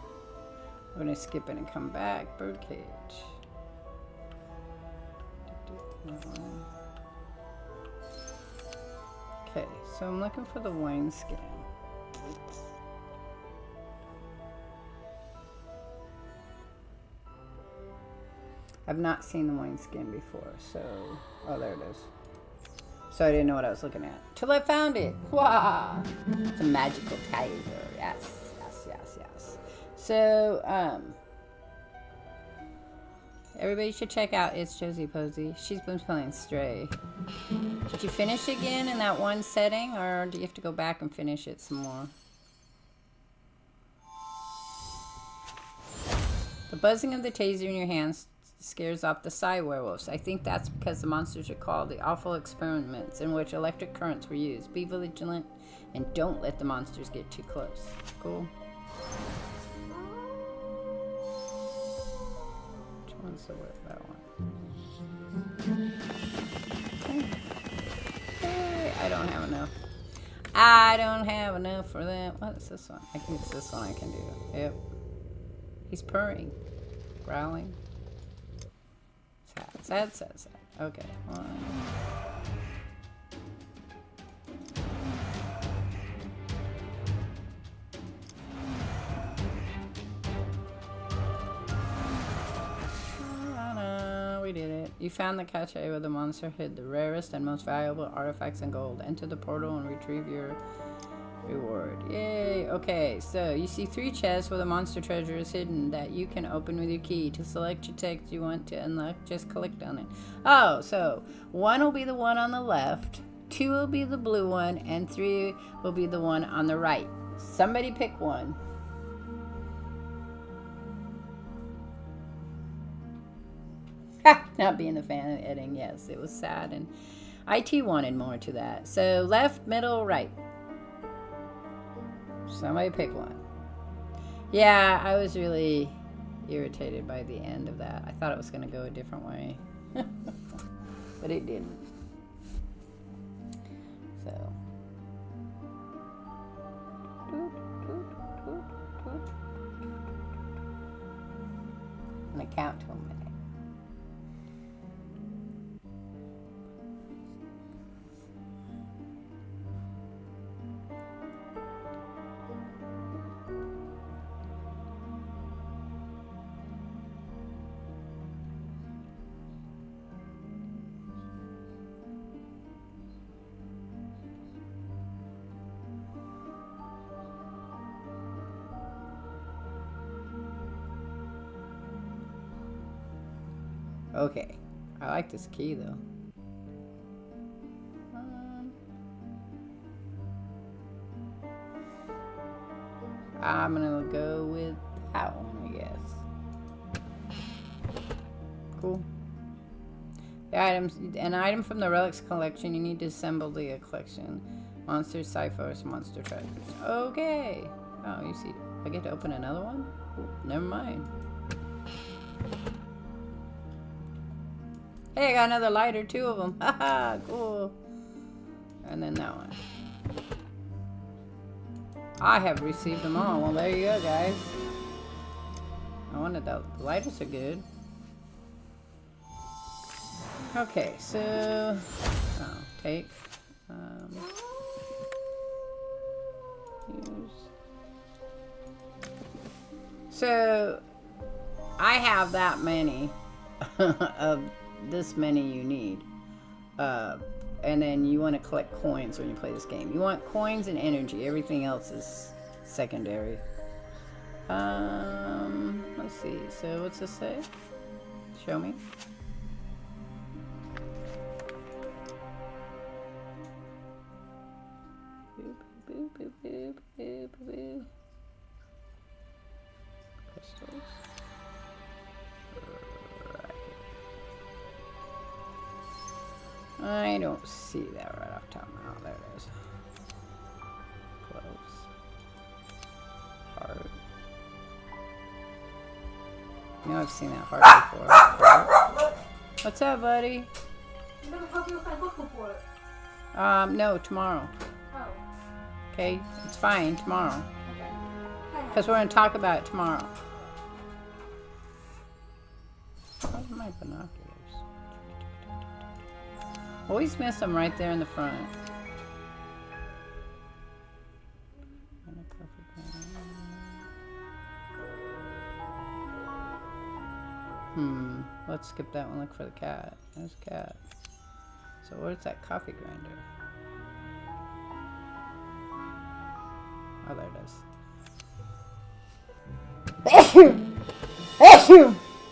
I'm gonna skip it and come back. Birdcage. Okay, so I'm looking for the wine skin. I've not seen the wine skin before, so... Oh, there it is. So I didn't know what I was looking at. Till I found it! Wow! It's a magical tiger. Yes, yes, yes, yes. So, everybody should check out It's Josie Posey. She's been playing Stray. Did you finish again in that one setting, or do you have to go back and finish it some more? The buzzing of the taser in your hands scares off the Psy werewolves. I think that's because the monsters are called the awful experiments in which electric currents were used. Be vigilant and don't let the monsters get too close. Cool. Which one's the word? That one. Hey, I don't have enough. I don't have enough for that. What is this one? I think it's this one I can do. Yep. He's purring. Growling. Sad. Okay. We did it. You found the cache where the monster hid the rarest and most valuable artifacts and gold. Enter the portal and retrieve your Reward. Yay. Okay, so you see 3 chests where the monster treasure is hidden that you can open with your key. To select your text you want to unlock, just click on it. Oh, so 1 will be the one on the left, 2 will be the blue one, and 3 will be the one on the right. Somebody pick one. Not being a fan of editing, yes, it was sad, and IT wanted more to that. So left, middle, right. Somebody pick one. Yeah, I was really irritated by the end of that. I thought it was going to go a different way. But it didn't. So. I'm going to count to a minute. Okay, I like this key though. I'm gonna go with that one, I guess. Cool. The items, an item from the relics collection. You need to assemble the collection. Monsters, Cyphers, monster treasures. Okay. Oh, you see, I get to open another one? Ooh, never mind. Hey, I got another lighter, 2 of them. Haha, cool. And then that one. I have received them all. Well, there you go, guys. I wanted the lighters are good. Okay, so take. Use. So I have that many of this many you need, and then you want to collect coins when you play this game. You want coins and energy. Everything else is secondary. Let's see. So what's this say? Show me. Crystals. I don't see that right off the top. Oh, there it is. Close. Heart. You know, I've seen that heart before. Heart. What's up, buddy? You never told me what kind of book before. No, tomorrow. Oh. Okay, it's fine, tomorrow. Okay. Because we're going to talk about it tomorrow. Where's my binoculars? Always miss them right there in the front. Let's skip that one. Look for the cat. There's a cat. So where's that coffee grinder? Oh, there it is.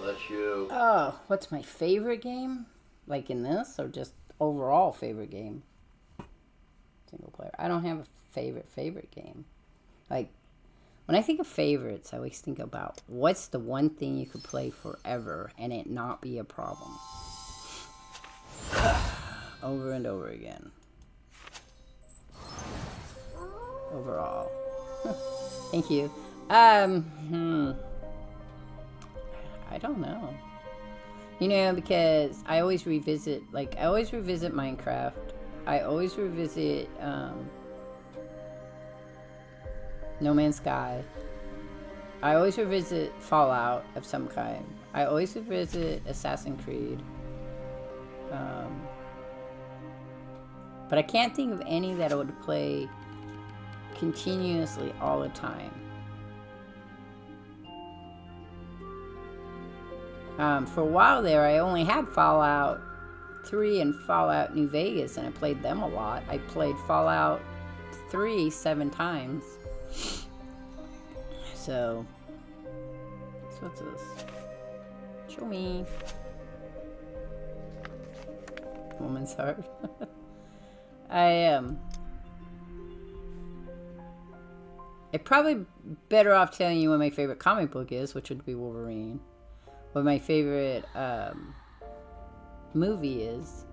Bless you. Oh, what's my favorite game? Like in this, or just overall favorite game? Single player. I don't have a favorite game. Like, when I think of favorites, I always think about what's the one thing you could play forever and it not be a problem. Over and over again. Overall. Thank you. I don't know. You know, because I always revisit Minecraft. I always revisit No Man's Sky. I always revisit Fallout of some kind. I always revisit Assassin's Creed. But I can't think of any that I would play continuously all the time. For a while there, I only had Fallout 3 and Fallout New Vegas, and I played them a lot. I played Fallout 3 7 times. So what's this? Show me. Woman's heart. I'm probably better off telling you what my favorite comic book is, which would be Wolverine. What my favorite movie is.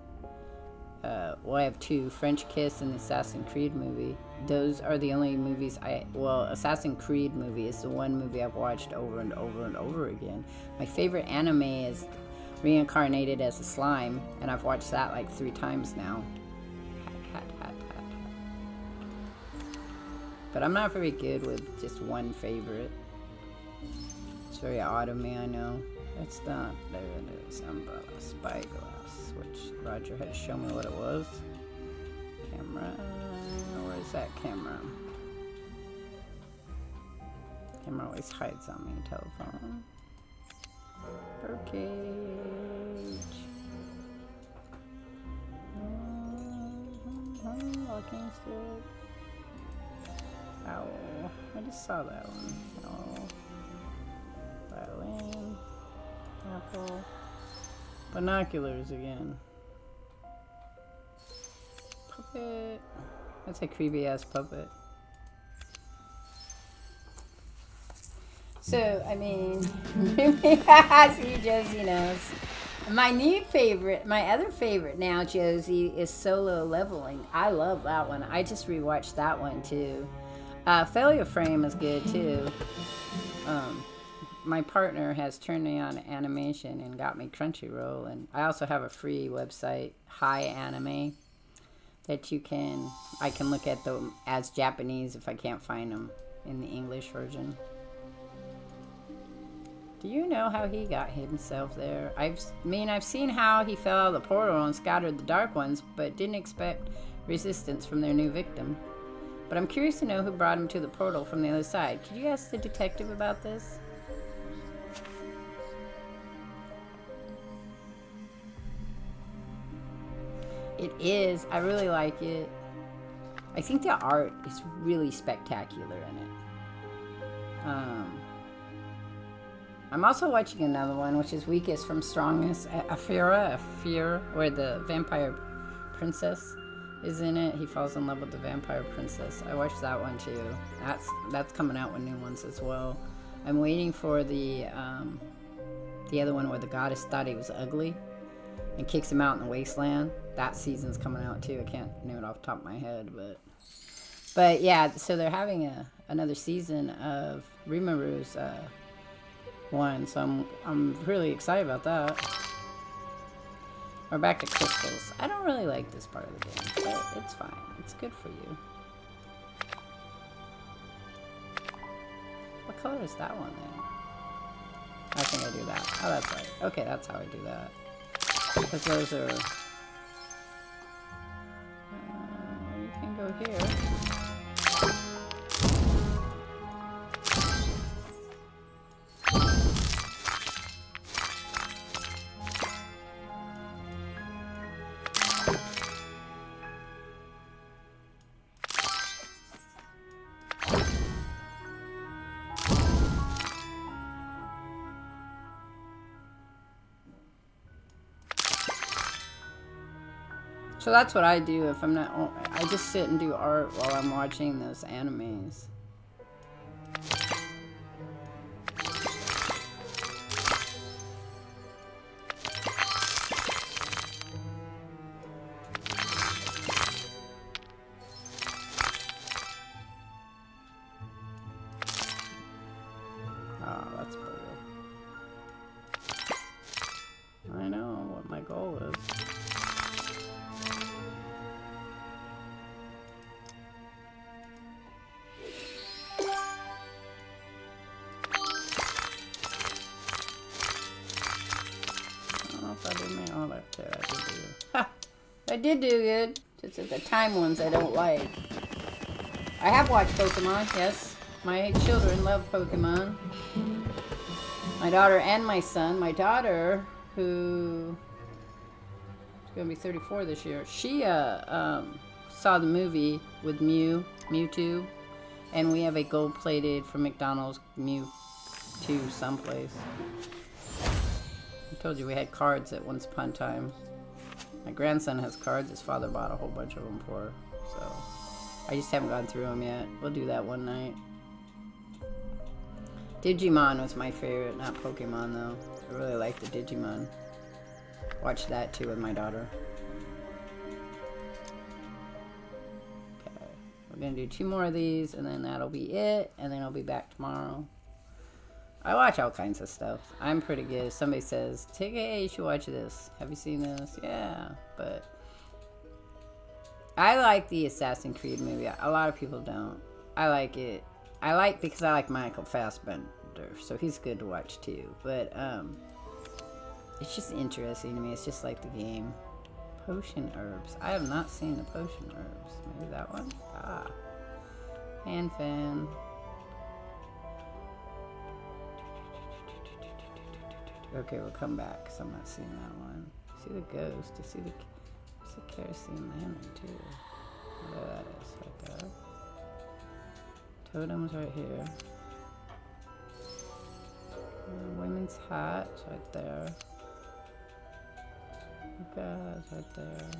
Well, I have 2, French Kiss and the Assassin's Creed movie. Those are the only movies Assassin's Creed movie is the one movie I've watched over and over and over again. My favorite anime is Reincarnated as a Slime, and I've watched that like 3 times now. Hat. But I'm not very good with just one favorite. It's very odd of me, I know. It's not. There it is. Umbrella, Spyglass, which Roger had to show me what it was. Camera. Where's that camera? Camera always hides on me. Telephone. Birdcage. Walking stick. Owl. I just saw that one. Owl. Violin. Apple. Binoculars again. Puppet. That's a creepy ass puppet. So, I mean, see, Josie knows. My other favorite now, Josie, is Solo Leveling. I love that one. I just rewatched that one too. Failure Frame is good too. My partner has turned me on animation and got me Crunchyroll, and I also have a free website, Hi Anime, that I can look at them as Japanese if I can't find them in the English version. Do you know how he got himself there? I've seen how he fell out of the portal and scattered the Dark Ones, but didn't expect resistance from their new victim. But I'm curious to know who brought him to the portal from the other side. Could you ask the detective about this? It is. I really like it. I think the art is really spectacular in it. I'm also watching another one, which is Weakest from Strongest. Fear, where the vampire princess is in it. He falls in love with the vampire princess. I watched that one too. That's coming out with new ones as well. I'm waiting for the other one where the goddess thought he was ugly and kicks him out in the wasteland. That season's coming out too. I can't name it off the top of my head, but yeah. So they're having another season of Rimaru's one, so I'm really excited about that. We're back to crystals. I don't really like this part of the game, but it's fine. It's good for you. What color is that one then? I think I do that. Oh, that's right. Okay, that's how I do that. Because those are... you can go here. So that's what I do if I'm not... I just sit and do art while I'm watching those animes. Oh, that's brutal. I know what my goal is. I did do good. Just at the time ones I don't like. I have watched Pokemon, yes. My children love Pokemon. My daughter and my son. My daughter, who is going to be 34 this year, she saw the movie with Mewtwo, and we have a gold-plated from McDonald's Mewtwo someplace. I told you we had cards at once upon a time. My grandson has cards. His father bought a whole bunch of them for, so I just haven't gone through them yet. We'll do that one night. Digimon was my favorite, not Pokemon though. I really like the Digimon. Watched that too with my daughter. Okay, we're gonna do 2 more of these, and then that'll be it. And then I'll be back tomorrow. I watch all kinds of stuff. I'm pretty good. Somebody says, "Tiggy, you should watch this. Have you seen this?" Yeah, but I like the Assassin's Creed movie. A lot of people don't. I like it. Because I like Michael Fassbender, so he's good to watch too. But it's just interesting to me. It's just like the game. Potion herbs. I have not seen the potion herbs. Maybe that one? Ah. Hand fan. Okay, we'll come back because I'm not seeing that one. See the ghost. I see the kerosene lantern too. There that is. Right there. Totem's right here. Women's hat right there. God, right there.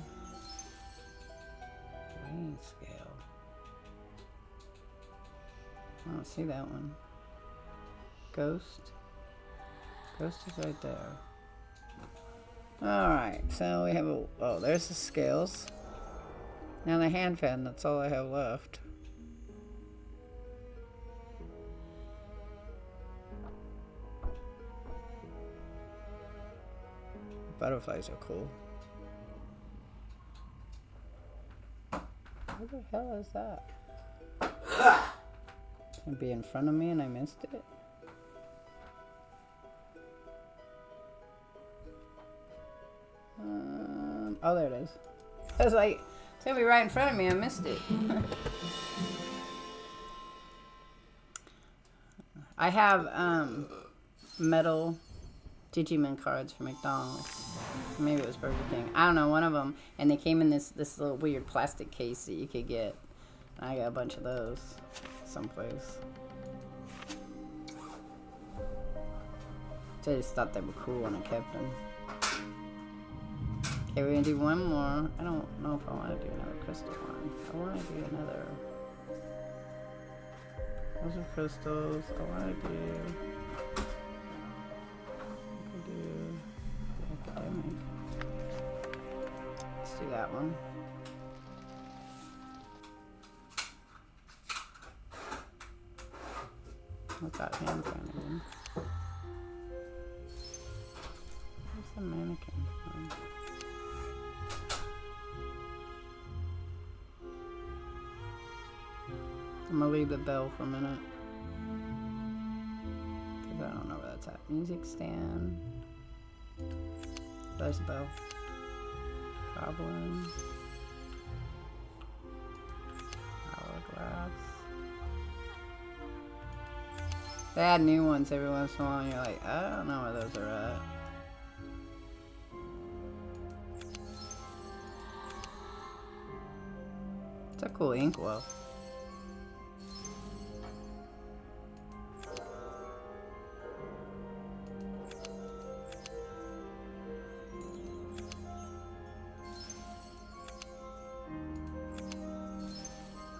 Weighing scale. I don't see that one. Ghost. Ghost is right there. Alright, so we have a... Oh, there's the scales. Now the hand fan, that's all I have left. Butterflies are cool. What the hell is that? It'd be in front of me and I missed it? Oh, there it is. I was like, it's gonna be right in front of me. I missed it. I have metal Digimon cards from McDonald's. Maybe it was Burger King. I don't know, one of them. And they came in this little weird plastic case that you could get. And I got a bunch of those someplace. So I just thought they were cool and I kept them. Okay, we're gonna do one more. I don't know if I want to do another crystal one. I want to do another. Those are crystals. I want to do. Let's do that one. What's that hand fan again? Where's the mannequin? I'm gonna leave the bell for a minute. Because I don't know where that's at. Music stand. There's the bell. Goblin. Hourglass. They add new ones every once in a while and you're like, I don't know where those are at. It's a cool inkwell.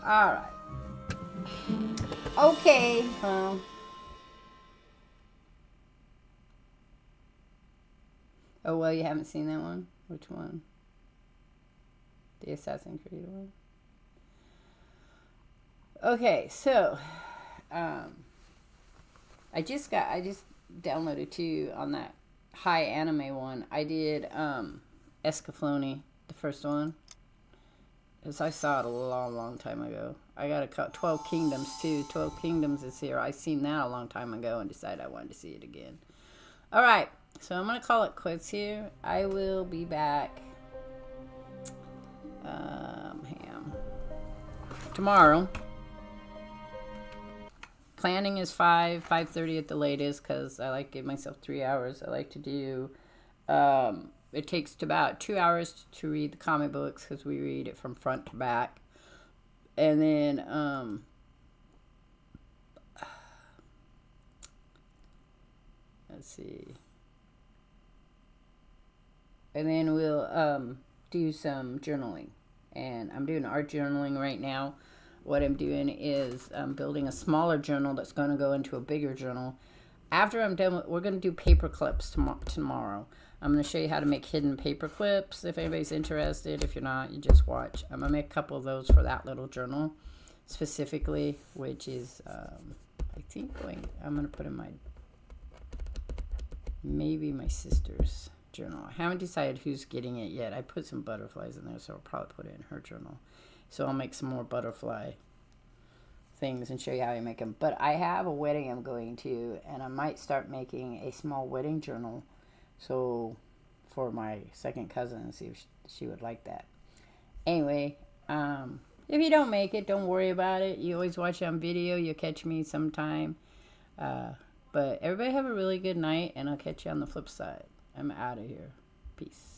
Alright. Okay. Oh, well, you haven't seen that one? Which one? The Assassin's Creed one? Okay, so I just downloaded too on that high anime one. I did Escaflowne, the first one. Because I saw it a long time ago. I got 12 Kingdoms too. 12 Kingdoms is here. I seen that a long time ago and decided I wanted to see it again. Alright, so I'm going to call it quits here. I will be back tomorrow. Planning is 5:30 at the latest because I like to give myself 3 hours. I like to do it takes about 2 hours to read the comic books because we read it from front to back. And then, let's see. And then we'll do some journaling. And I'm doing art journaling right now. What I'm doing is I'm building a smaller journal that's going to go into a bigger journal. After I'm done, we're going to do paper clips tomorrow. I'm going to show you how to make hidden paper clips. If anybody's interested, if you're not, you just watch. I'm going to make a couple of those for that little journal specifically, which is, I think, I'm going to put in maybe my sister's journal. I haven't decided who's getting it yet. I put some butterflies in there, so I'll probably put it in her journal. So I'll make some more butterfly things and show you how I make them. But I have a wedding I'm going to, and I might start making a small wedding journal. So for my second cousin, and see if she would like that. Anyway, if you don't make it, don't worry about it. You always watch it on video. You'll catch me sometime. But everybody have a really good night, and I'll catch you on the flip side. I'm out of here. Peace.